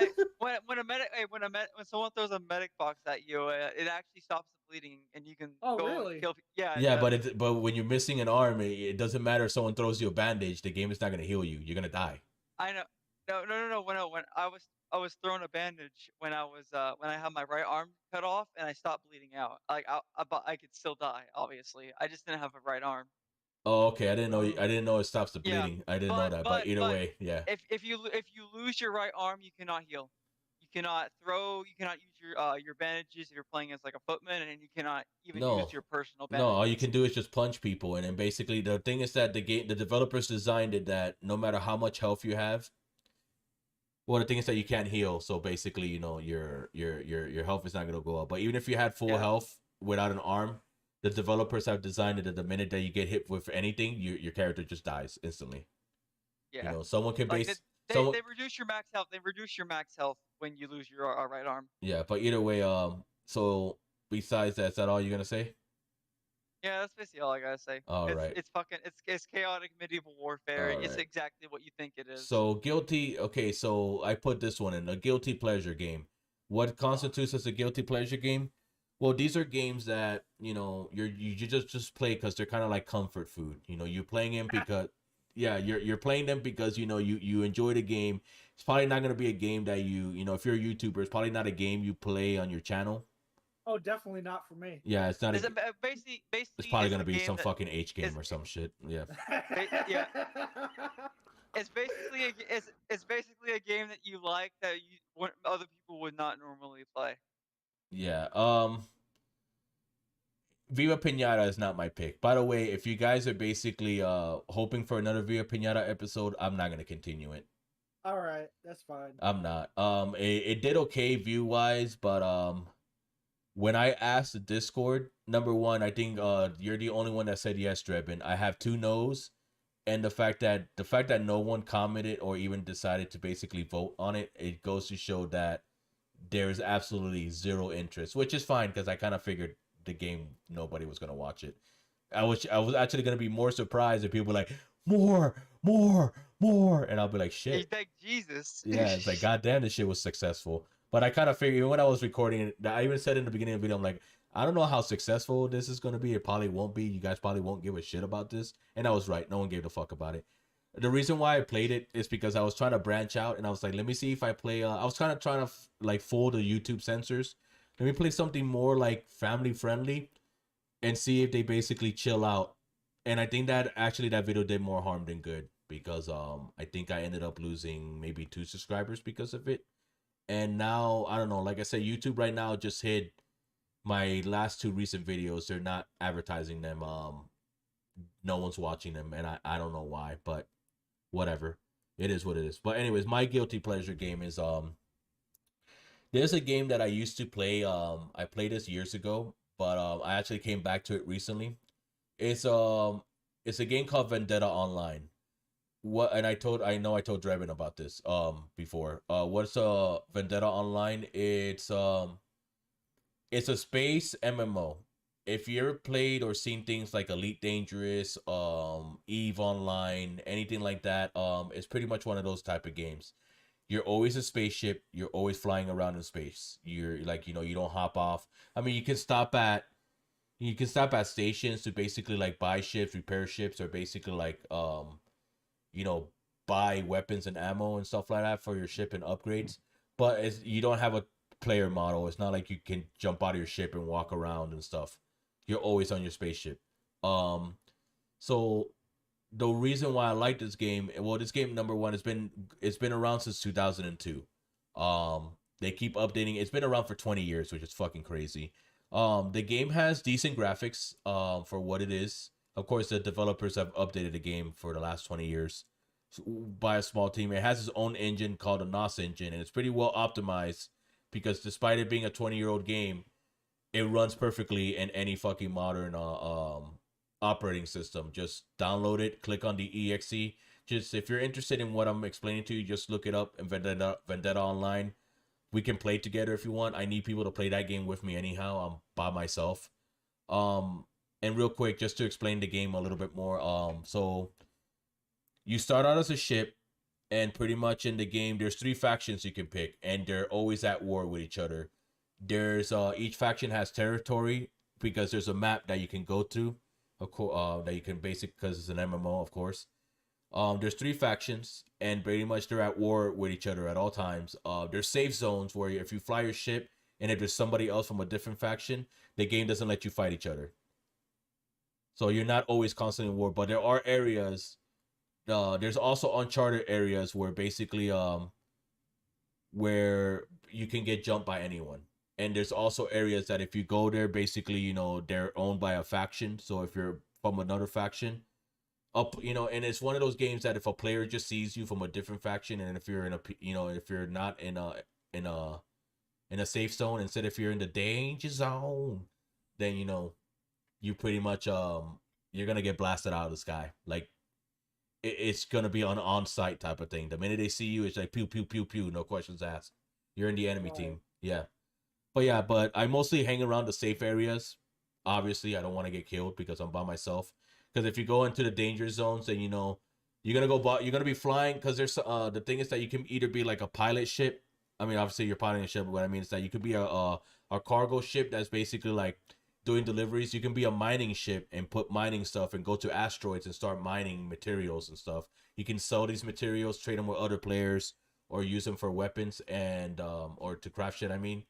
a medic box at you, it actually stops the bleeding, and you can go really? And kill. Yeah. Yeah, but when you're missing an arm, it doesn't matter if someone throws you a bandage. The game is not gonna heal you. You're gonna die. I know. No. When I was thrown a bandage when I had my right arm cut off and I stopped bleeding out. Like I could still die. Obviously, I just didn't have a right arm. Oh, okay. I didn't know it stops the bleeding. I didn't know that. But either way, yeah. If you lose your right arm, you cannot heal. You cannot throw. You cannot use your bandages if you're playing as like a footman, and you cannot even use your personal bandages. No, all you can do is just punch people, and then basically the thing is that the developers designed it that no matter how much health you have, well, the thing is that you can't heal. So basically, your health is not gonna go up. But even if you had full health without an arm, the developers have designed it that the minute that you get hit with anything, your character just dies instantly. Yeah. Someone can they reduce your max health. They reduce your max health when you lose your right arm. Yeah, but either way, so besides that, is that all you're gonna say? Yeah, that's basically all I gotta say. Right. It's chaotic medieval warfare. It's exactly what you think it is. So guilty. Okay, so I put this one in a guilty pleasure game. What constitutes as a guilty pleasure game? Well, these are games that you just play because they're kind of like comfort food. You're playing them because you're playing them because you enjoy the game. It's probably not gonna be a game that if you're a YouTuber, it's probably not a game you play on your channel. Oh, definitely not for me. Yeah, it's not. Basically, it's probably gonna be some fucking H game or some shit. Yeah. Yeah. it's basically a game that you like that other people would not normally play. Yeah. Viva Pinata is not my pick. By the way, if you guys are basically hoping for another Viva Pinata episode, I'm not gonna continue it. All right, that's fine. I'm not. It did okay view wise, but when I asked the Discord, number one, I think you're the only one that said yes, Drebin. I have 2 no's, and the fact that no one commented or even decided to basically vote on it, it goes to show that there is absolutely zero interest, which is fine because I kind of figured the game nobody was gonna watch it. I was actually gonna be more surprised if people were like more, and I'll be like You shit. thank Jesus. Yeah, it's like goddamn, this shit was successful. But I kind of figured even when I was recording it, I even said in the beginning of the video, I'm like, I don't know how successful this is gonna be. It probably won't be. You guys probably won't give a shit about this, and I was right. No one gave a fuck about it. The reason why I played it is because I was trying to branch out, and I was like, let me see if I play. I was trying to like fool the YouTube censors. Let me play something more like family friendly, and see if they basically chill out. And I think that actually that video did more harm than good because I think I ended up losing maybe 2 subscribers because of it. And now I don't know. Like I said, YouTube right now just hid my last 2 recent videos. They're not advertising them. No one's watching them, and I don't know why, but whatever. It is what it is. But anyways, my guilty pleasure game is there's a game that I used to play. I played this years ago, but I actually came back to it recently. It's it's a game called Vendetta Online. What and I know I told Drebin about this before. What's Vendetta Online? It's a space MMO. If you're played or seen things like Elite Dangerous, Eve Online, anything like that, it's pretty much one of those type of games. You're always a spaceship. You're always flying around in space. You're like, you don't hop off. I mean, you can stop at stations to basically like buy ships, repair ships, or basically like you know, buy weapons and ammo and stuff like that for your ship and upgrades. But you don't have a player model. It's not like you can jump out of your ship and walk around and stuff. You're always on your spaceship. So the reason why I like this game, well, this game number one, it's been around since 2002. They keep updating. It's been around for 20 years, which is fucking crazy. The game has decent graphics for what it is. Of course, the developers have updated the game for the last 20 years by a small team. It has its own engine called a NOS engine, and it's pretty well optimized because despite it being a 20-year-old game, it runs perfectly in any fucking modern operating system. Just download it, click on the exe. Just if you're interested in what I'm explaining to you, just look it up in Vendetta Online. We can play together if you want. I need people to play that game with me anyhow. I'm by myself. And real quick, just to explain the game a little bit more. So you start out as a ship, and pretty much in the game, there's 3 factions you can pick, and they're always at war with each other. There's each faction has territory because there's a map that you can go to, that you can because it's an MMO, of course. There's 3 factions, and pretty much they're at war with each other at all times. There's safe zones where if you fly your ship, and if there's somebody else from a different faction, the game doesn't let you fight each other. So you're not always constantly in war, but there are areas. There's also uncharted areas where basically where you can get jumped by anyone. And there's also areas that if you go there, basically, they're owned by a faction. So if you're from another faction, and it's one of those games that if a player just sees you from a different faction, and if you're if you're not in a safe zone, instead if you're in the danger zone, then you pretty much you're gonna get blasted out of the sky. Like it's gonna be an on-site type of thing. The minute they see you, it's like pew pew pew pew, no questions asked. You're in the enemy team. Yeah. But I mostly hang around the safe areas. Obviously, I don't want to get killed because I'm by myself. Because if you go into the danger zones, then you're gonna be flying. Because there's the thing is that you can either be like a pilot ship. I mean, obviously you're piloting a ship. But what I mean is that you could be a cargo ship that's basically like doing deliveries. You can be a mining ship and put mining stuff and go to asteroids and start mining materials and stuff. You can sell these materials, trade them with other players, or use them for weapons and or to craft shit. I mean.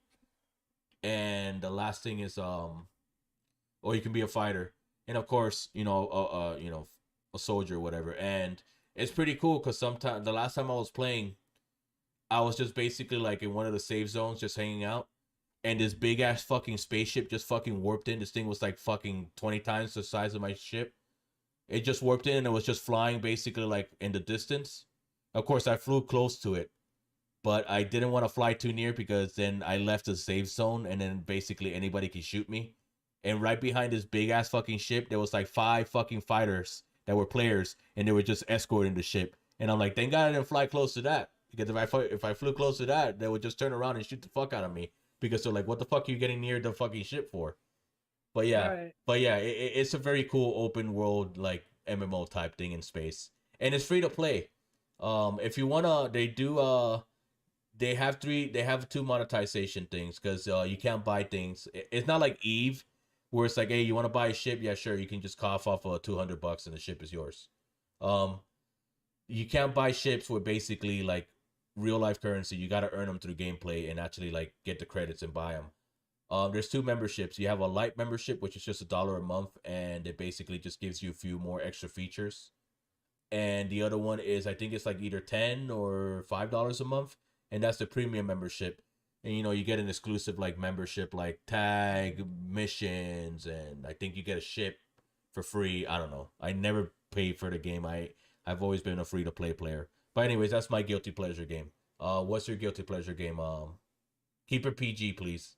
And the last thing is or you can be a fighter, and of course a soldier or whatever. And It's pretty cool because sometimes the last time I was playing, I was just basically like in one of the safe zones, just hanging out, and this big ass fucking spaceship just fucking warped in. This thing was like fucking 20 times the size of my ship. It just warped in and it was just flying basically like in the distance. Of course, I flew close to it, but I didn't want to fly too near because then I left the safe zone and then basically anybody could shoot me. And right behind this big ass fucking ship, there was like 5 fucking fighters that were players and they were just escorting the ship. And I'm like, thank God I didn't fly close to that. Because if I flew close to that, they would just turn around and shoot the fuck out of me. Because they're like, what the fuck are you getting near the fucking ship for? But yeah, Right. it's a very cool open world like MMO type thing in space, and it's free to play. If you wanna, they have 2 monetization things because you can't buy things. It's not like Eve, where it's like, hey, you want to buy a ship? Yeah, sure. You can just cough off $200 and the ship is yours. You can't buy ships with basically like real life currency. You got to earn them through gameplay and actually like get the credits and buy them. There's 2 memberships. You have a light membership, which is just $1 a month, and it basically just gives you a few more extra features. And the other one is, I think it's like either $10 or $5 a month, and that's the premium membership. And you get an exclusive like membership, like tag missions, and I think you get a ship for free. I don't know. I never paid for the game. I've always been a free to play player. But anyways, that's my guilty pleasure game. What's your guilty pleasure game? Keep it PG, please.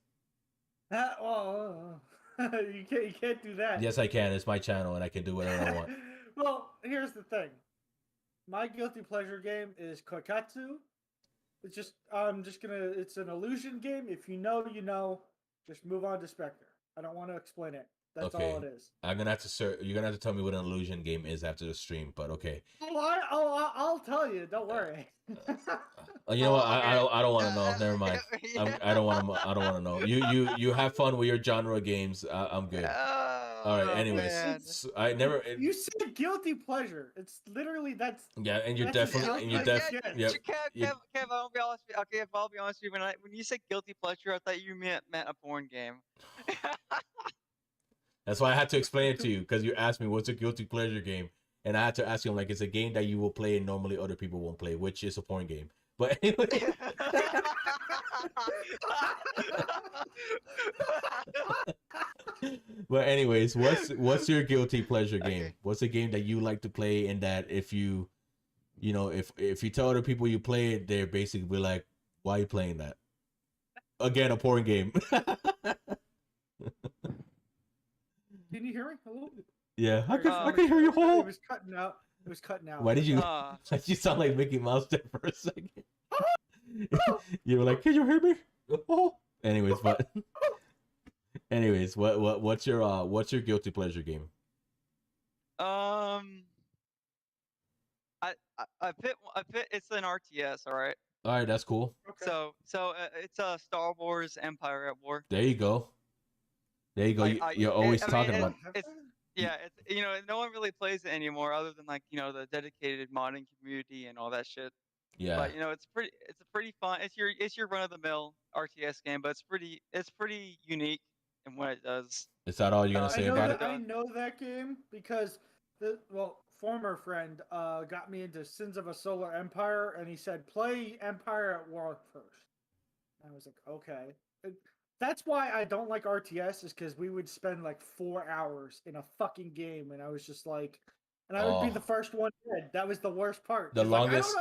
You can't do that. Yes, I can. It's my channel, and I can do whatever I want. Well, here's the thing. My guilty pleasure game is Koikatsu. It's just it's an illusion game. If you know, you know. Just move on to Spectre. I don't want to explain it. That's all it is. I'm gonna have to You're gonna have to tell me what an illusion game is after the stream, but okay. I'll tell you. Don't worry. You know what? I don't want to know. Never mind. I don't want to know. You have fun with your genre games. I'm good. All right. Anyways, I never. You said guilty pleasure. It's literally that's. Yeah, and you're definitely. Kev, I'll be honest with you. Okay, I'll be honest with you. When you said guilty pleasure, I thought you meant a porn game. That's why I had to explain it to you, because you asked me what's a guilty pleasure game, and I had to ask you, like, it's a game that you will play and normally other people won't play, which is a porn game. But anyway. But anyways, what's your guilty pleasure game? Okay. What's a game that you like to play, and that if you if you tell other people you play it, they're basically like, why are you playing that? Again, a porn game. Can you hear me? Hello? Yeah, I can hear you. It was cutting out. It was cutting out. Why did you? You sound like Mickey Mouse there for a second. You were like, "Can you hear me?" Oh. Anyways, what's your guilty pleasure game? I pit it's an RTS, all right. All right, that's cool. Okay. So it's Star Wars Empire at War. There you go. You're always talking about. It's no one really plays it anymore, other than like the dedicated modding community and all that shit. Yeah. But it's a pretty fun. It's your run of the mill RTS game, but it's pretty unique in what it does. Is that all you're gonna say about it? I know that game because former friend got me into Sins of a Solar Empire, and he said play Empire at War first. And I was like, okay. That's why I don't like RTS, is because we would spend like 4 hours in a fucking game, and I was just like, and I would be the first one dead. That was the worst part. The longest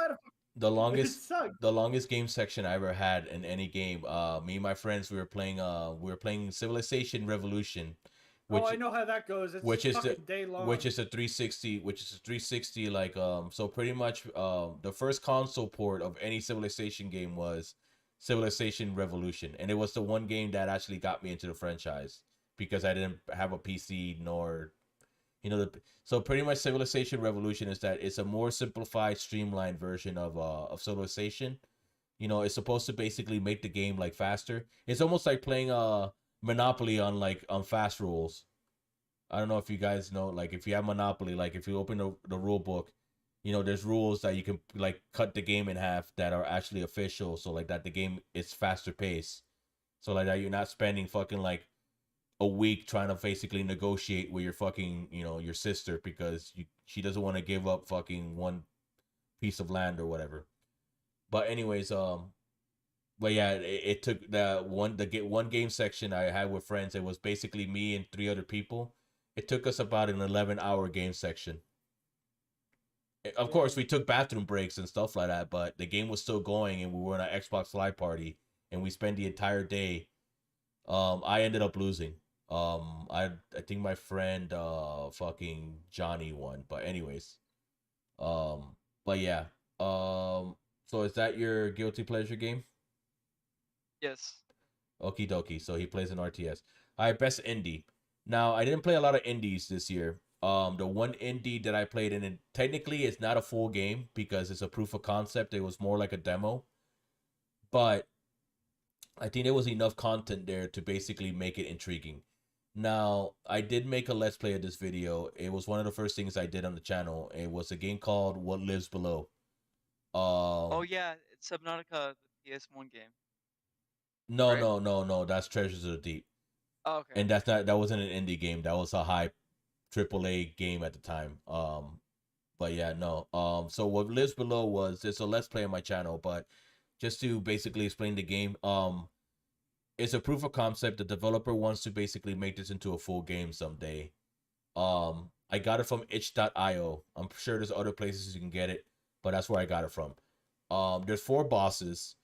game section I ever had in any game. Me and my friends, we were playing Civilization Revolution. I know how that goes. It's day long. Which is a 360 like so pretty much the first console port of any Civilization game was Civilization Revolution, and it was the one game that actually got me into the franchise because I didn't have a PC nor so pretty much Civilization Revolution is that it's a more simplified, streamlined version of Civilization. It's supposed to basically make the game like faster. It's almost like playing Monopoly on fast rules. I don't know if you guys know, like if you have Monopoly, like if you open the rule book, there's rules that you can like cut the game in half that are actually official, so like that the game is faster paced, so like that you're not spending fucking like a week trying to basically negotiate with your fucking your sister because she doesn't want to give up fucking one piece of land or whatever. But anyways, but yeah, it took the one game section I had with friends. It was basically me and 3 other people. It took us about an 11-hour game section. Of course, we took bathroom breaks and stuff like that, but the game was still going, and we were in an Xbox Live party, and we spent the entire day. I ended up losing. I think my friend fucking Johnny won, but anyways, but yeah, so is that your guilty pleasure game? Yes. Okie dokie. So he plays an RTS. All right, best indie. Now I didn't play a lot of indies this year. The one indie that I played in, it technically it's not a full game because it's a proof of concept. It was more like a demo, but I think there was enough content there to basically make it intriguing. Now, I did make a let's play of this video. It was one of the first things I did on the channel. It was a game called What Lives Below. Oh yeah, it's Subnautica, the PS1 game. No, right? no. That's Treasures of the Deep. Oh, okay. And that wasn't an indie game. That was a high AAA game at the time. But yeah, no. So What Lives Below was it's a let's play on my channel, but just to basically explain the game, it's a proof of concept. The developer wants to basically make this into a full game someday. I got it from itch.io. I'm sure there's other places you can get it, but that's where I got it from. There's 4 bosses,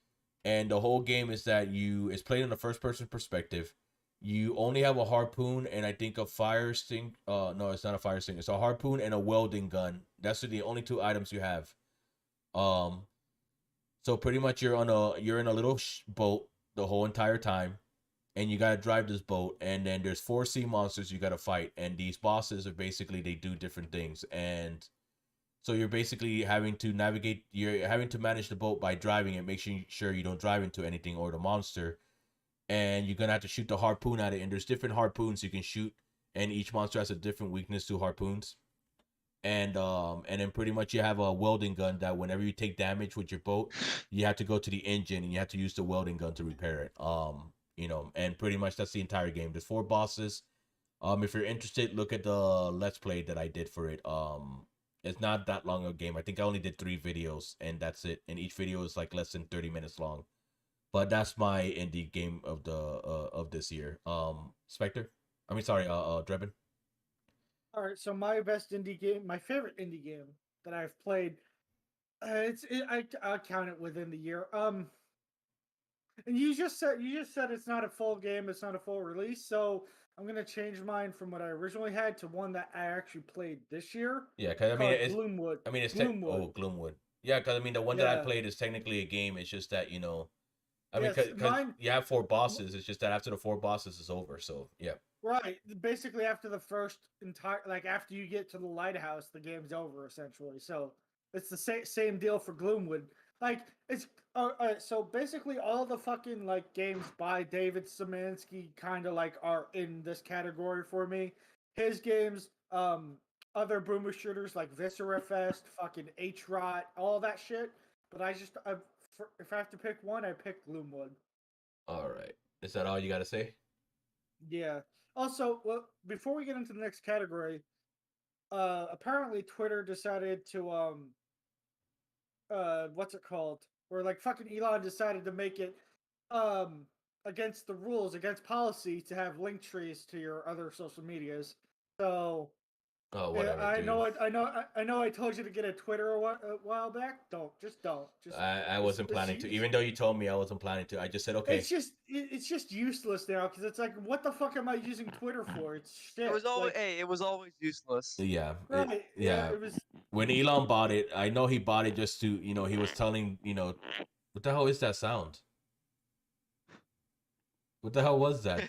and the whole game is that it's played in a first person perspective. You only have a harpoon and I think a fire sting. No, it's not a fire sting. It's a harpoon and a welding gun. That's the only 2 items you have. So pretty much you're in a little boat the whole entire time, and you gotta drive this boat. And then there's 4 sea monsters you gotta fight, and these bosses are basically they do different things. And so you're basically having to navigate. You're having to manage the boat by driving and make sure you don't drive into anything or the monster. And you're gonna have to shoot the harpoon at it. And there's different harpoons you can shoot, and each monster has a different weakness to harpoons. And then pretty much you have a welding gun that whenever you take damage with your boat, you have to go to the engine and you have to use the welding gun to repair it. And pretty much that's the entire game. There's 4 bosses. If you're interested, look at the let's play that I did for it. It's not that long a game. I think I only did 3 videos and that's it. And each video is like less than 30 minutes long. But that's my indie game of this year. Spectre? Drebin. All right, so my best indie game, my favorite indie game that I've played, I count it within the year. And you just said it's not a full game, it's not a full release, so I'm gonna change mine from what I originally had to one that I actually played this year. Yeah, because I mean it's Gloomwood. Gloomwood. Yeah, because I mean the one that I played is technically a game. It's just that because you have 4 bosses. It's just that after the 4 bosses is over. So yeah. Right. Basically, after the first after you get to the lighthouse, the game's over essentially. So it's the same deal for Gloomwood. Like it's so basically all the fucking like games by David Szymanski kind of like are in this category for me. His games, other boomer shooters like Viscera Fest, fucking H-Rot, all that shit. But if I have to pick one, I pick Gloomwood. All right. Is that all you got to say? Yeah. Also, well, before we get into the next category, apparently Twitter decided to what's it called? Or like fucking Elon decided to make it against the rules, against policy to have link trees to your other social medias. So whatever. I know. I told you to get a Twitter a while back. Don't. I wasn't planning to. Even though you told me I wasn't planning to, I just said okay. It's just useless now because it's like, what the fuck am I using Twitter for? It's shit. It was always useless. Yeah. Right. It was. When Elon bought it, I know he bought it just to he was telling what the hell is that sound? What the hell was that?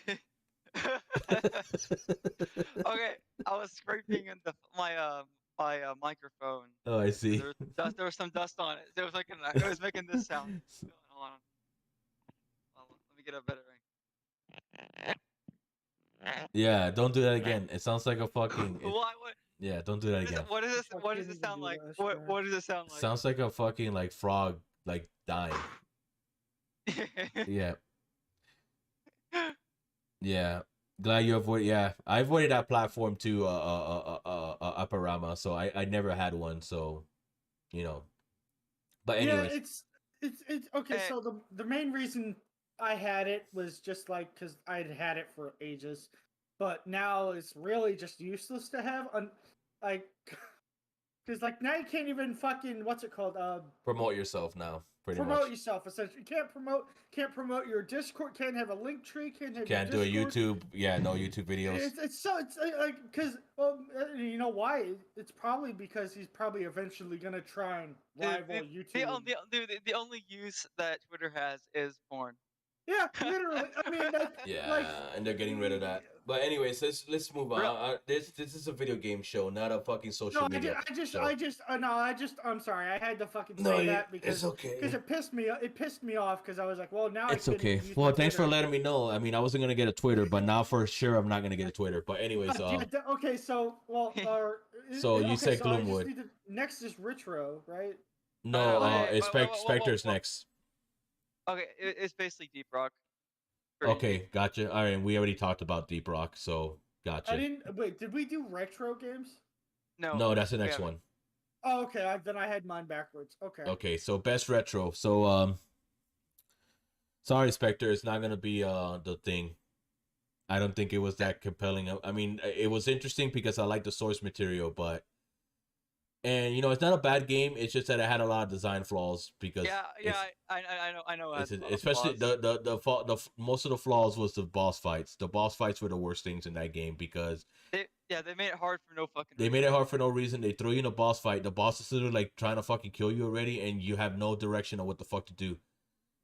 Okay, I was scraping in my microphone. Oh, I see. There was some dust on it. There was it was making this sound. Hold on. Let me get a better ring. Yeah, don't do that again. It sounds like a fucking. What? Yeah, don't do that again. What does it sound like? What does it sound like? Sounds like a fucking like frog like dying. Yeah. Yeah. Glad you avoid. Yeah, I avoided that platform too. Aparama. So I never had one. So, But Yeah, anyways, it's okay. So the main reason I had it was just like because I'd had it for ages, but now it's really just useless to have. Like, because like now you can't even fucking what's it called? promote yourself now, pretty Promote much. yourself. Essentially, you can't promote your Discord. Can't have a link tree. Can't have Can't your do a Discord. YouTube. Yeah, no YouTube videos. It's so it's like because you know why? It's probably because he's probably eventually gonna try and rival YouTube. The only use that Twitter has is porn. Yeah, literally. I mean, that's Yeah, like, and they're getting rid of that. But anyways, let's move on. This is a video game show, not a fucking social no, media show. I'm sorry. I had to fucking No, say that because it's okay. Because it pissed me off because I was like, well, now It's I couldn't okay. use Well, my thanks for Twitter. letting me know. I mean, I wasn't gonna get a Twitter, but now for sure I'm not gonna get a Twitter. But anyways, Okay, so so you said so Gloomwood. Next is Retro, right? No, it's Spectre's next. Okay, it's basically Deep Rock. Okay, gotcha. All right, we already talked about Deep Rock, so gotcha. I didn't wait. Did we do retro games? No, that's the next one. Oh, okay. Then I had mine backwards. Okay. Okay, so best retro. So sorry, Spectre, it's not gonna be the thing. I don't think it was that compelling. I mean, it was interesting because I like the source material, but and it's not a bad game. It's just that it had a lot of design flaws because I know. Especially the most of the flaws was the boss fights. The boss fights were the worst things in that game because they made it hard for no fucking. They made it hard for no reason. They throw you in a boss fight. The boss is literally like trying to fucking kill you already, and you have no direction of what the fuck to do.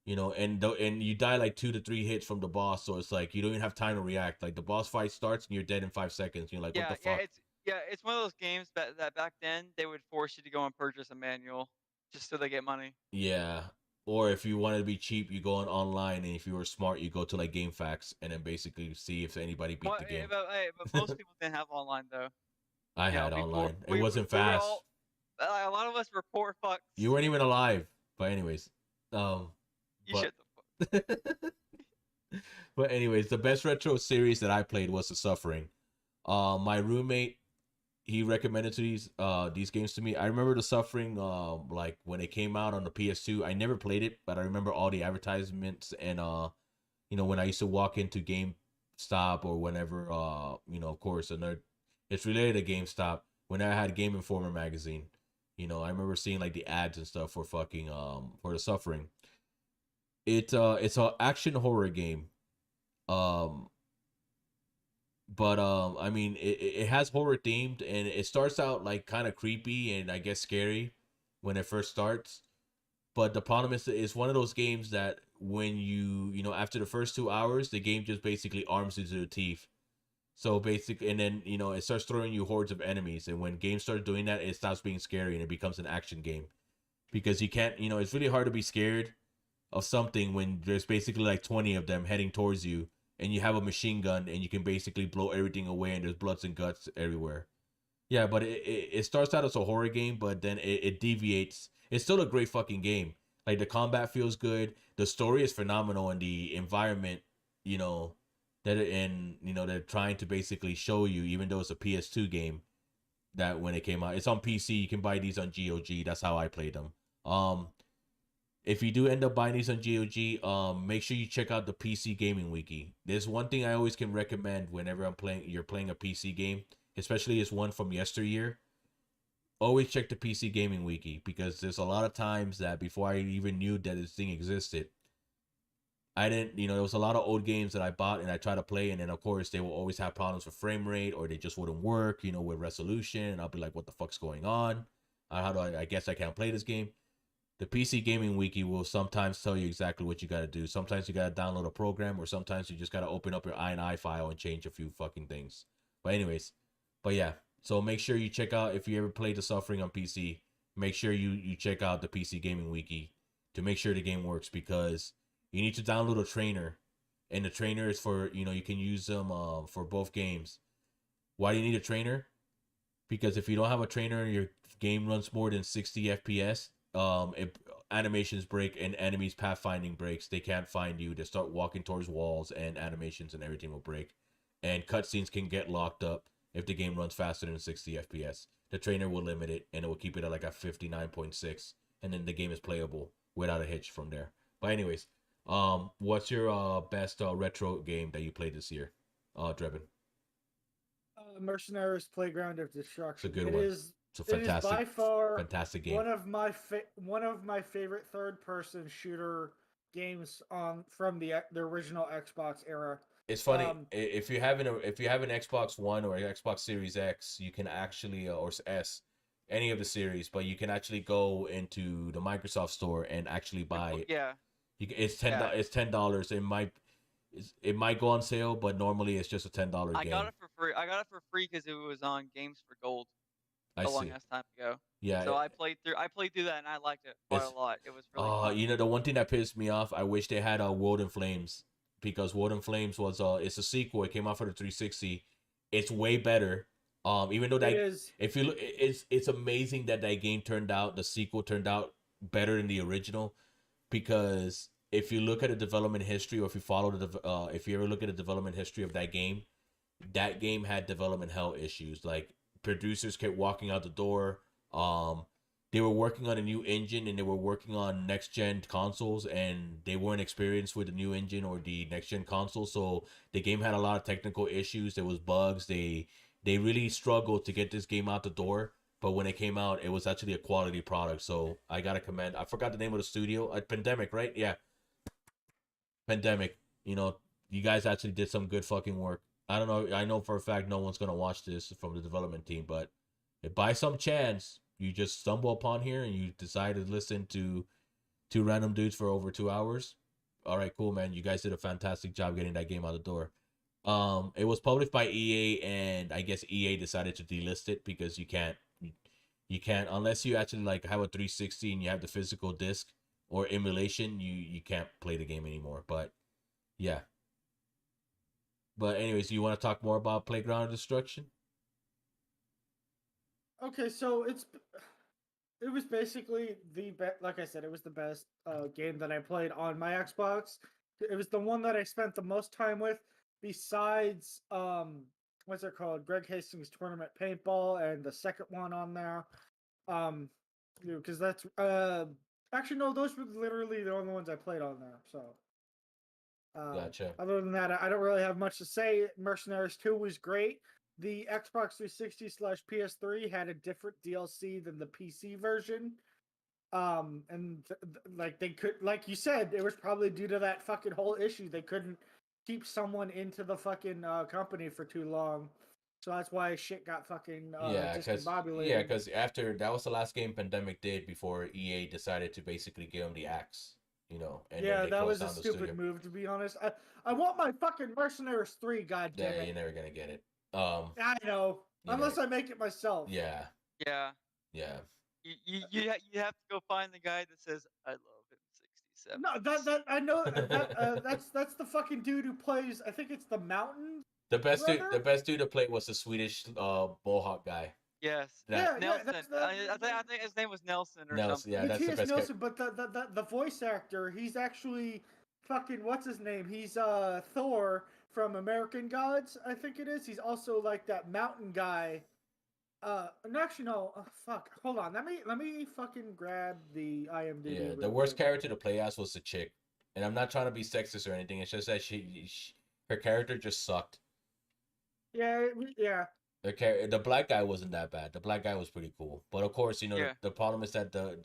And you die like 2 to 3 hits from the boss, so it's like you don't even have time to react. Like the boss fight starts and you're dead in 5 seconds. You're like, what the fuck? It's one of those games that back then they would force you to go and purchase a manual just so they get money. Yeah. Or if you wanted to be cheap, you go on online, and if you were smart, you go to like GameFAQs and then basically see if anybody beat the game. But most people didn't have online though. I had online. It wasn't fast. A lot of us were poor fucks. You weren't even alive. But anyways, shut the fuck. But anyways, the best retro series that I played was The Suffering. My roommate, he recommended these games to me. I remember The Suffering, like when it came out on the PS2. I never played it, but I remember all the advertisements and when I used to walk into GameStop or whenever, of course, it's related to GameStop. When I had Game Informer magazine, I remember seeing like the ads and stuff for fucking for The Suffering. It's an action horror game. But I mean, it has horror themed, and it starts out like kind of creepy and I guess scary when it first starts. But the problem is, it's one of those games that when after the first 2 hours, the game just basically arms you to the teeth. So basically, and then it starts throwing you hordes of enemies, and when games start doing that, it stops being scary and it becomes an action game, because you can't, it's really hard to be scared of something when there's basically like 20 of them heading towards you, and you have a machine gun and you can basically blow everything away, and there's bloods and guts everywhere. Yeah, but it starts out as a horror game, but then it deviates. It's still a great fucking game. Like the combat feels good, the story is phenomenal, and the environment, they're trying to basically show you, even though it's a PS2 game, that when it came out, it's on PC. You can buy these on GOG. That's how I played them. If you do end up buying these on GOG, make sure you check out the PC Gaming Wiki. There's one thing I always can recommend whenever you're playing a PC game, especially as one from yesteryear. Always check the PC Gaming Wiki, because there's a lot of times that before I even knew that this thing existed, I didn't, there was a lot of old games that I bought and I tried to play, and then of course they will always have problems with frame rate, or they just wouldn't work, with resolution, and I'll be like, what the fuck's going on? How do I guess I can't play this game? The PC Gaming Wiki will sometimes tell you exactly what you got to do. Sometimes you got to download a program, or sometimes you just got to open up your INI file and change a few fucking things. But anyways, yeah. So make sure you check out, if you ever played The Suffering on PC, make sure you check out the PC Gaming Wiki to make sure the game works, because you need to download a trainer, and the trainer is for, you can use them for both games. Why do you need a trainer? Because if you don't have a trainer and your game runs more than 60 FPS, animations break and enemies pathfinding breaks. They can't find you. They start walking towards walls, and animations and everything will break. And cutscenes can get locked up if the game runs faster than 60 FPS. The trainer will limit it, and it will keep it at like a 59.6. and then the game is playable without a hitch from there. But anyways, what's your best retro game that you played this year, Drebin? Mercenaries Playground of Destruction. It's a good one. It's a fantastic, by far fantastic game. One of my favorite third-person shooter games from the original Xbox era. It's funny if you have an Xbox One or an Xbox Series X, you can actually or S, any of the series, but you can actually go into the Microsoft Store and actually buy it. Yeah. It's $10. It might go on sale, but normally it's just a $10 game. I got it for free. I got it for free because it was on Games for Gold a long ass time ago. Yeah. So I played through that and I liked it quite a lot. It was really fun. You know, the one thing that pissed me off, I wish they had World in Flames, because World in Flames was it's a sequel. It came out for the 360. It's way better. Even though if you look, it's amazing that game the sequel turned out better than the original, because if you look at the development history, or if you follow if you ever look at the development history of that game had development hell issues. Like, producers kept walking out the door. They were working on a new engine, and they were working on next gen consoles, and they weren't experienced with the new engine or the next gen console. So the game had a lot of technical issues. There was bugs. They really struggled to get this game out the door. But when it came out, it was actually a quality product. So I gotta commend. I forgot the name of the studio. Pandemic, right? Yeah. Pandemic. You know, you guys actually did some good fucking work. I don't know. I know for a fact no one's gonna watch this from the development team, but if by some chance you just stumble upon here and you decide to listen to two random dudes for over 2 hours, all right, cool, man. You guys did a fantastic job getting that game out the door. It was published by EA, and I guess EA decided to delist it because you can't unless you actually like have a 360 and you have the physical disc or emulation, you can't play the game anymore. But yeah. But anyways, you want to talk more about Playground of Destruction? Okay, so it was basically like I said, it was the best game that I played on my Xbox. It was the one that I spent the most time with, besides what's it called, Greg Hastings Tournament Paintball, and the second one on there. Because that's actually no, those were literally the only ones I played on there. So Gotcha. Other than that, I don't really have much to say. Mercenaries 2 was great. The Xbox 360/PS3 had a different DLC than the PC version. Like they could, like you said, it was probably due to that fucking whole issue. They couldn't keep someone into the fucking company for too long. So that's why shit got fucking discombobulated. Yeah, because after that was the last game Pandemic did before EA decided to basically give them the axe. You know, and yeah, that was a stupid move, to be honest. I want my fucking Mercenaries 3, goddammit. Yeah, you're never gonna get it. I know, unless I make it myself. Yeah. Yeah. Yeah. You have to go find the guy that says I love him 67. No, that I know that's the fucking dude who plays. I think it's the Mountain. The best dude to play was the Swedish Mohawk guy. Yes. Yeah, Nelson. I think his name was Nelson or something. Yeah, that's the best Nelson, but the voice actor, he's actually fucking what's his name? He's Thor from American Gods, I think it is. He's also like that mountain guy. Actually no. Fuck. Hold on. Let me fucking grab the IMDb. Yeah, the worst character to play as was the chick, and I'm not trying to be sexist or anything. It's just that her character just sucked. Yeah. The black guy wasn't that bad. The black guy was pretty cool, but of course, the problem is that the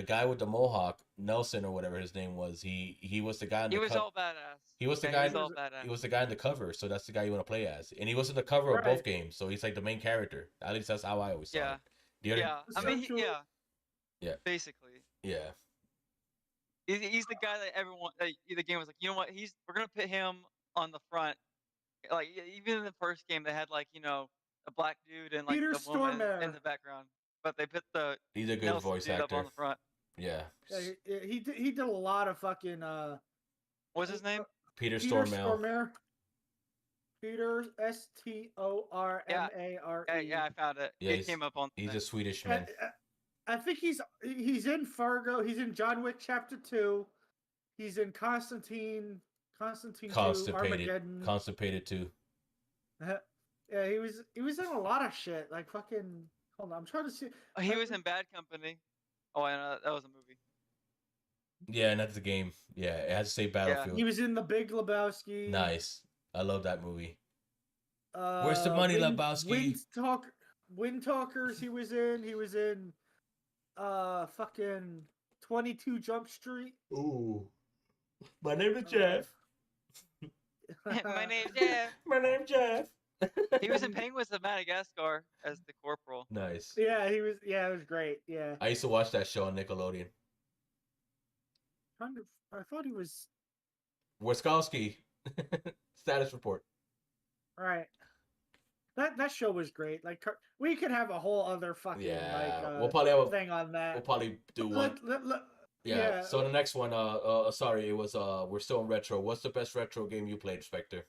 guy with the mohawk, Nelson or whatever his name was, he was the guy. He was all badass. He was the guy. He was the guy in the cover, so that's the guy you want to play as, and he was in the cover of both games, so he's like the main character. At least that's how I always saw it. Yeah. Basically. Yeah. He's the guy that everyone. The game was like, you know what? We're gonna put him on the front. Like even in the first game, they had like a black dude and like the woman in the background, but they put he's a good Nelson voice dude actor up on the front. Yeah. He did a lot of fucking. What's his name? Peter Stormare. Peter Stormare. Yeah, I found it. Yeah, it came up on. He's a Swedish man. I think he's in Fargo. He's in John Wick Chapter 2. He's in Constantine 2, Armageddon. Constipated 2. Yeah, he was in a lot of shit. Like fucking. Hold on, I'm trying to see. He was in Bad Company. Oh, I know that was a movie. Yeah, and that's the game. Yeah, it has to say Battlefield. He was in The Big Lebowski. Nice. I love that movie. Where's the money, Lebowski? Wind Talkers. He was in. He was in. Fucking 22 Jump Street. Ooh. My name is Jeff. My name's Jeff. My name's Jeff. He was in Penguins of Madagascar as the corporal. Nice. Yeah, he was. Yeah, it was great. Yeah. I used to watch that show on Nickelodeon. I thought he was. Wiskowski. Status report. Right. That show was great. Like we could have a whole other fucking we'll probably have a thing on that. We'll probably do one. Yeah. So the next one, sorry, it was we're still in retro. What's the best retro game you played, Spectre?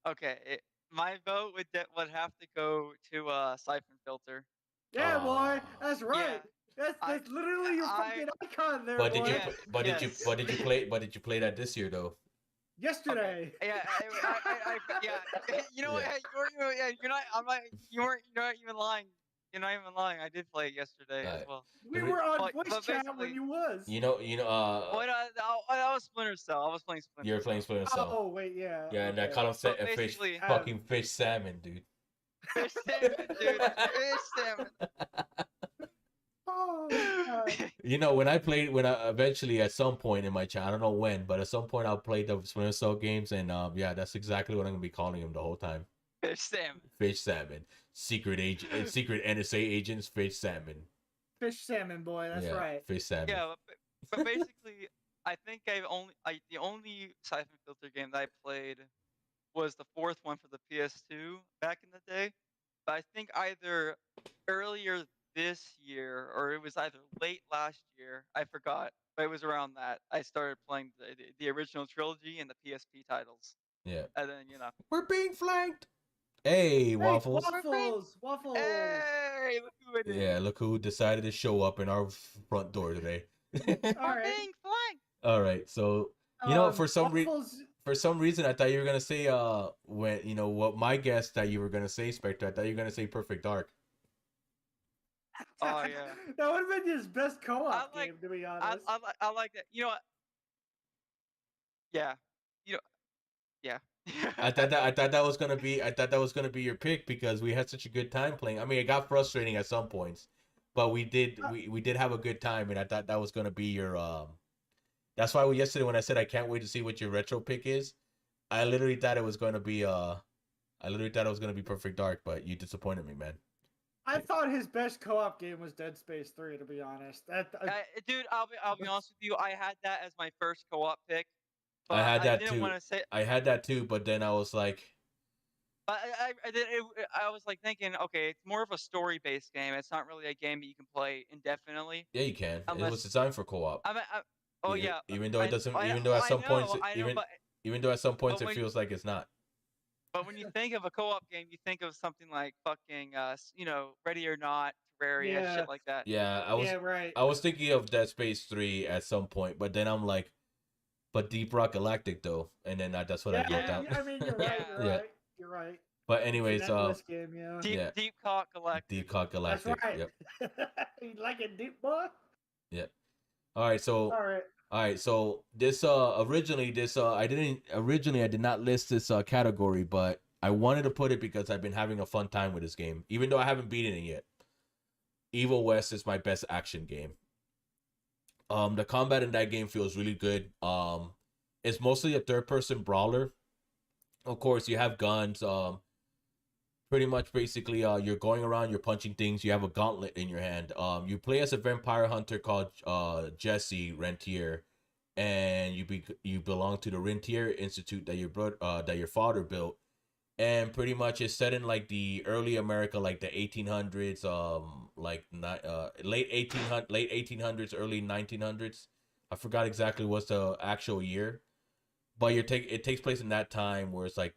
Okay, my vote would have to go to Siphon Filter. Yeah, boy, that's right. Yeah. That's literally your fucking icon there, but boy. Did you play that this year though? Yesterday. Okay. Yeah. You know what? You're not even lying. You're not even lying. I did play it yesterday as well. We were on voice chat when you was. I was Splinter Cell. I was playing Splinter Cell. You're playing Splinter Cell. Oh wait, yeah. Yeah, and I caught him set a fish, fucking fish salmon, dude. Fish salmon, dude. Fish salmon. Oh, when I eventually at some point in my channel, I don't know when, but at some point I'll play the Splinter Cell games, and that's exactly what I'm gonna be calling him the whole time. Fish salmon. Fish salmon. Secret NSA agents. Fish salmon. Fish salmon, boy. That's right. Fish salmon. Yeah, but basically, I think the only Siphon Filter game that I played was the fourth one for the PS2 back in the day. But I think either earlier this year or it was either late last year. I forgot, but it was around that I started playing the original trilogy and the PSP titles. Yeah. And then we're being flanked. Hey, Waffles. Waffles. Hey, look who it is. Yeah, look who decided to show up in our front door today. All right. Being flanked. All right, so for some reason I thought you were gonna say what my guess that you were gonna say, Spectre. I thought you were gonna say Perfect Dark. Oh yeah. That would have been his best co-op game, to be honest. I like that. You know what? Yeah. Yeah. I thought that was gonna be your pick because we had such a good time playing. I mean, it got frustrating at some points, but we did have a good time, and I thought that was gonna be your That's why yesterday when I said I can't wait to see what your retro pick is, I literally thought it was gonna be Perfect Dark, but you disappointed me, man. I thought his best co-op game was Dead Space 3, to be honest. Dude, I'll be honest with you. I had that as my first co-op pick. I had that too. I had that too, but then I was like, I was like thinking, okay, it's more of a story-based game. It's not really a game that you can play indefinitely. Yeah, you can. It was designed for co-op. Even though at some points it feels like it's not. But when you think of a co-op game, you think of something like fucking, Ready or Not, Terraria, shit like that. Yeah, right. I was thinking of Dead Space 3 at some point, but then I'm like, but Deep Rock Galactic though, and then that's what I wrote down. I mean, you're right. You're right. But anyways, game, Deep Cock Galactic. Deep Cock Galactic. That's right. Yep. You like it deep, boy? Yeah. All right. So this originally I did not list this category, but I wanted to put it because I've been having a fun time with this game, even though I haven't beaten it yet. Evil West is my best action game. The combat in that game feels really good. It's mostly a third-person brawler. Of course, you have guns. Pretty much, basically, you're going around, you're punching things. You have a gauntlet in your hand. You play as a vampire hunter called Jesse Rentier, and you belong to the Rentier Institute that your father built. And pretty much it's set in like the early America, like the 1800s, late 1800s, early 1900s. I forgot exactly what's the actual year, but it takes place in that time where it's like,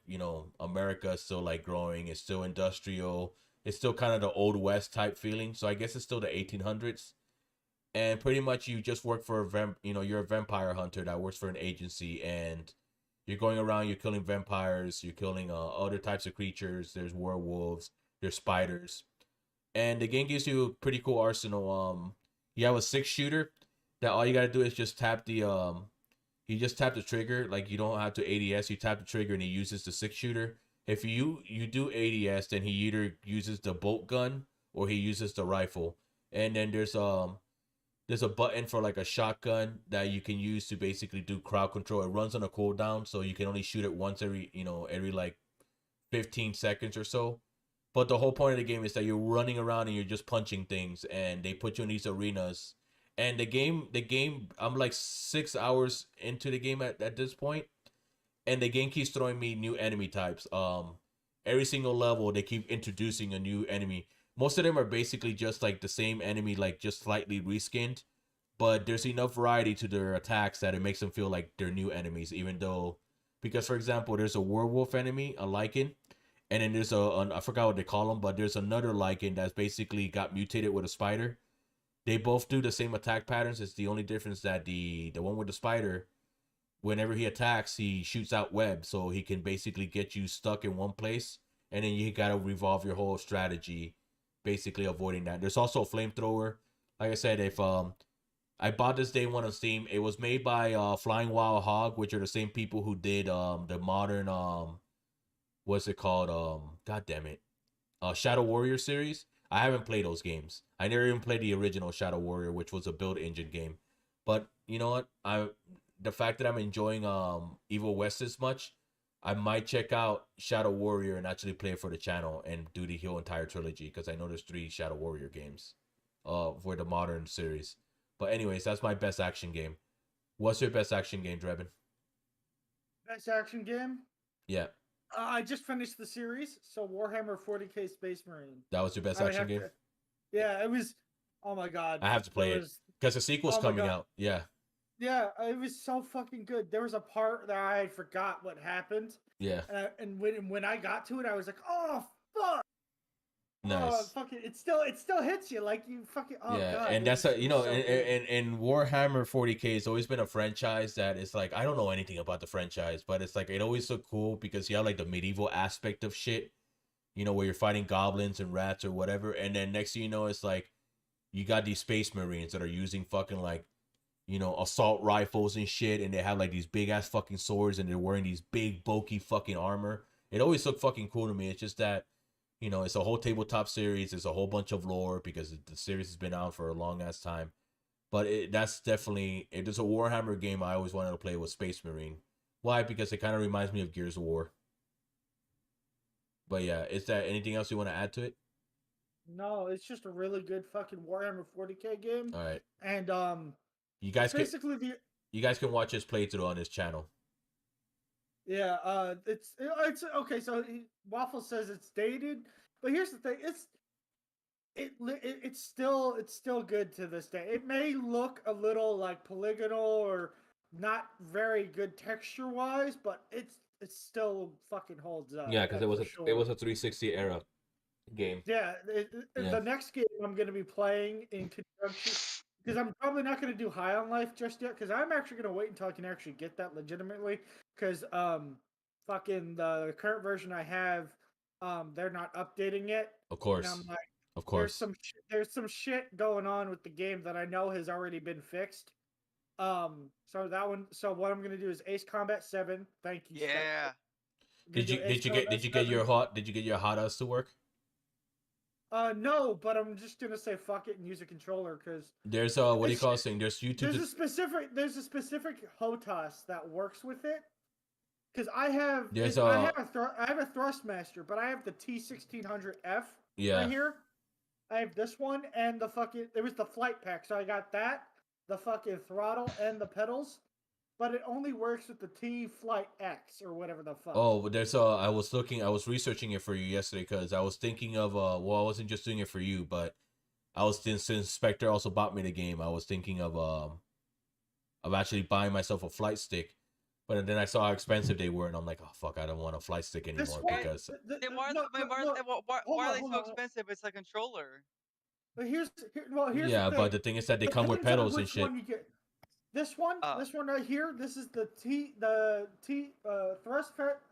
America is still like growing, it's still industrial, it's still kind of the old West type feeling. So I guess it's still the 1800s, and pretty much you just work for you're a vampire hunter that works for an agency, and you're going around, you're killing vampires, you're killing other types of creatures. There's werewolves, there's spiders. And the game gives you a pretty cool arsenal. you have a 6-shooter that all you gotta do is just tap the you just tap the trigger. Like, you don't have to ADS. You tap the trigger and he uses the 6-shooter. If you do ADS, then he either uses the bolt gun or he uses the rifle. And then there's a button for like a shotgun that you can use to basically do crowd control. It runs on a cooldown, so you can only shoot it once every like 15 seconds or so. But the whole point of the game is that you're running around and you're just punching things, and they put you in these arenas. And the game, I'm like 6 hours into the game at this point, and the game keeps throwing me new enemy types. Every single level they keep introducing a new enemy. Most of them are basically just like the same enemy, like just slightly reskinned. But there's enough variety to their attacks that it makes them feel like they're new enemies, even though, because for example, there's a werewolf enemy, a lichen, and then there's I forgot what they call them, but there's another lichen that's basically got mutated with a spider. They both do the same attack patterns. It's the only difference that the one with the spider, whenever he attacks, he shoots out web, so he can basically get you stuck in one place, and then you gotta revolve your whole strategy, basically avoiding that. There's also a flamethrower. Like I said, if I bought this day one on Steam. It was made by Flying Wild Hog, which are the same people who did the modern what's it called? God damn it. Shadow Warrior series. I haven't played those games. I never even played the original Shadow Warrior, which was a build engine game. But you know what? The fact that I'm enjoying Evil West as much, I might check out Shadow Warrior and actually play it for the channel and do the whole entire trilogy, because I know there's 3 Shadow Warrior games for the modern series. But anyways, that's my best action game. What's your best action game, Drebin? Best action game? Yeah. I just finished the series, so Warhammer 40k Space Marine. That was your best action game? Yeah, it was. Oh my god. I have to play it because the sequel's coming out. Yeah. Yeah, it was so fucking good. There was a part that I forgot what happened. Yeah. And when I got to it, I was like, oh fuck. Nice. Oh, fucking, it still hits you like you fucking. Oh yeah, god. And that's and Warhammer 40k has always been a franchise that is like, I don't know anything about the franchise, but it's like it always looked cool because you have like the medieval aspect of shit, where you're fighting goblins and rats or whatever, and then next thing you know, it's like you got these space marines that are using fucking like, assault rifles and shit, and they have like these big ass fucking swords, and they're wearing these big bulky fucking armor. It always looked fucking cool to me. It's just that, it's a whole tabletop series. It's a whole bunch of lore because the series has been out for a long ass time. But that's definitely, if there's a Warhammer game I always wanted to play with Space Marine. Why? Because it kind of reminds me of Gears of War. But yeah, is there anything else you want to add to it? No, it's just a really good fucking Warhammer 40k game. All right. And you guys can watch his playthrough on his channel. Yeah, it's okay. So Waffle says it's dated, but here's the thing: it's still good to this day. It may look a little like polygonal or not very good texture wise, but it still fucking holds up. Yeah, because it was a 360 era game. Yeah, the next game I'm going to be playing in conjunction, because I'm probably not going to do High on Life just yet, because I'm actually going to wait until I can actually get that legitimately, because fucking the current version I have, they're not updating it. Of course. And I'm like, of course. There's some shit going on with the game that I know has already been fixed. So what I'm going to do is Ace Combat 7. Thank you. Yeah. Did you get your hot us to work? No, but I'm just gonna say fuck it and use a controller, because there's what do you call this thing? There's YouTube. There's a specific HOTAS that works with it. Because I have a Thrustmaster, but I have the T1600F right here. I have this one and it was the flight pack, so I got that, the fucking throttle and the pedals. But it only works with the T Flight X or whatever the fuck. Oh, there's I was researching it for you yesterday because I was thinking of I wasn't just doing it for you, but since Spectre also bought me the game, I was thinking of actually buying myself a flight stick. But then I saw how expensive they were, and I'm like, oh fuck, I don't want a flight stick anymore because why are they so expensive? It's a controller. But here's but the thing is that they come with pedals and shit. This one right here, this is the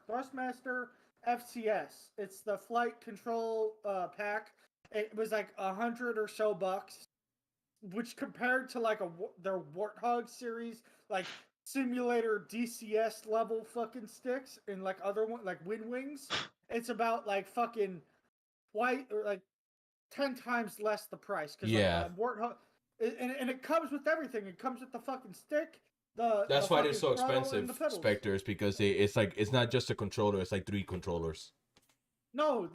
Thrustmaster FCS. It's the flight control pack. It was like $100 or so. which compared to like their Warthog series, like simulator DCS level fucking sticks and like other one like Wind Wings, it's about like fucking white or like 10 times less the price because Warthog, and it comes with everything. It comes with the fucking stick, That's the why they're fucking so throttle, expensive, and the pedals. Spectres, because it's not just a controller, it's like 3 controllers. No,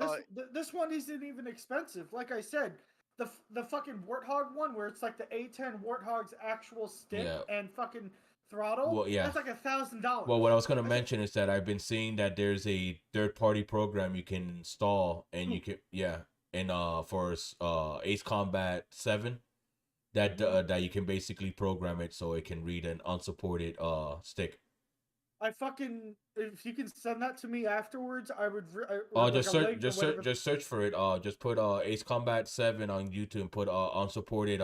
this one isn't even expensive. Like I said, the fucking Warthog one where it's like the A10 Warthog's actual stick and fucking throttle. Well, yeah, that's like $1,000. Well, what I was gonna mention is that I've been seeing that there's a third-party program you can install, and you can and for Ace Combat 7, that that you can basically program it so it can read an unsupported stick. If you can send that to me afterwards, I would. Just search for it. Just put Ace Combat 7 on YouTube and put unsupported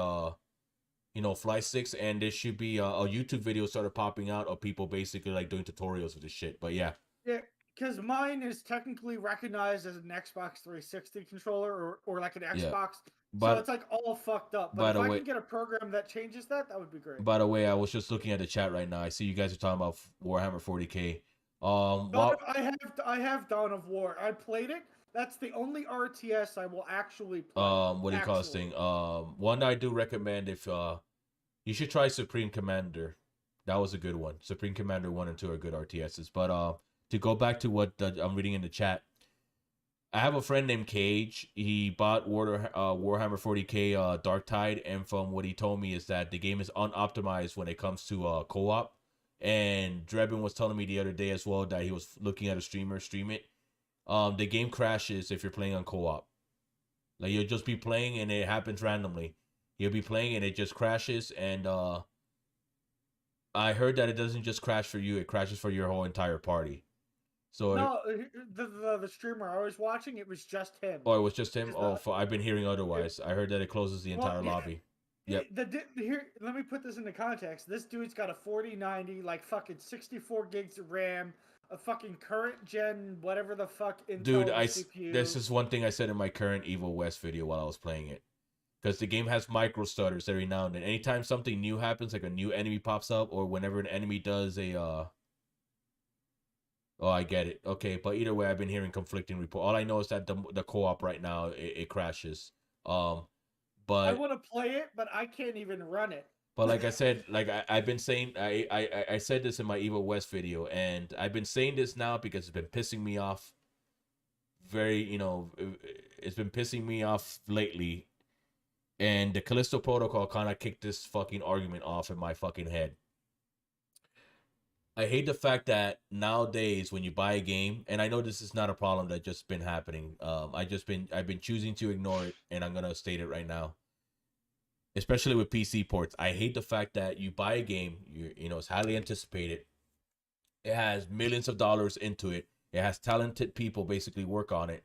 fly sticks, and there should be a YouTube video started popping out of people basically like doing tutorials of this shit. But yeah, because mine is technically recognized as an Xbox 360 controller or like an Xbox. So it's like all fucked up. But if I can get a program that changes that would be great. By the way, I was just looking at the chat right now. I see you guys are talking about Warhammer 40K. I have Dawn of War. I played it. That's the only RTS I will actually play. What do you call this thing? One I do recommend, if you should try Supreme Commander. That was a good one. Supreme Commander 1 and 2 are good RTSs. But to go back to what I'm reading in the chat, I have a friend named Cage. He bought Warhammer 40K Dark Tide, and from what he told me is that the game is unoptimized when it comes to co-op. And Drebin was telling me the other day as well that he was looking at a streamer stream it. The game crashes if you're playing on co-op. Like, you'll just be playing and it happens randomly. You'll be playing and it just crashes, and I heard that it doesn't just crash for you, it crashes for your whole entire party. So no, the streamer I was watching, it was just him. Oh, it was just him? I've been hearing otherwise. I heard that it closes the entire lobby. Yep. Here, let me put this into context. This dude's got a 4090, like fucking 64 gigs of RAM, a fucking current gen, whatever the fuck Intel CPU. This is one thing I said in my current Evil West video while I was playing it. Because the game has micro stutters every now and then. Anytime something new happens, like a new enemy pops up, or whenever an enemy does a Oh, I get it. Okay, but either way, I've been hearing conflicting reports. All I know is that the co-op right now it crashes. But I want to play it, but I can't even run it. But like I said, like I've been saying, I said this in my Evil West video, and I've been saying this now because it's been pissing me off. It's been pissing me off lately, and the Callisto Protocol kind of kicked this fucking argument off in my fucking head. I hate the fact that nowadays when you buy a game, and I know this is not a problem that's just been happening. I've been choosing to ignore it, and I'm gonna state it right now. Especially with PC ports, I hate the fact that you buy a game, it's highly anticipated. It has millions of dollars into it. It has talented people basically work on it.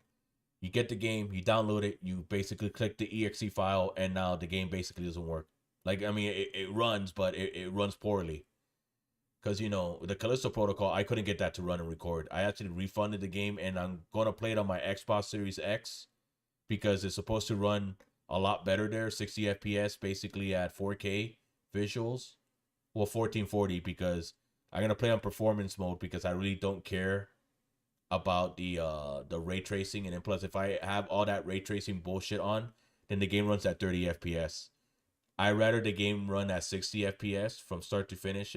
You get the game, you download it, you basically click the exe file, and now the game basically doesn't work. Like, I mean, it runs, but it runs poorly. Because, the Callisto Protocol, I couldn't get that to run and record. I actually refunded the game, and I'm going to play it on my Xbox Series X because it's supposed to run a lot better there. 60 FPS, basically at 4K visuals. Well, 1440, because I'm going to play on performance mode because I really don't care about the ray tracing. And then plus, if I have all that ray tracing bullshit on, then the game runs at 30 FPS. I'd rather the game run at 60 FPS from start to finish,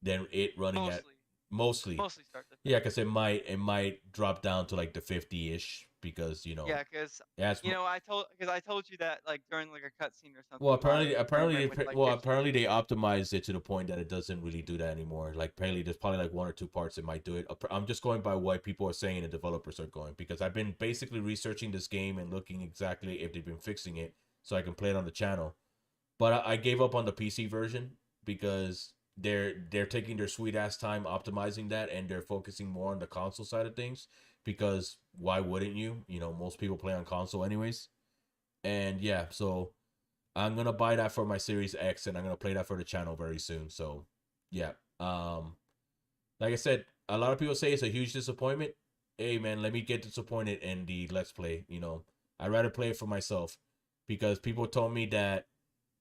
than it running at mostly start to finish. Yeah, because it might drop down to like the 50-ish because Yeah, because I told you that like during like a cutscene or something. Well, apparently they optimized it to the point that it doesn't really do that anymore. Like apparently there's probably like 1 or 2 parts that might do it. I'm just going by what people are saying and developers are going, because I've been basically researching this game and looking exactly if they've been fixing it so I can play it on the channel. But I gave up on the PC version because they're taking their sweet ass time optimizing that, and they're focusing more on the console side of things, because why wouldn't you? Most people play on console anyways. And yeah, so I'm gonna buy that for my Series X, and I'm gonna play that for the channel very soon. So yeah, like I said, a lot of people say it's a huge disappointment. Hey man, let me get disappointed in the Let's Play. I'd rather play it for myself, because people told me that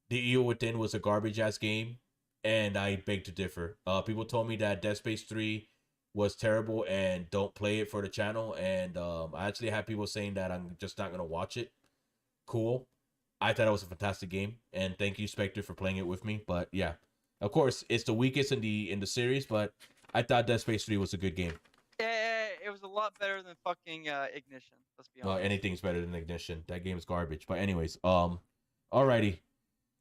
The Evil Within was a garbage ass game, and I beg to differ. People told me that Dead Space 3 was terrible and don't play it for the channel, and I actually had people saying that I'm just not gonna watch it. Cool. I thought it was a fantastic game, and thank you, Spectre, for playing it with me. But yeah, of course, it's the weakest in the series, but I thought Dead Space 3 was a good game. Yeah, it was a lot better than fucking Ignition. Let's be honest. Anything's better than Ignition. That game's garbage. But anyways, alrighty.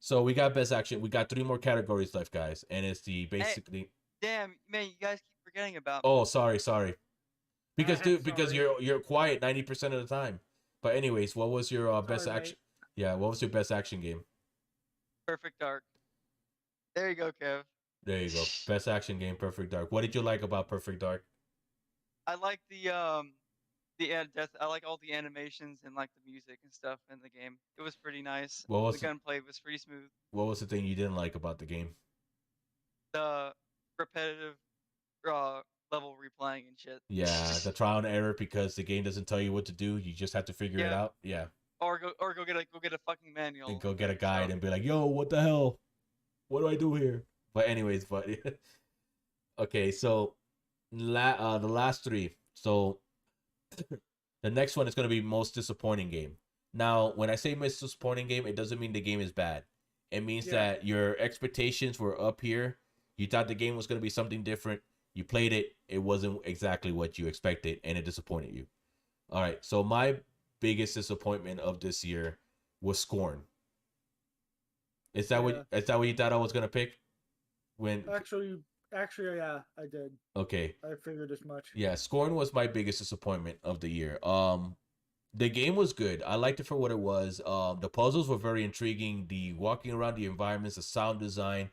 So we got best action. We got 3 more categories left, guys, and it's the basically. Damn, man, you guys keep forgetting about. Oh, sorry. Because dude, because you're quiet 90% of the time. But anyways, what was your best action? Mate. Yeah, what was your best action game? Perfect Dark. There you go, Kev. There you go. Best action game, Perfect Dark. What did you like about Perfect Dark? I like I like all the animations and like the music and stuff in the game. It was pretty nice. The gunplay was pretty smooth. What was the thing you didn't like about the game? The repetitive level replaying and shit. Yeah, the trial and error because the game doesn't tell you what to do. You just have to figure it out. Yeah. Or go get a fucking manual. And go get a guide and be like, yo, what the hell? What do I do here? But anyways, okay, so the last 3. So the next one is going to be most disappointing game. Now, when I say most disappointing game, it doesn't mean the game is bad. It means that your expectations were up here. You thought the game was going to be something different. You played it. It wasn't exactly what you expected, and it disappointed you. All right, so my biggest disappointment of this year was Scorn. Is that what you thought I was going to pick? Actually, yeah, I did. Okay. I figured as much. Yeah, Scorn was my biggest disappointment of the year. The game was good. I liked it for what it was. The puzzles were very intriguing. The walking around the environments, the sound design.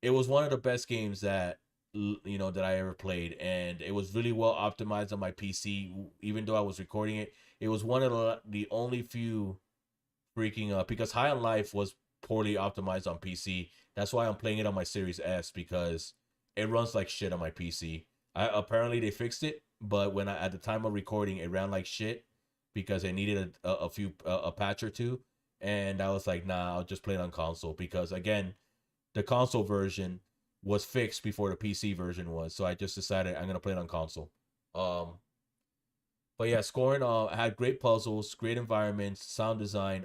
It was one of the best games that that I ever played, and it was really well optimized on my PC. Even though I was recording it, it was one of the only few freaking because High on Life was poorly optimized on PC. That's why I'm playing it on my Series S, because it runs like shit on my PC. Apparently they fixed it, but at the time of recording, it ran like shit because it needed a patch or two, and I was like, nah, I'll just play it on console, because again, the console version was fixed before the PC version was, so I just decided I'm gonna play it on console. But yeah, Scorn had great puzzles, great environments, sound design.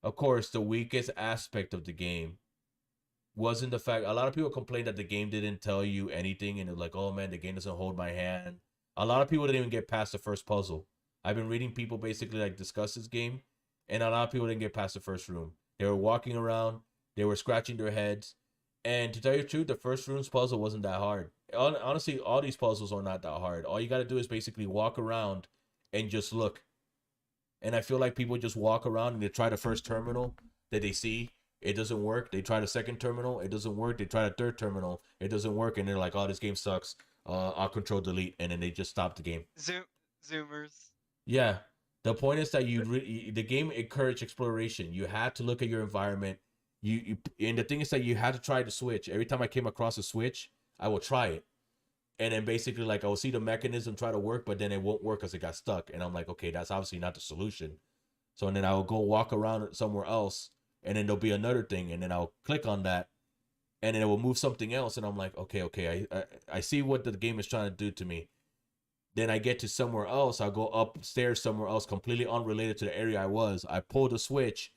Of course, the weakest aspect of the game wasn't the fact. A lot of people complained that the game didn't tell you anything, and they're like, "Oh man, the game doesn't hold my hand." A lot of people didn't even get past the first puzzle. I've been reading people basically like discuss this game, and a lot of people didn't get past the first room. They were walking around, they were scratching their heads, and to tell you the truth, the first room's puzzle wasn't that hard. Honestly, all these puzzles are not that hard. All you got to do is basically walk around and just look. And I feel like people just walk around and they try the first terminal that they see. It doesn't work. They try the second terminal. It doesn't work. They try the third terminal. It doesn't work. And they're like, oh, this game sucks. I'll control delete. And then they just stop the game. Zoomers. Yeah. The point is that the game encouraged exploration. You had to look at your environment. And the thing is that you had to try the switch. Every time I came across a switch, I will try it. And then basically, like, I will see the mechanism try to work, but then it won't work because it got stuck. And I'm like, okay, that's obviously not the solution. So then I will go walk around somewhere else, and then there'll be another thing, and then I'll click on that, and then it will move something else. And I'm like, okay, I see what the game is trying to do to me. Then I get to somewhere else. I'll go upstairs somewhere else, completely unrelated to the area I was. I pull the switch.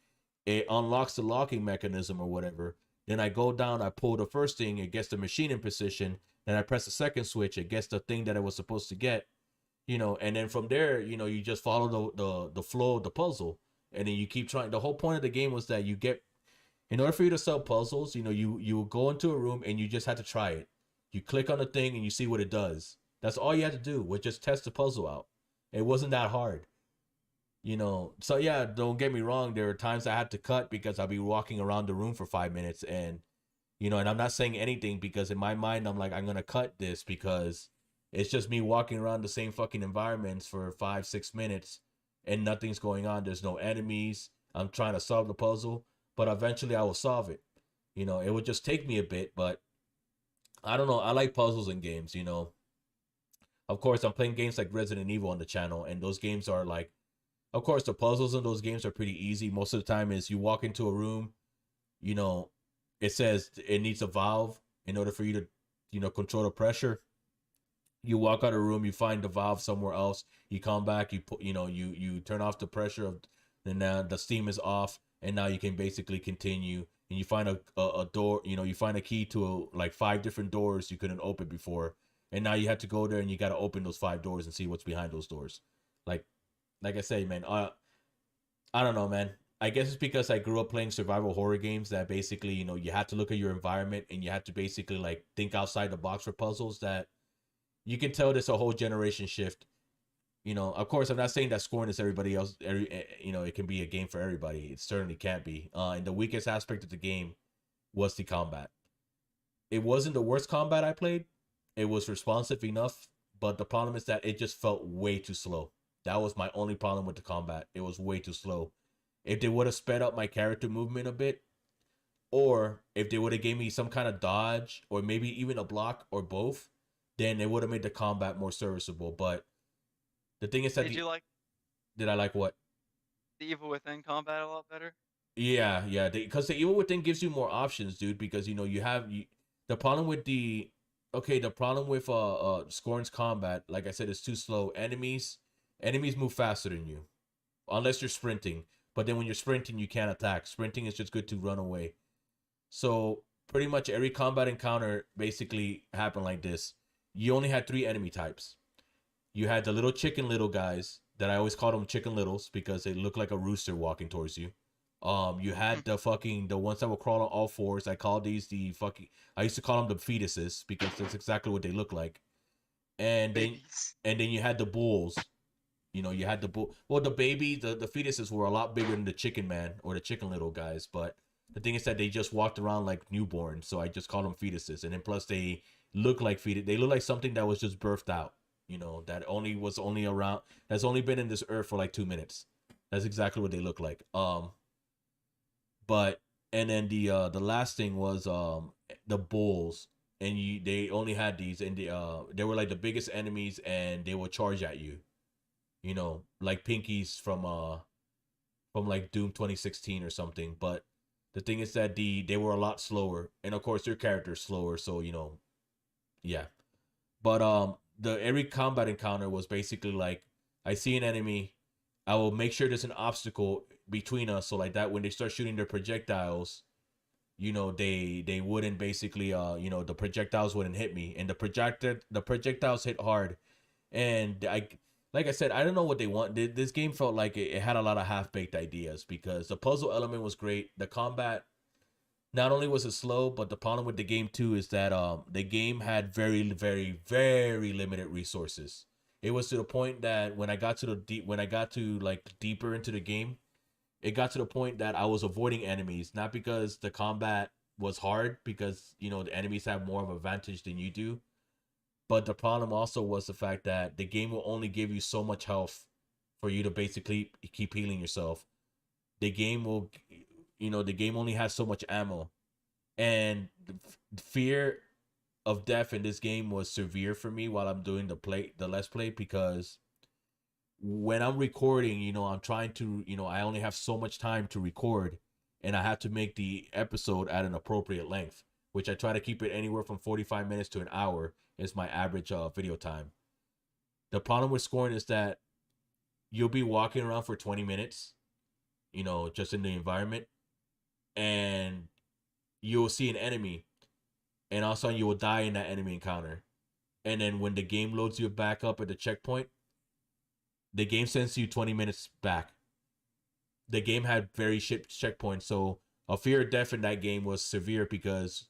It unlocks the locking mechanism or whatever. Then I go down, I pull the first thing, it gets the machine in position. Then I press the second switch, it gets the thing that it was supposed to get, and then from there, you just follow the flow of the puzzle, and then you keep trying. The whole point of the game was that in order for you to solve puzzles, you go into a room and you just have to try it. You click on the thing and you see what it does. That's all you had to do, was just test the puzzle out. It wasn't that hard. So yeah, don't get me wrong. There are times I had to cut because I'll be walking around the room for 5 minutes and I'm not saying anything because in my mind, I'm like, I'm going to cut this because it's just me walking around the same fucking environments for 5-6 minutes and nothing's going on. There's no enemies. I'm trying to solve the puzzle, but eventually I will solve it. It would just take me a bit, but I don't know. I like puzzles in games, Of course, I'm playing games like Resident Evil on the channel, and those games are like Of course, the puzzles in those games are pretty easy. Most of the time is you walk into a room, you know, it says it needs a valve in order for you to, control the pressure. You walk out of the room, you find the valve somewhere else. You come back, you put, you turn off the pressure of, and now the steam is off, and now you can basically continue. And you find a door, you find a key to like 5 different doors you couldn't open before, and now you have to go there and you got to open those 5 doors and see what's behind those doors. Like I say, man, I don't know, man. I guess it's because I grew up playing survival horror games that basically, you have to look at your environment and you have to basically like think outside the box for puzzles that you can tell there's a whole generation shift. Of course, I'm not saying that scoring is everybody else. It can be a game for everybody. It certainly can't be. And the weakest aspect of the game was the combat. It wasn't the worst combat I played. It was responsive enough, but the problem is that it just felt way too slow. That was my only problem with the combat. It was way too slow. If they would have sped up my character movement a bit, or if they would have gave me some kind of dodge, or maybe even a block, or both, then it would have made the combat more serviceable. But the thing is that did I like what? The Evil Within combat a lot better? Yeah, because the Evil Within gives you more options, dude. Because the problem with the problem with Scorn's combat, like I said, is too slow. Enemies move faster than you, unless you're sprinting. But then when you're sprinting, you can't attack. Sprinting is just good to run away. So pretty much every combat encounter basically happened like this. You only had 3 enemy types. You had the little chicken little guys that I always called them chicken littles because they look like a rooster walking towards you. You had the ones that would crawl on all fours. I used to call them the fetuses because that's exactly what they look like. And then you had the bulls. You had the bull. Well, the fetuses were a lot bigger than the chicken man or the chicken little guys. But the thing is that they just walked around like newborns, so I just call them fetuses. And then plus they look like fetus. They look like something that was just birthed out. That that's only been in this earth for like 2 minutes. That's exactly what they look like. But and then the last thing was the bulls, and they only had these, and they were like the biggest enemies, and they would charge at you. Like Pinkies from like Doom 2016 or something. But the thing is that they were a lot slower, and of course their character's slower, so yeah. But every combat encounter was basically like, I see an enemy, I will make sure there's an obstacle between us, so like that when they start shooting their projectiles, they wouldn't basically the projectiles wouldn't hit me, and the projectiles hit hard. And like I said, I don't know what they want. This game felt like it had a lot of half-baked ideas because the puzzle element was great. The combat, not only was it slow, but the problem with the game too is that the game had very, very, very limited resources. It was to the point that when I got to like deeper into the game, it got to the point that I was avoiding enemies, not because the combat was hard, because the enemies have more of an advantage than you do. But the problem also was the fact that the game will only give you so much health for you to basically keep healing yourself. The game only has so much ammo. And the fear of death in this game was severe for me while I'm doing the Let's Play, because when I'm recording, I'm trying to, I only have so much time to record, and I have to make the episode at an appropriate length, which I try to keep it anywhere from 45 minutes to an hour is my average video time. The problem with scoring is that you'll be walking around for 20 minutes, just in the environment, and you'll see an enemy, and all of a sudden you will die in that enemy encounter. And then when the game loads you back up at the checkpoint, the game sends you 20 minutes back. The game had very shit checkpoints, so a fear of death in that game was severe because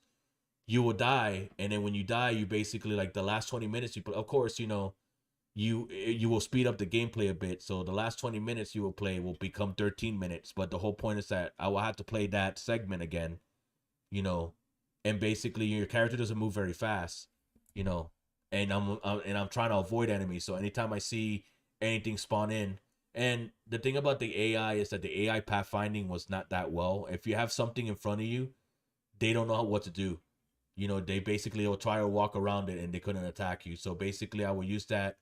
you will die, and then when you die, you basically, like, the last 20 minutes, of course, you will speed up the gameplay a bit, so the last 20 minutes you will play will become 13 minutes, but the whole point is that I will have to play that segment again, and basically your character doesn't move very fast, and I'm trying to avoid enemies, so anytime I see anything spawn in, and the thing about the AI is that the AI pathfinding was not that well. If you have something in front of you, they don't know what to do. They basically will try to walk around it and they couldn't attack you. So basically I will use that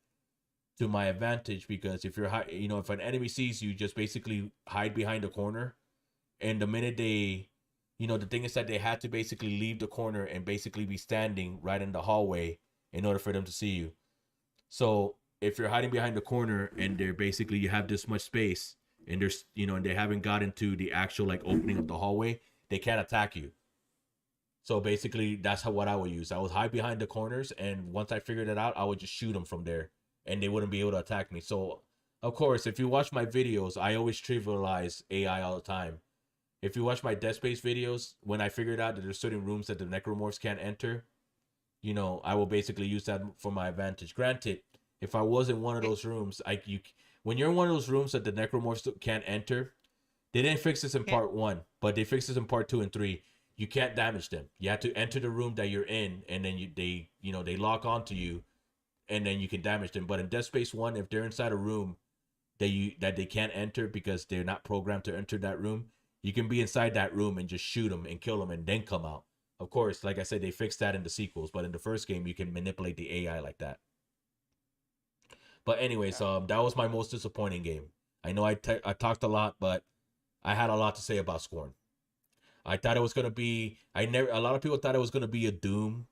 to my advantage, because if you're if an enemy sees you, just basically hide behind a corner, and the minute they, the thing is that they had to basically leave the corner and basically be standing right in the hallway in order for them to see you. So if you're hiding behind the corner and they're basically, you have this much space, and there's, and they haven't gotten to the actual like opening of the hallway, they can't attack you. So basically, that's what I would use. I would hide behind the corners, and once I figured it out, I would just shoot them from there, and they wouldn't be able to attack me. So, of course, if you watch my videos, I always trivialize AI all the time. If you watch my Dead Space videos, when I figured out that there's certain rooms that the necromorphs can't enter, I will basically use that for my advantage. Granted, if I was in one of those rooms, when you're in one of those rooms that the necromorphs can't enter, they didn't fix this in part 1, but they fixed this in part 2 and 3. You can't damage them. You have to enter the room that you're in, and then they lock onto you, and then you can damage them. But in Dead Space 1, if they're inside a room that they can't enter because they're not programmed to enter that room, you can be inside that room and just shoot them and kill them and then come out. Of course, like I said, they fixed that in the sequels, but in the first game, you can manipulate the AI like that. But anyways, that was my most disappointing game. I know I talked a lot, but I had a lot to say about Scorn. I thought it was gonna be. A lot of people thought it was gonna be a Doom.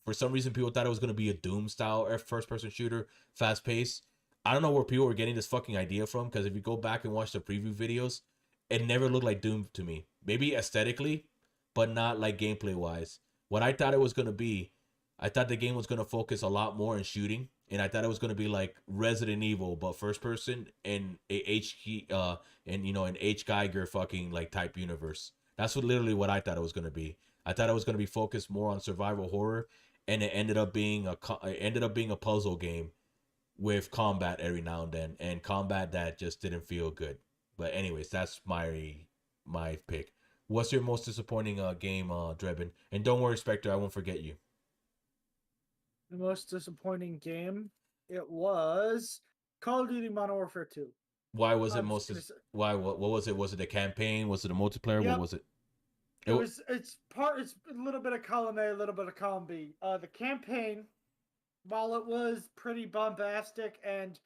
For some reason, people thought it was gonna be a Doom style first-person shooter, fast-paced. I don't know where people were getting this fucking idea from, because if you go back and watch the preview videos, it never looked like Doom to me. Maybe aesthetically, but not like gameplay-wise. What I thought it was gonna be, I thought the game was gonna focus a lot more on shooting, and I thought it was gonna be like Resident Evil, but first-person and an H. Geiger fucking like type universe. That's literally what I thought it was going to be. I thought it was going to be focused more on survival horror, and it ended up being a puzzle game with combat every now and then, and combat that just didn't feel good. But anyways, that's my pick. What's your most disappointing game, Drebin? And don't worry, Spectre, I won't forget you. The most disappointing game, it was Call of Duty Modern Warfare 2. Why was it why? What was it? Was it the campaign? Was it a multiplayer? Yep. What was it? It's a little bit of column A, a little bit of column B. The campaign, while it was pretty bombastic and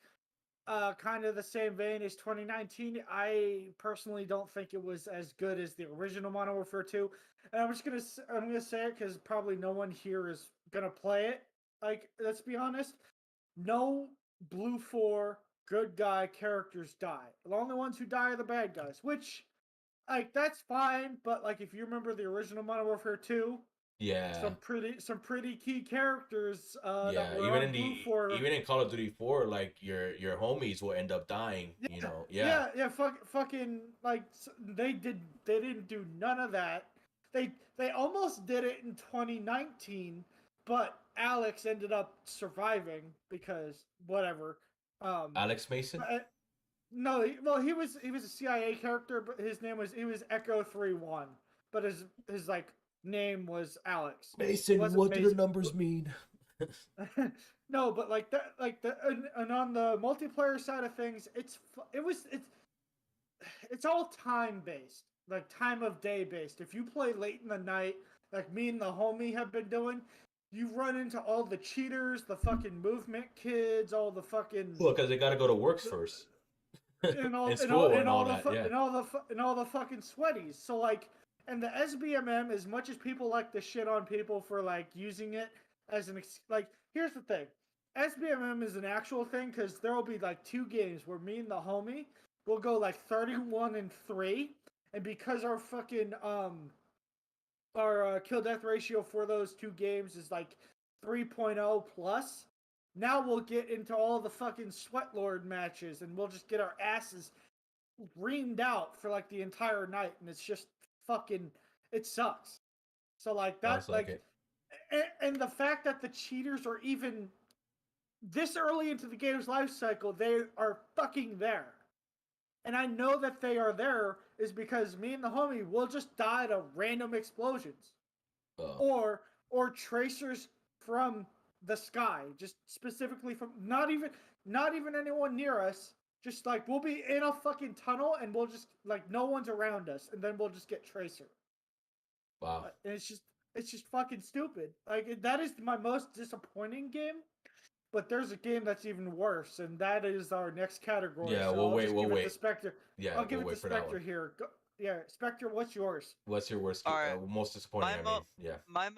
kind of the same vein as 2019, I personally don't think it was as good as the original Modern Warfare 2. And I'm gonna say it because probably no one here is gonna play it. Like, let's be honest, no Blue 4 good guy characters die. The only ones who die are the bad guys, which, like, that's fine. But like, if you remember the original Modern Warfare 2, yeah, some pretty key characters. Yeah, that were even on Blue 4, even in Call of Duty 4, like your homies will end up dying. Yeah. Fucking like they didn't do none of that. They almost did it in 2019, but Alex ended up surviving because whatever. Alex Mason? No, he was a CIA character, but his name was Echo 3-1, but his like name was Alex Mason. What do the numbers mean? No, but like that, and on the multiplayer side of things, it's all time based, like time of day based. If you play late in the night, like me and the homie have been doing, you run into all the cheaters, the fucking movement kids, all the fucking. Well, because they got to go to works first. And all the fucking sweaties. So like, and the SBMM, as much as people like to shit on people for like using it as an like, here's the thing, SBMM is an actual thing because there will be like 2 games where me and the homie will go like 31-3, and because our fucking our kill death ratio for those 2 games is like 3.0 plus. Now we'll get into all the fucking Sweatlord matches, and we'll just get our asses reamed out for like the entire night, and it's just fucking, it sucks. So like that, like and the fact that the cheaters are even this early into the game's life cycle, they are fucking there. And I know that they are there is because me and the homie will just die to random explosions. Or tracers from the sky, just specifically from not even anyone near us. Just like we'll be in a fucking tunnel and we'll just like no one's around us, and then we'll just get tracer. Wow. And it's just fucking stupid. Like that is my most disappointing game. but there's a game that's even worse, and that is our next category. Yeah, So we'll I'll wait. just We'll give it to wait. Spectre. Yeah, I'll give we'll it to wait for that one. Spectre here. Yeah, Spectre, what's yours? What's your worst? All right. Most disappointing? My I mo mean, yeah. my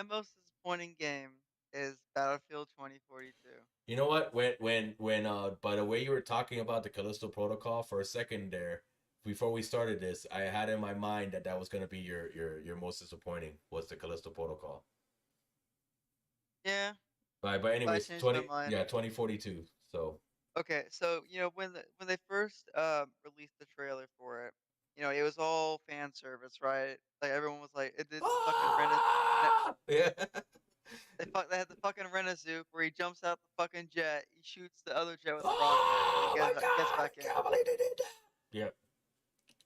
most disappointing game is Battlefield 2042. You know what? When by the way you were talking about the Callisto Protocol for a second there, before we started this, I had in my mind that was gonna be your most disappointing was the Callisto Protocol. Yeah, But but I anyways, changed my mind. 2042. So Okay, so when they first released the trailer for it, it was all fan service, right? Like everyone was like, it did the fucking yeah. they had the fucking Renazook where he jumps out the fucking jet, he shoots the other jet with a rocket, and then Oh my gets god! back I in. can't believe they did that. Yep,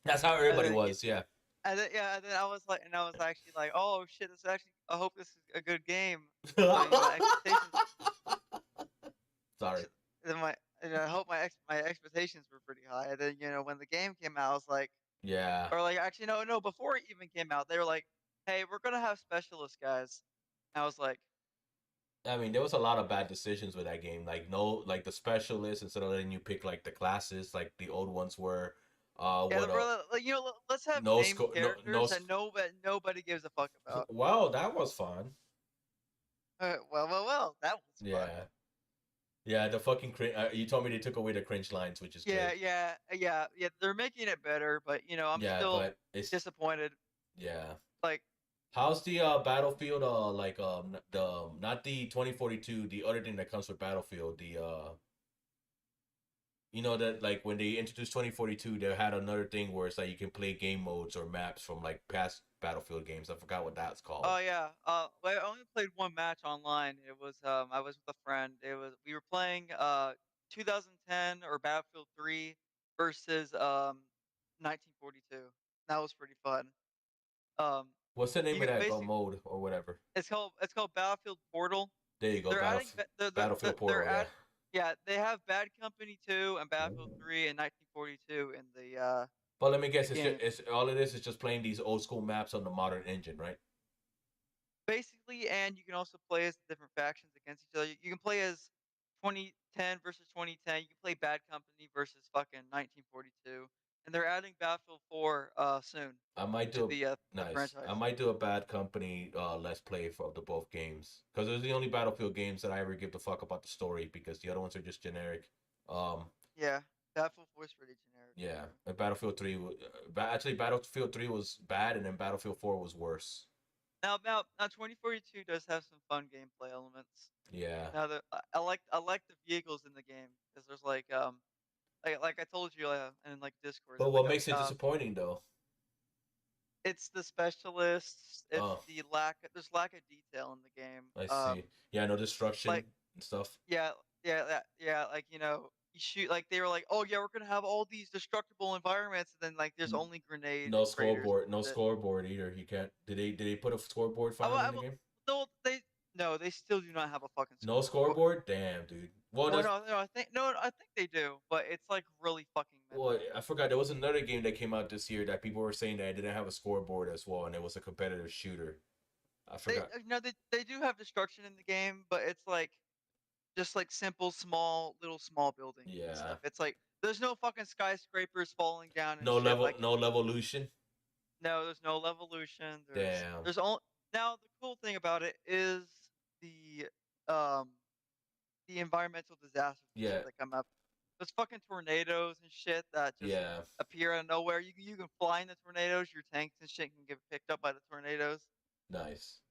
that's how And everybody then was. Yeah. and then I was actually like, oh shit, I hope this is a good game. So my expectations, Sorry. then I hope my expectations were pretty high. And then when the game came out, I was like, Yeah. or like actually no, before it even came out, they were like, hey, we're gonna have specialist guys. And I was like, I mean, there was a lot of bad decisions with that game. Like no, like the specialists instead of letting you pick like the classes, like the old ones were. yeah, What like, let's have no named score, characters that nobody gives a fuck about. Well, that was fun. Well, that was fun. Yeah, yeah. The fucking you told me they took away the cringe lines, which is good. Yeah. They're making it better, but I'm Yeah, still but it's disappointed. yeah. Like, How's the Battlefield like the not the 2042, the other thing that comes with Battlefield, the you know that like when they introduced 2042, they had another thing where it's like you can play game modes or maps from like past Battlefield games. I forgot what that's called. oh yeah, well, I only played one match online. It was I was with a friend. We were playing 2010 or Battlefield 3 versus 1942. That was pretty fun. Um, What's the name you of get that basic. mode or whatever? It's called Battlefield Portal. There you go, They're adding Battlefield they're Portal. Yeah, add yeah, they have Bad Company 2 and Battlefield 3 and 1942 in but let me the guess, game. it's all it is just playing these old school maps on the modern engine, right? Basically, and you can also play as different factions against each other. You can play as 2010 versus 2010. You can play Bad Company versus fucking 1942. And they're adding Battlefield 4 soon I might to do the nice. I franchise. might do a Bad Company let's play for the both games because those are the only Battlefield games that I ever give the fuck about the story because the other ones are just generic. Um, Yeah, Battlefield 4 is pretty generic yeah, too. Battlefield 3 actually Battlefield 3 was bad and then Battlefield 4 was worse. Now 2042 does have some fun gameplay elements. Yeah. Now I like the vehicles in the game because there's like I told you in like Discord, But there's what makes it disappointing though? it's the specialists. It's Oh, there's lack of detail in the game. I see. Yeah, no destruction Like and stuff. yeah, yeah. Like you shoot. Like they were like, oh yeah, we're gonna have all these destructible environments, and then like there's N- only grenade No craters. scoreboard, no And shit. scoreboard either. You can't. Did they put a scoreboard I, will- finally I in the will. game? No, they still do not have a fucking No scoreboard. scoreboard? Damn, dude. Well, Well, that's I think they do, but it's like really fucking well, minimal. I forgot there was another game that came out this year that people were saying that it didn't have a scoreboard as well, and it was a competitive shooter. I They forgot. they do have destruction in the game, but it's like just like simple, small buildings and Yeah. stuff. It's like there's no fucking skyscrapers falling down and No shit. level, Like no levolution. no, there's no levolution. Damn. There's only now the cool thing about it is the um the environmental disasters and Yeah. shit that come up. There's fucking tornadoes and shit that just Yeah. appear out of nowhere. You can fly in the tornadoes. Your tanks and shit can get picked up by the tornadoes. Nice.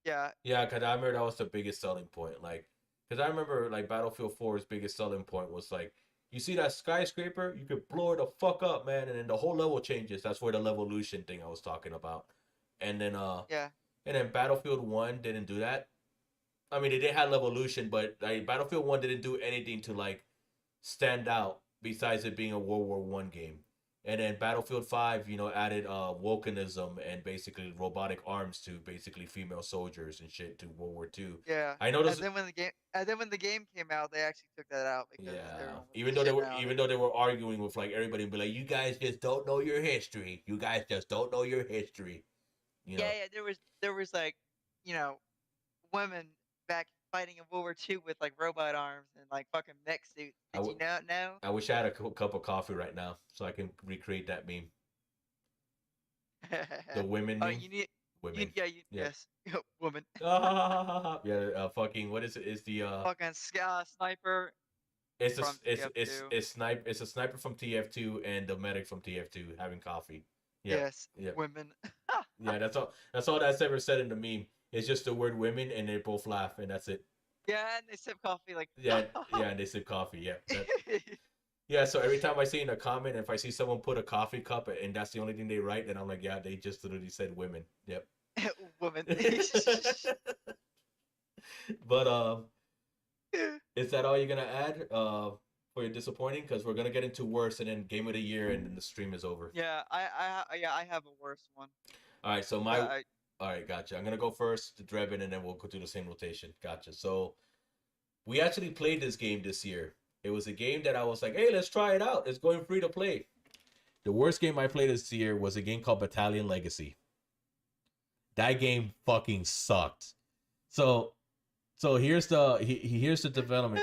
Yeah, Yeah, because I remember that was the biggest selling point. Like, because I remember like Battlefield 4's biggest selling point was like, you see that skyscraper, you could blow it the fuck up, man, and then the whole level changes. That's where the levolution thing I was talking about. And then yeah. and then Battlefield 1 didn't do that. I mean, they did have levolution, but like Battlefield 1 didn't do anything to like stand out besides it being a World War I game. And then Battlefield 5, added wokenism and basically robotic arms to basically female soldiers and shit to World War II. Yeah. I noticed And then when the game came out, they actually took that out because yeah. everyone was Even though they shitting were on even it. though they were arguing with like everybody and be like, you guys just don't know your history. You guys just don't know your history. You know. Yeah. There was like, you know, women back fighting in World War II with like robot arms and like fucking mech suits. Did you not know? I wish I had a cup of coffee right now so I can recreate that meme. The women Oh, meme. you need. Women. Yes, woman. Yeah, fucking what is it? Is the Fucking sniper it's from TF2. it's a sniper from TF2 and the medic from TF2 having coffee. Yeah. Yes, Yeah. women. Yeah, that's all that's ever said in the meme. It's just the word women and they both laugh and that's it. Yeah, and they sip coffee like. Yeah, and they sip coffee. Yeah. Yeah, so every time I see in a comment, if I see someone put a coffee cup and that's the only thing they write, then I'm like, yeah, they just literally said women. Yep. Woman. But is that all you're gonna add for your disappointing? Because we're gonna get into worse and then game of the year and then the stream is over. Yeah, I have a worse one. All right, so all right, gotcha. I'm gonna go first to Drebin and then we'll go through the same rotation. Gotcha. So we actually played this game this year. It was a game that I was like, hey, let's try it out. It's going free to play. The worst game I played this year was a game called Battalion Legacy. That game fucking sucked. So here's the development.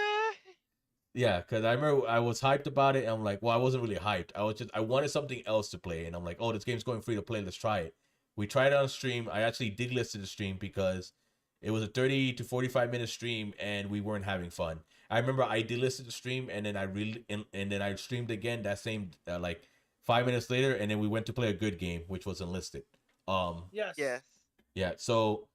Yeah, because I remember I was hyped about it. And I'm like, well, I wasn't really hyped. I wanted something else to play. And I'm like, oh, this game's going free to play. Let's try it. We tried it on stream. I actually delisted the stream because it was a 30 to 45-minute stream and we weren't having fun. I remember I delisted the stream and then and then I streamed again that same like 5 minutes later, and then we went to play a good game, which was Enlisted. Yes. Yeah. So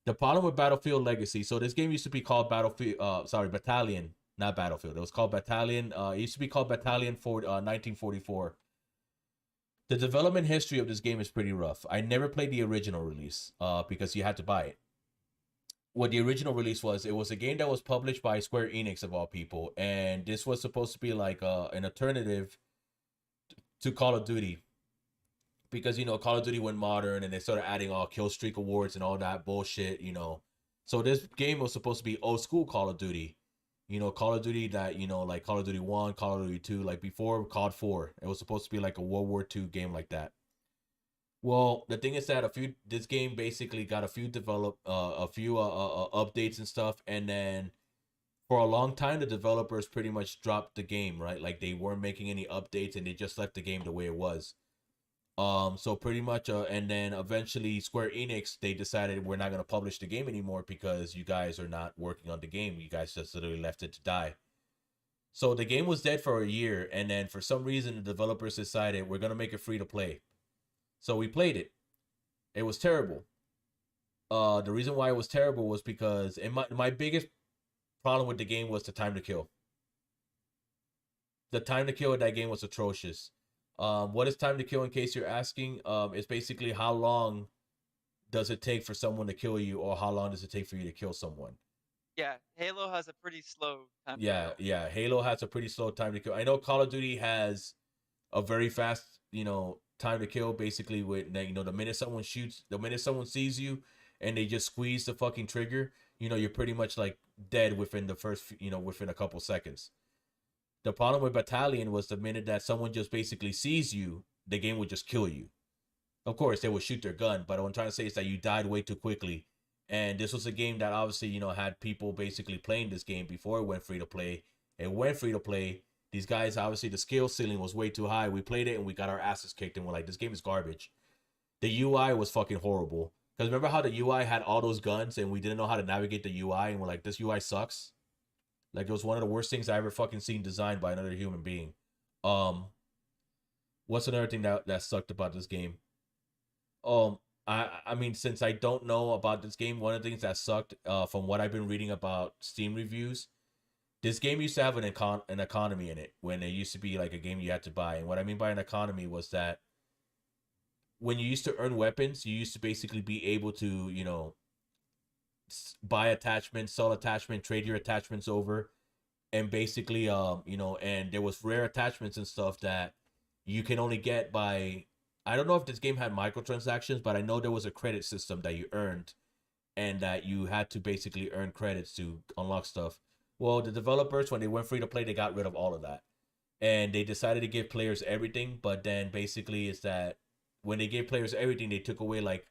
the problem with Battlefield Legacy. So this game used to be called Battalion, not Battlefield. It was called Battalion. It used to be called Battalion for 1944. The development history of this game is pretty rough. I never played the original release because you had to buy it. What the original release was, it was a game that was published by Square Enix of all people, and this was supposed to be like an alternative to Call of Duty, because Call of Duty went modern and they started adding all kill streak awards and all that bullshit. So this game was supposed to be old school Call of Duty, Call of Duty that like Call of Duty 1, Call of Duty 2, like before COD 4. It was supposed to be like a World War II game like that. Well, the thing is that this game basically got a few updates and stuff, and then for a long time the developers pretty much dropped the game, right? Like they weren't making any updates and they just left the game the way it was. So pretty much and then eventually Square Enix, they decided we're not going to publish the game anymore because you guys are not working on the game. You guys just literally left it to die. So the game was dead for a year, and then for some reason the developers decided we're going to make it free to play. So we played it. It was terrible. The reason why it was terrible was because my biggest problem with the game was the time to kill. The time to kill in that game was atrocious. What is time to kill, in case you're asking? It's basically how long does it take for someone to kill you, or how long does it take for you to kill someone? Yeah, Halo has a pretty slow time to kill. Yeah, Halo has a pretty slow time to kill. I know Call of Duty has a very fast, time to kill, basically with, the minute someone shoots, the minute someone sees you and they just squeeze the fucking trigger, you're pretty much like dead within the first, within a couple seconds. The problem with Battalion was the minute that someone just basically sees you, the game would just kill you. Of course, they would shoot their gun, but what I'm trying to say is that you died way too quickly. And this was a game that obviously, had people basically playing this game before it went free to play. It went free to play. These guys, obviously, the skill ceiling was way too high. We played it and we got our asses kicked and we're like, this game is garbage. The UI was fucking horrible. Because remember how the UI had all those guns and we didn't know how to navigate the UI and we're like, this UI sucks? Like, it was one of the worst things I ever fucking seen designed by another human being. What's another thing that sucked about this game? I mean, since I don't know about this game, one of the things that sucked, from what I've been reading about Steam reviews, this game used to have an economy in it when it used to be like a game you had to buy. And what I mean by an economy was that when you used to earn weapons, you used to basically be able to, buy attachments, sell attachment, trade your attachments over. And basically, and there was rare attachments and stuff that you can only get by, I don't know if this game had microtransactions, but I know there was a credit system that you earned and that you had to basically earn credits to unlock stuff. Well, the developers, when they went free to play, they got rid of all of that. And they decided to give players everything, but then basically is that when they gave players everything, they took away like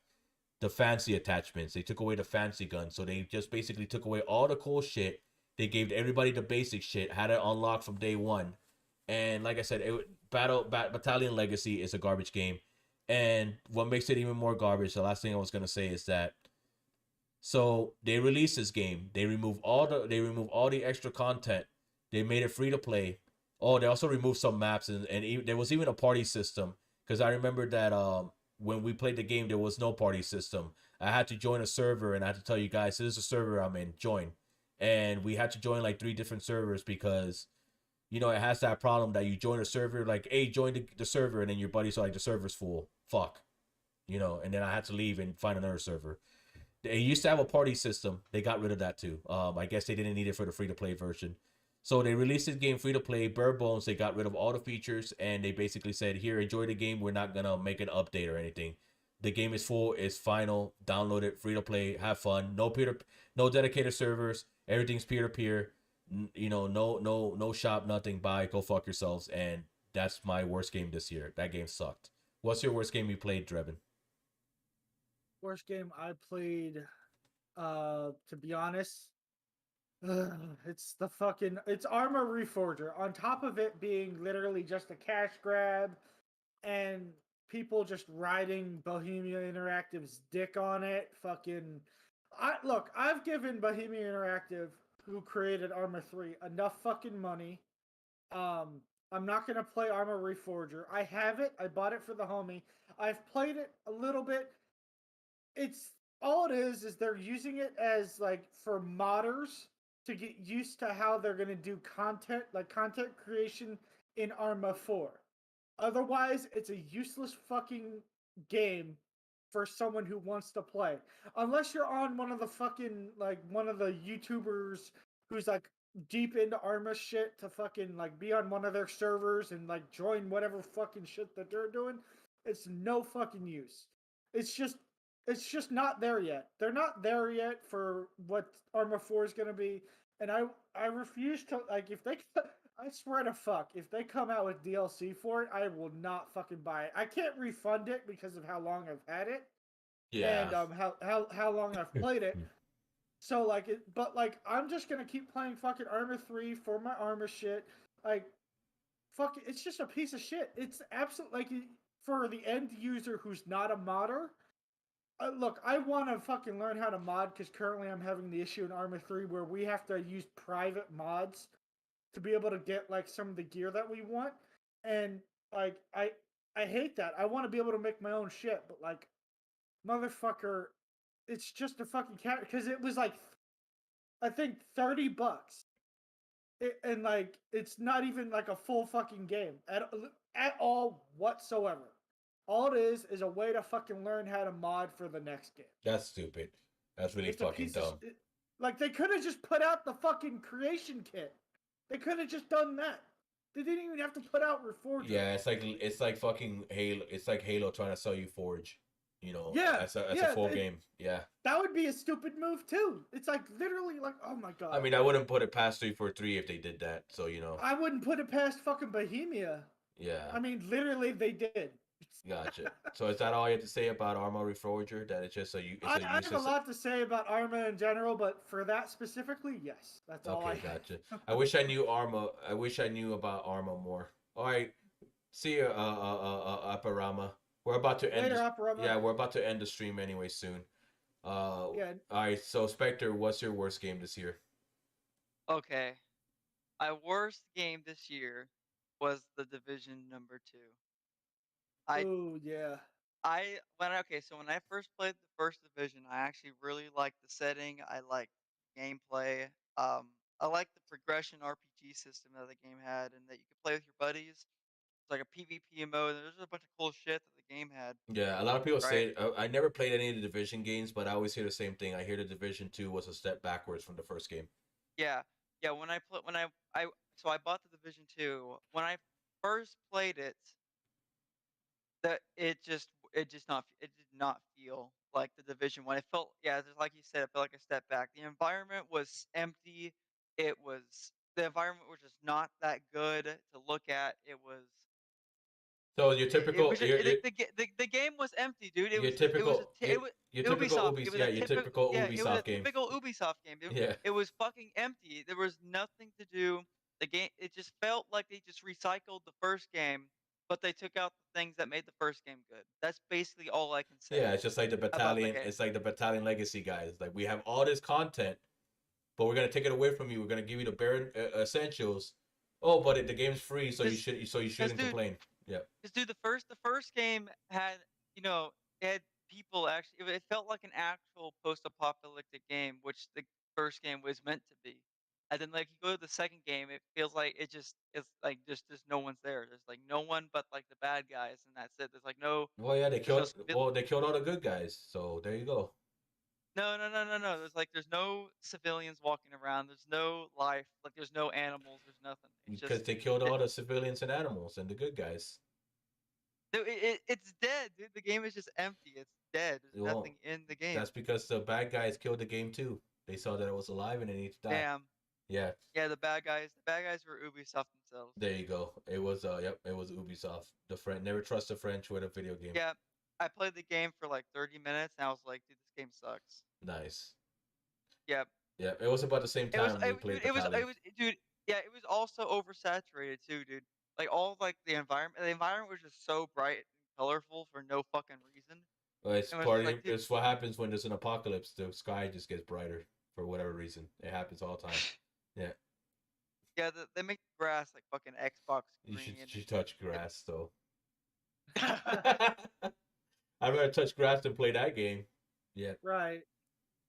the fancy attachments. They took away the fancy guns. So they just basically took away all the cool shit. They gave everybody the basic shit, had it unlocked from day one. And like I said, Battalion Legacy is a garbage game. And what makes it even more garbage, the last thing I was gonna say is that so they released this game. They remove all the extra content. They made it free to play. Oh, they also removed some maps and there was even a party system. Because I remember that when we played the game, there was no party system. I had to join a server and I had to tell you guys, this is a server I'm in, join. And we had to join like 3 different servers because it has that problem that you join a server, like, hey, join the server, and then your buddies are like, the server's full. Fuck. And then I had to leave and find another server. They used to have a party system. They got rid of that too. I guess they didn't need it for the free-to-play version. So they released this game free-to-play, bare bones. They got rid of all the features, and they basically said, here, enjoy the game. We're not going to make an update or anything. The game is full. It's final. Download it. Free-to-play. Have fun. No dedicated servers. Everything's peer-to-peer. No shop, nothing. Buy. Go fuck yourselves. And that's my worst game this year. That game sucked. What's your worst game you played, Drebin? Worst game I played, to be honest, it's Armor Reforger. On top of it being literally just a cash grab and people just riding Bohemia Interactive's dick on it. I've given Bohemia Interactive, who created Arma 3, enough fucking money. I'm not gonna play Armor Reforger. I have it. I bought it for the homie. I've played it a little bit. It's all it is they're using it as like for modders to get used to how they're gonna do content creation in Arma 4. Otherwise, it's a useless fucking game for someone who wants to play. Unless you're on one of the YouTubers who's like deep into Arma shit to fucking like be on one of their servers and like join whatever fucking shit that they're doing. It's no fucking use. It's just not there yet. They're not there yet for what Arma 4 is going to be. And I refuse to, like, I swear to fuck, if they come out with DLC for it, I will not fucking buy it. I can't refund it because of how long I've had it. Yeah. And how long I've played it. So I'm just going to keep playing fucking Arma 3 for my Arma shit. Like, fuck, it's just a piece of shit. It's absolutely, for the end user who's not a modder, look, I want to fucking learn how to mod because currently I'm having the issue in Arma 3 where we have to use private mods to be able to get like some of the gear that we want. And like I hate that. I want to be able to make my own shit, but like, motherfucker, it's just a fucking cat because it was like I think $30. And like it's not even like a full fucking game at all whatsoever. All it is a way to fucking learn how to mod for the next game. That's stupid. That's really fucking dumb. Like, they could have just put out the fucking creation kit. They could have just done that. They didn't even have to put out Reforger. Yeah, it's like fucking Halo. It's like Halo trying to sell you Forge. Yeah, that's a full game. Yeah, that would be a stupid move too. It's like literally like, oh my god. I mean, I wouldn't put it past 343 if they did that. So I wouldn't put it past fucking Bohemia. Yeah. I mean, literally, they did. Gotcha. So is that all you have to say about Arma Reforger? That it's just I have a lot to say about Arma in general, but for that specifically, yes, that's all. Okay, gotcha. I wish I knew Arma. I wish I knew about Arma more. All right, see you, Aparama. We're about to end. Yeah, we're about to end the stream anyway soon. Yeah. All right, so Spectre, what's your worst game this year? Okay, my worst game this year was The Division number 2. Oh yeah. So when I first played the first Division, I actually really liked the setting. I liked gameplay. I liked the progression RPG system that the game had, and that you could play with your buddies. It's like a PvP mode. There's a bunch of cool shit that the game had. Yeah, a lot of people say I never played any of the Division games, but I always hear the same thing. I hear the Division 2 was a step backwards from the first game. Yeah. When I bought the Division 2. When I first played it, it did not feel like the Division 1. It felt, just like you said, it felt like a step back. The environment was empty. The environment was just not that good to look at. So your It typical, was just, the game was empty, dude. your It was typical, it was your typical Ubisoft. It was yeah, a your typical typical yeah. It was a Ubisoft game. typical Ubisoft game, dude. Yeah. It was fucking empty. There was nothing to do. The game. It just felt like they just recycled the first game, but they took out the things that made the first game good. That's basically all I can say Yeah, it's just like the about the battalion. game. It's like the battalion legacy guys. Like we have all this content, but we're gonna take it away from you. We're gonna give you the bare essentials. Oh, but the game's free, so you shouldn't Dude, complain. Yeah. because dude, the first game had it had people actually. It felt like an actual post-apocalyptic game, which the first game was meant to be. And then like you go to the second game, it feels like it's like just no one's there. There's like no one but like the bad guys, and that's it. There's like no Well, yeah, there's no they killed all the good guys. So there you go. no. There's no civilians walking around. There's no life. Like there's no animals. There's nothing. It's just Because they killed it, all the civilians and animals and the good guys. it's dead, dude. The game is just empty. It's dead. There's Well, nothing in the game. that's because the bad guys killed the game too. They saw that it was alive and they need to die. Damn. Yeah. Yeah, the bad guys were Ubisoft themselves. There you go. It was it was Ubisoft. The French, never trust the French with a video game. Yeah, I played the game for like 30 minutes and I was like, dude, this game sucks. Nice. Yeah. Yeah, it was about the same It was time we played Battalion. dude, yeah, it was also oversaturated too, dude. Like all of, like the environment was just so bright and colorful for no fucking reason. Well, it's It was just like, dude, it's what happens when there's an apocalypse. The sky just gets brighter for whatever reason. It happens all the time. Yeah. yeah, they make the grass like fucking Xbox You green. should touch grass though. I'd rather touch grass than play that game. Yeah. Right.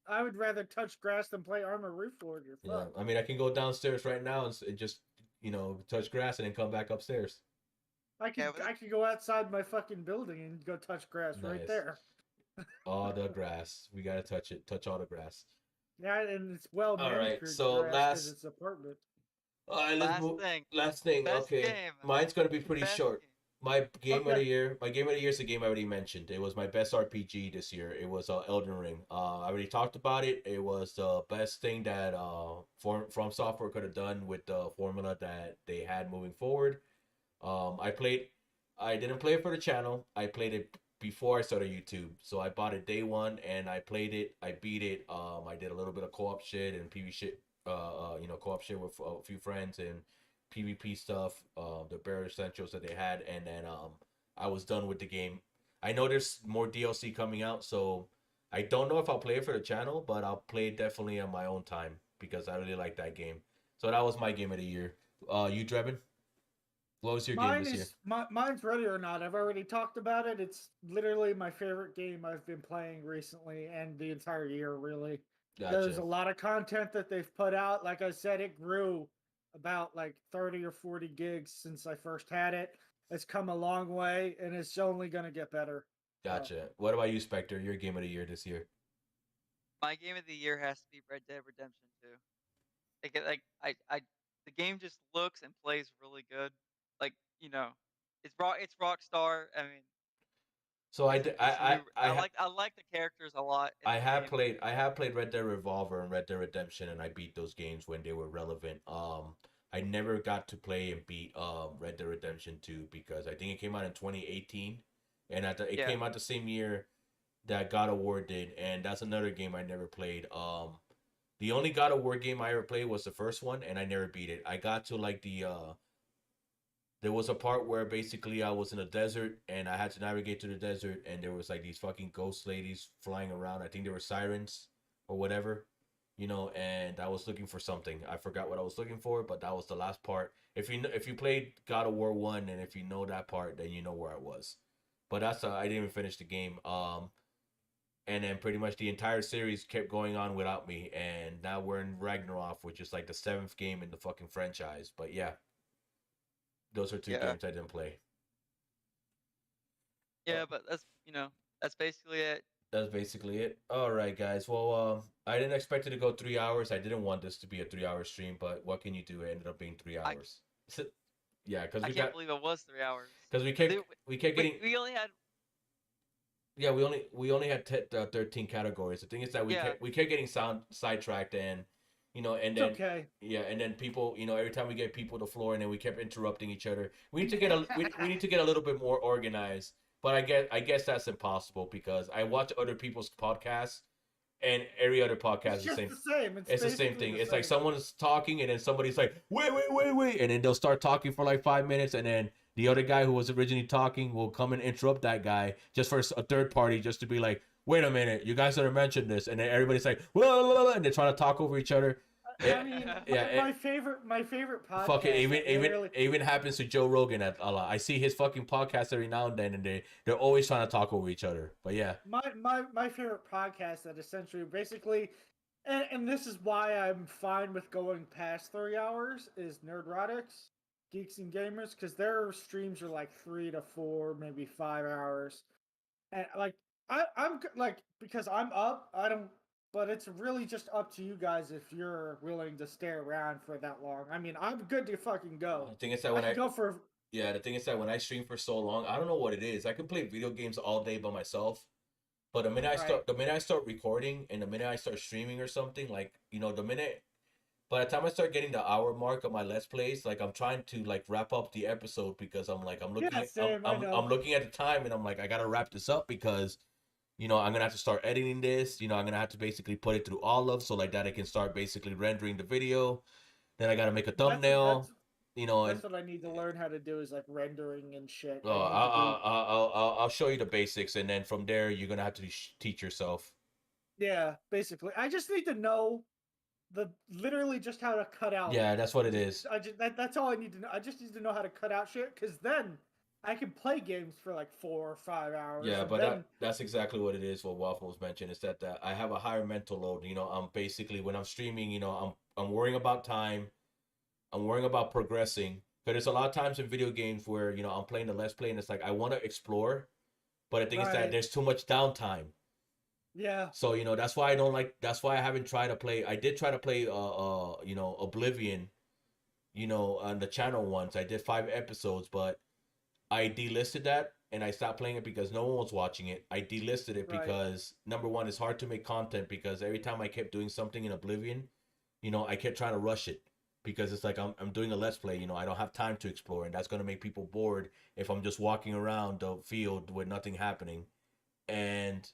I would rather touch grass than play Armor Reforger. Yeah. I mean, I can go downstairs right now and just touch grass and then come back upstairs. I could go outside my fucking building and go touch grass right Nice. there. All the grass. We gotta touch it. Touch all the grass. Yeah, and it's well All right, manicured so grass 'cause last- it's apartment. All right, let's move. thing. Last thing. Best Okay. game. Mine's gonna be pretty Best short. game. My game of the Okay. year. My game of the year is a game I already mentioned. It was my best RPG this year. It was Elden Ring. I already talked about it. It was the best thing that From Software could have done with the formula that they had moving forward. I played. I didn't play it for the channel. I played it before I started YouTube. So I bought it day one and I played it. I beat it. I did a little bit of co-op shit and PvP shit. Co-op shit with a few friends and PvP stuff, the bare essentials that they had, and then I was done with the game. I know there's more DLC coming out, so I don't know if I'll play it for the channel, but I'll play it definitely on my own time because I really like that game. So that was my game of the year. You, Drebin? What was your game this year? Mine's Ready or Not. I've already talked about it. It's literally my favorite game I've been playing recently and the entire year, really. Gotcha. There's a lot of content that they've put out. Like I said, it grew about like 30 or 40 gigs since I first had it. It's come a long way, and it's only going to get better. Gotcha. What about you, Spectre? Your game of the year this year? My game of the year has to be Red Dead Redemption 2. The game just looks and plays really good. Like, it's Rockstar. I mean, So I like the characters a lot. I have played Red Dead Revolver and Red Dead Redemption, and I beat those games when they were relevant. I never got to play and beat Red Dead Redemption 2 because I think it came out in 2018, and it came out the same year that God of War did, and that's another game I never played. The only God of War game I ever played was the first one, and I never beat it. I got to like there was a part where basically I was in a desert and I had to navigate to the desert and there was like these fucking ghost ladies flying around. I think they were sirens or whatever, and I was looking for something. I forgot what I was looking for, but that was the last part. If you played God of War 1 and if you know that part, then you know where I was. But I didn't even finish the game. And then pretty much the entire series kept going on without me, and now we're in Ragnarok, which is like the 7th game in the fucking franchise. But yeah. Those are two games I didn't play. Yeah, but that's basically it. That's basically it. All right, guys. Well, I didn't expect it to go 3 hours. I didn't want this to be a 3-hour stream, but what can you do? It ended up being 3 hours. Yeah, because I can't believe it was 3 hours. Because we kept getting. We only had. Yeah, we only had 13 categories. The thing is that we kept getting sidetracked, and You know, and It's then okay. yeah, and then people, you know, every time we get people to the floor, and then we kept interrupting each other. We need to get we need to get a little bit more organized. But I guess that's impossible because I watch other people's podcasts, and every other podcast It's is the just same. the same. It's It's the same basically thing. the It's like same. someone's talking, and then somebody's like, wait, and then they'll start talking for like 5 minutes, and then the other guy who was originally talking will come and interrupt that guy just for a third party, just to be like, wait a minute, you guys didn't mention this, and then everybody's like, whoa, and they're trying to talk over each other. I mean, my favorite Fuck it, podcast even that even literally even happens to Joe Rogan a lot. I see his fucking podcast every now and then, and they're always trying to talk over each other. But yeah, my favorite podcast that essentially basically and this is why I'm fine with going past 3 hours is Nerdrotics, Geeks and Gamers, because their streams are like 3 to 4, maybe 5 hours. And like I'm like because I'm up, I don't but it's really just up to you guys if you're willing to stay around for that long. I mean, I'm good to fucking go. the thing is that I when can go for yeah, the thing is that when I stream for so long, I don't know what it is. I can play video games all day by myself, but right. the minute I start recording and the minute I start streaming or something, like, you know, the minute by the time I start getting the hour mark of my let's plays, like I'm trying to like wrap up the episode because I'm like Yeah, same, I I'm know. looking at the time and I'm like I gotta wrap this up because you know I'm gonna have to start editing this. You know I'm gonna have to basically put it through Olive so like that I can start basically rendering the video. Then I gotta make a That's thumbnail. You know, and that's what I need to learn how to do is like rendering and shit. I oh, need to be I'll show you the basics, and then from there you're gonna have to teach yourself. yeah, basically. I just need to know the literally just how to cut out. Yeah, that's what it is. That's all I need to know. I just need to know how to cut out shit because then I can play games for like 4 or 5 hours Yeah, and but then that's exactly what it is. What Waffles mentioned is that I have a higher mental load. You know, I'm basically when I'm streaming, you know, I'm worrying about time. I'm worrying about progressing. Because there's a lot of times in video games where you know I'm playing the let's play and it's like I want to explore, but the thing is that right. there's too much downtime. Yeah, So you know that's why I don't like. That's why I haven't tried to play. I did try to play you know Oblivion, you know, on the channel once. I did 5 episodes, but I delisted that and I stopped playing it because no one was watching it. I delisted it right. because number one, it's hard to make content because every time I kept doing something in Oblivion, you know, I kept trying to rush it because it's like I'm doing a let's play, you know, I don't have time to explore, and that's gonna make people bored if I'm just walking around the field with nothing happening. And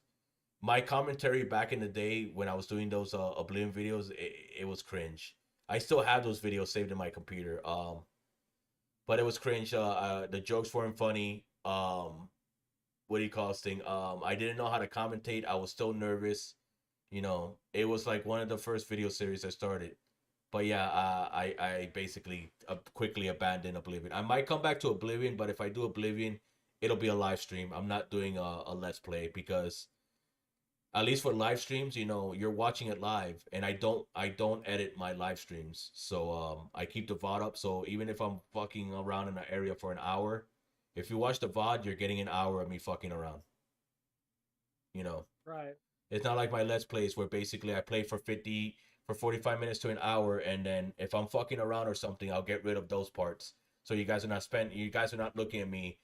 my commentary back in the day when I was doing those Oblivion videos, it was cringe. I still have those videos saved in my computer. But it was cringe. The jokes weren't funny. What do you call this thing? I didn't know how to commentate. I was still nervous. You know, it was like one of the first video series I started. But yeah, I basically quickly abandoned Oblivion. I might come back to Oblivion, but if I do Oblivion, it'll be a live stream. I'm not doing a let's play because at least for live streams, you know, you're watching it live, and I don't edit my live streams, so I keep the VOD up. So even if I'm fucking around in an area for an hour, if you watch the VOD, you're getting an hour of me fucking around. You know, Right. it's not like my let's plays where basically I play for 45 minutes to an hour, and then if I'm fucking around or something, I'll get rid of those parts. So you guys are not looking at me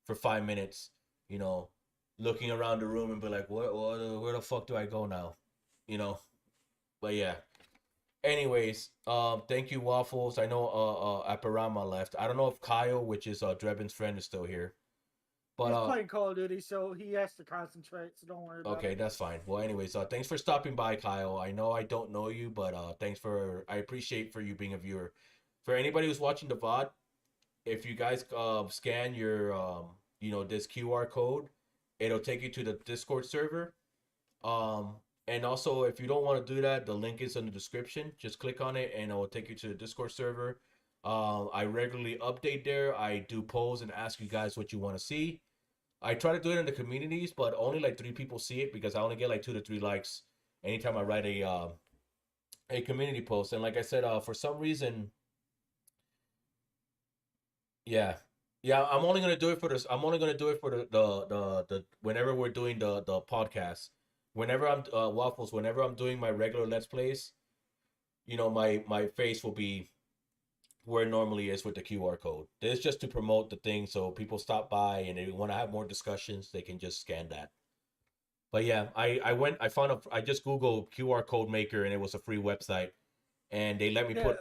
for 5 minutes, you know, looking around the room and be like, where the fuck do I go now? You know? But yeah. Anyways, thank you, Waffles. I know Aparama left. I don't know if Kyle, which is Drebin's friend, is still here. But He's playing Call of Duty, so he has to concentrate, so don't worry about okay, it. that's fine. Well, anyways, thanks for stopping by, Kyle. I know I don't know you, but I appreciate for you being a viewer. For anybody who's watching the VOD, if you guys scan your you know, this QR code, it'll take you to the Discord server. Um, and also, if you don't want to do that, the link is in the description. Just click on it, and it will take you to the Discord server. I regularly update there. I do polls and ask you guys what you want to see. I try to do it in the communities, but only like 3 people see it because I only get like 2 to 3 likes anytime I write a community post. And like I said, for some reason, yeah. Yeah, I'm only gonna do it for this. I'm only gonna do it for the whenever we're doing the podcast. Whenever I'm Waffles, whenever I'm doing my regular let's plays, you know, my face will be where it normally is with the QR code. This is just to promote the thing so people stop by and they want to have more discussions, they can just scan that. But yeah, I just Googled QR code maker and it was a free website. and they let me Yeah, put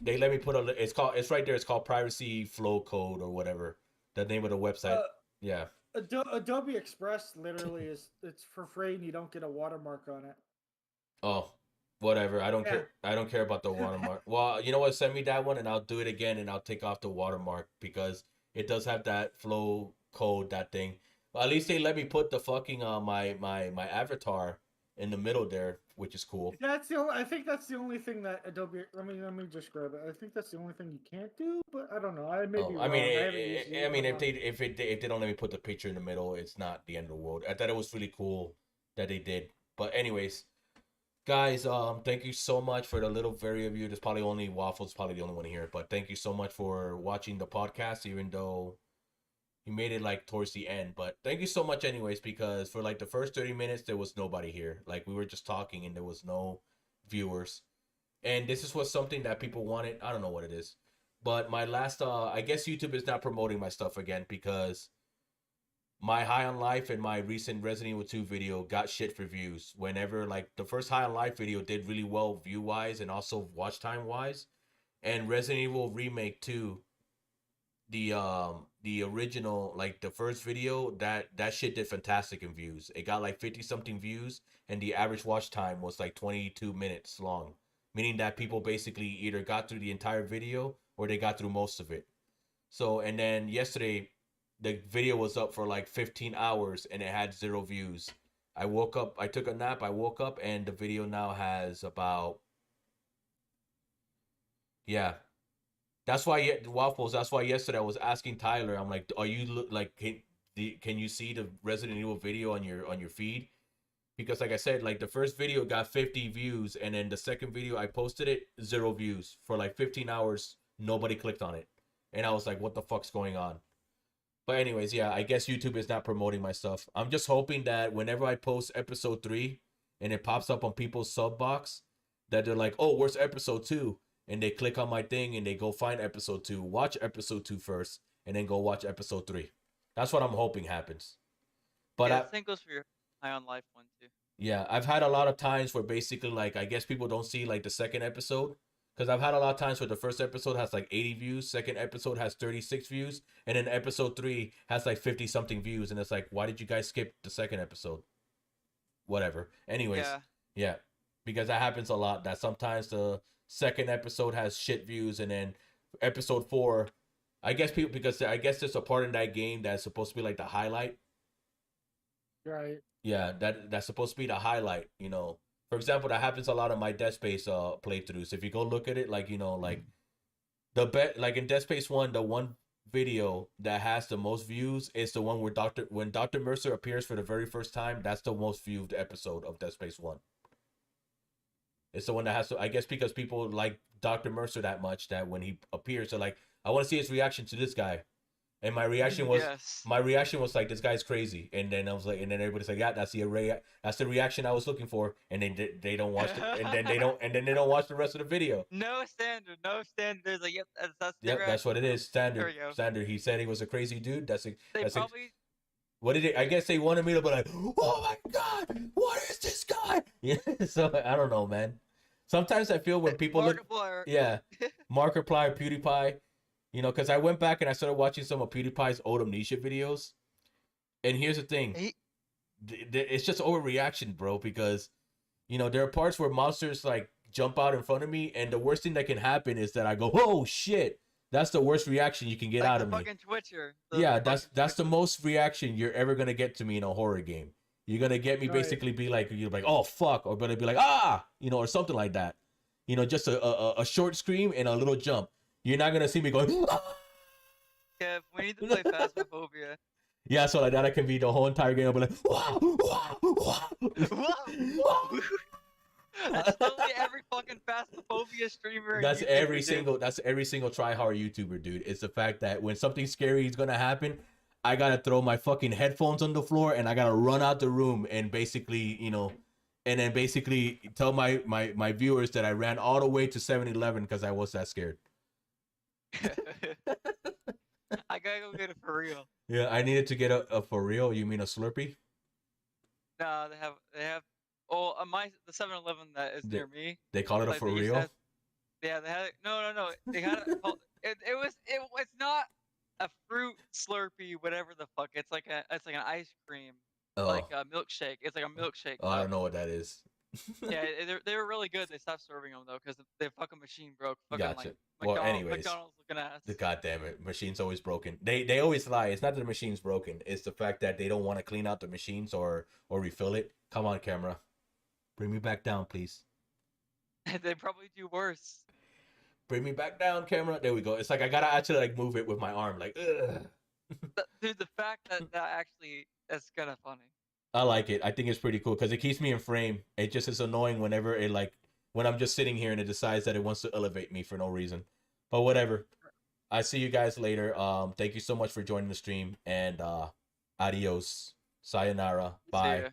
it's right there. It's called Privacy Flow Code or whatever. The name of the website. Yeah. Adobe Express literally it's for free and you don't get a watermark on it. Oh, whatever. I don't Yeah. care. I don't care about the watermark. Well, you know what? Send me that one and I'll do it again and I'll take off the watermark because it does have that flow code, that thing. But at least they let me put the fucking my avatar in the middle there, which is cool. I think that's the only thing that Adobe. Let me just grab it. I think that's the only thing you can't do, but I don't know. I may be wrong. I mean, if they don't let me put the picture in the middle, it's not the end of the world. I thought it was really cool that they did. But anyways, guys, thank you so much for the little very of you. There's probably only Waffles, probably the only one here, but thank you so much for watching the podcast, even though you made it like towards the end. But thank you so much anyways, because for like the first 30 minutes there was nobody here. Like we were just talking and there was no viewers. And this was something that people wanted. I don't know what it is. But my last I guess YouTube is not promoting my stuff again because my High on Life and my recent Resident Evil 2 video got shit for views. Whenever like the first High on Life video did really well view wise and also watch time wise. And Resident Evil Remake 2, the original, like the first video, that shit did fantastic in views. It got like 50 something views and the average watch time was like 22 minutes long, meaning that people basically either got through the entire video or they got through most of it. So, and then yesterday the video was up for like 15 hours and it had 0 views. I woke up, I took a nap, I woke up and the video now has about, yeah. That's why Waffles. That's why yesterday I was asking Tyler. I'm like, "Are you like can you see the Resident Evil video on your feed?" Because like I said, like the first video got 50 views, and then the second video I posted it 0 views for like 15 hours. Nobody clicked on it, and I was like, "What the fuck's going on?" But anyways, yeah, I guess YouTube is not promoting my stuff. I'm just hoping that whenever I post episode 3 and it pops up on people's sub box, that they're like, "Oh, where's episode 2?" And they click on my thing and they go find episode 2, watch episode 2 first, and then go watch episode 3. That's what I'm hoping happens. But yeah, the same goes for your High on Life one too. Yeah, I've had a lot of times where basically like I guess people don't see like the second episode. Because I've had a lot of times where the first episode has like 80 views, second episode has 36 views, and then episode 3 has like 50 something views, and it's like, why did you guys skip the second episode? Whatever. Anyways, yeah, because that happens a lot. That sometimes the second episode has shit views, and then episode 4, I guess people, because I guess there's a part in that game that's supposed to be like the highlight. Right. Yeah, that's supposed to be the highlight. You know, for example, that happens a lot of my Dead Space playthroughs. If you go look at it, like, you know, like like in Dead Space 1, the one video that has the most views is the one where when Dr. Mercer appears for the very first time. That's the most viewed episode of Dead Space 1. It's the one that has to, I guess, because people like Dr. Mercer that much that when he appears, they're like, I want to see his reaction to this guy. And my reaction was like, this guy's crazy. And then I was like, and then everybody's like, yeah, that's the reaction I was looking for. And then they don't watch it, and then they don't watch the rest of the video. No standard. There's like, that's what it is. Standard. He said he was a crazy dude. What did it? I guess they wanted me to be like, oh my god, what is this guy? Yeah. So I don't know, man. Sometimes I feel when people Markiplier. Yeah, Markiplier, PewDiePie. You know, because I went back and I started watching some of PewDiePie's old Amnesia videos. And here's the thing. It's just overreaction, bro, because, you know, there are parts where monsters, like, jump out in front of me, and the worst thing that can happen is that I go, oh, shit. That's the worst reaction you can get out of me. Twitcher. Yeah, that's the most reaction you're ever going to get to me in a horror game. You're going to get me basically be like, you're like, oh, fuck. Or going to be like, ah, you know, or something like that. You know, just a short scream and a little jump. You're not gonna see me going. Ah! Kev, we need to play Phasmophobia. Yeah, so like that I can be the whole entire game. I'll be like, wow, wow, wow. That's totally every fucking Phasmophobia streamer. That's every single try-hard YouTuber, dude. It's the fact that when something scary is gonna happen, I gotta throw my fucking headphones on the floor and I gotta run out the room and basically, you know, and then basically tell my viewers that I ran all the way to 7-Eleven because I was that scared. I gotta go get it for real. Yeah, I needed to get a for real. You mean a Slurpee? No, they have. Oh, the 7-Eleven that is near me. They call it a for real. Yeah, they had no. They had it's not a fruit Slurpee, whatever the fuck. It's like an ice cream, like Oh, a milkshake. It's like a milkshake oh, I cup. don't know what that is. Yeah, they were really good. They stopped serving them though because the fucking machine broke. Fucking like Gotcha. Well, anyways, McDonald's looking ass. the goddamn it, machine's always broken. They always lie. It's not that the machine's broken. It's the fact that they don't want to clean out the machines or refill it. Come on, camera, bring me back down, please. They probably do worse. Bring me back down, camera. There we go. It's like I gotta actually like move it with my arm, like. Ugh. Dude, the fact that's kind of funny. I like it. I think it's pretty cool because it keeps me in frame. It just is annoying whenever it like when I'm just sitting here and it decides that it wants to elevate me for no reason. But whatever. I see you guys later. Thank you so much for joining the stream and adios. Sayonara. Bye.